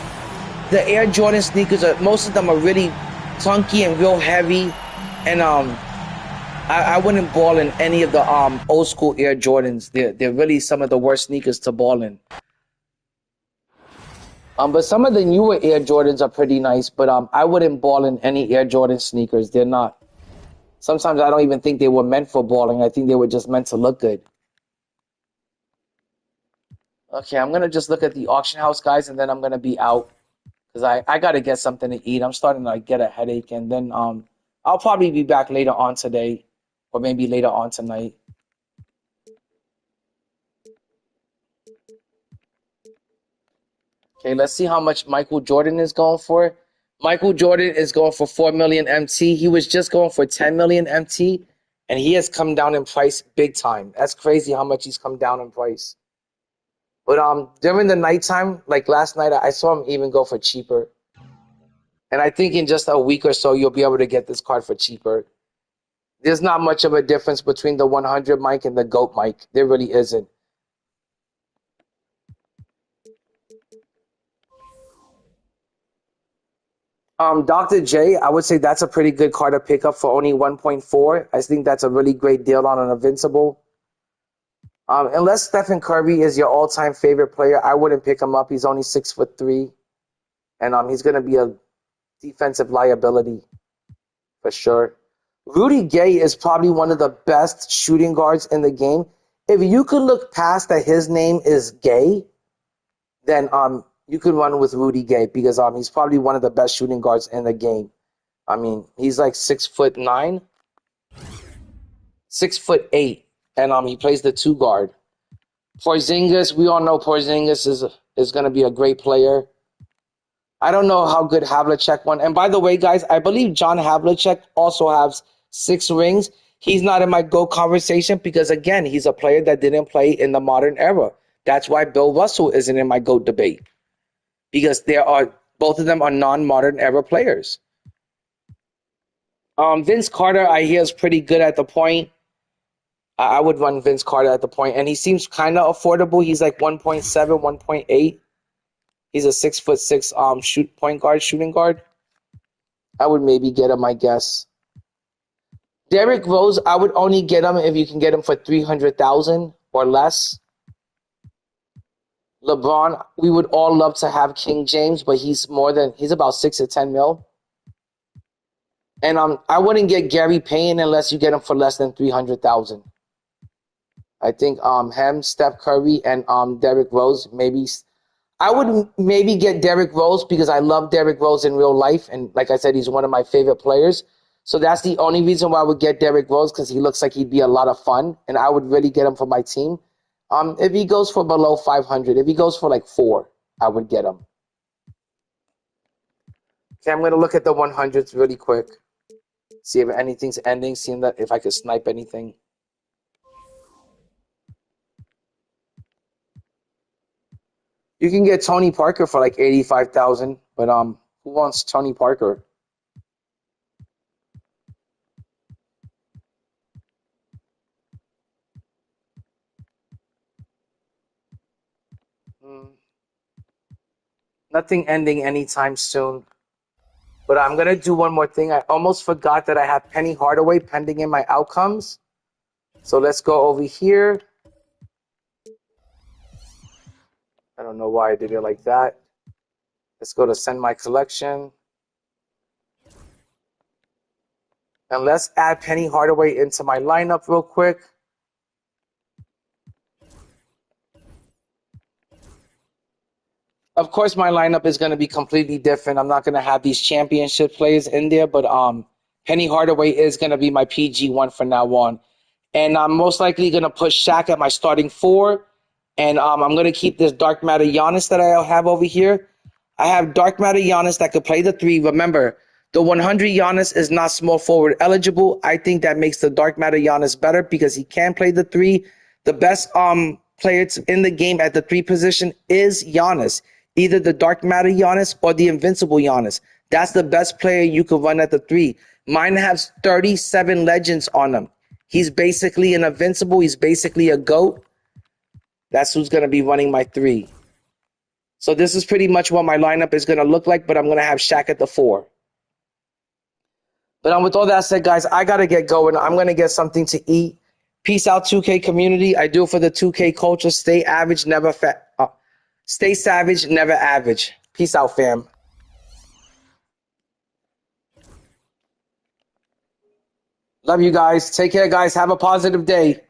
The Air Jordan sneakers, most of them are really chunky and real heavy. And I wouldn't ball in any of the old school Air Jordans. They're really some of the worst sneakers to ball in. But some of the newer Air Jordans are pretty nice, but I wouldn't ball in any Air Jordan sneakers. They're not. Sometimes I don't even think they were meant for balling. I think they were just meant to look good. Okay, I'm going to just look at the auction house, guys, and then I'm going to be out. Because I got to get something to eat. I'm starting to like, get a headache. And then I'll probably be back later on today. Or maybe later on tonight. Okay, let's see how much Michael Jordan is going for. Michael Jordan is going for 4 million MT. He was just going for 10 million MT. And he has come down in price big time. That's crazy how much he's come down in price. But during the nighttime, like last night, I saw him even go for cheaper. And I think in just a week or so, you'll be able to get this card for cheaper. There's not much of a difference between the 100 mic and the GOAT mic. There really isn't. Dr. J, I would say that's a pretty good card to pick up for only 1.4. I think that's a really great deal on an Invincible. Unless Stephen Curry is your all-time favorite player, I wouldn't pick him up. He's only 6'3", and he's going to be a defensive liability for sure. Rudy Gay is probably one of the best shooting guards in the game. If you could look past that his name is Gay, then you could run with Rudy Gay because he's probably one of the best shooting guards in the game. I mean, he's like 6'9", 6'8". And he plays the 2 guard. Porzingis, we all know Porzingis is going to be a great player. I don't know how good Havlicek won. And by the way, guys, I believe John Havlicek also has 6 rings. He's not in my GOAT conversation because, again, he's a player that didn't play in the modern era. That's why Bill Russell isn't in my GOAT debate, because both of them are non-modern era players. Vince Carter, I hear, is pretty good at the point. I would run Vince Carter at the point, and he seems kind of affordable. He's like 1.7, 1.8. He's a 6'6" shooting guard. I would maybe get him, I guess. Derrick Rose, I would only get him if you can get him for 300,000 or less. LeBron, we would all love to have King James, but he's about 6 to 10 mil. And I wouldn't get Gary Payne unless you get him for less than 300,000. I think him, Steph Curry, and Derrick Rose, maybe. I would maybe get Derrick Rose because I love Derrick Rose in real life, and like I said, he's one of my favorite players. So that's the only reason why I would get Derrick Rose, because he looks like he'd be a lot of fun, and I would really get him for my team. If he goes for below 500, if he goes for like 4, I would get him. Okay, I'm gonna look at the 100s really quick, see if anything's ending, see if I could snipe anything. You can get Tony Parker for like 85,000, but who wants Tony Parker? Nothing ending anytime soon. But I'm gonna do one more thing. I almost forgot that I have Penny Hardaway pending in my outcomes. So let's go over here. I don't know why I did it like that. Let's go to send my collection. And let's add Penny Hardaway into my lineup real quick. Of course, my lineup is going to be completely different. I'm not going to have these championship players in there, but Penny Hardaway is going to be my PG1 from now on. And I'm most likely going to put Shaq at my starting 4. And I'm going to keep this Dark Matter Giannis that I have over here. I have Dark Matter Giannis that could play the 3. Remember, the 100 Giannis is not small forward eligible. I think that makes the Dark Matter Giannis better because he can play the 3. The best player in the game at the 3 position is Giannis. Either the Dark Matter Giannis or the Invincible Giannis. That's the best player you could run at the 3. Mine has 37 legends on him. He's basically an Invincible. He's basically a GOAT. That's who's going to be running my 3. So this is pretty much what my lineup is going to look like, but I'm going to have Shaq at the 4. But with all that said, guys, I got to get going. I'm going to get something to eat. Peace out, 2K community. I do it for the 2K culture. Stay average, never fat. Stay savage, never average. Peace out, fam. Love you guys. Take care, guys. Have a positive day.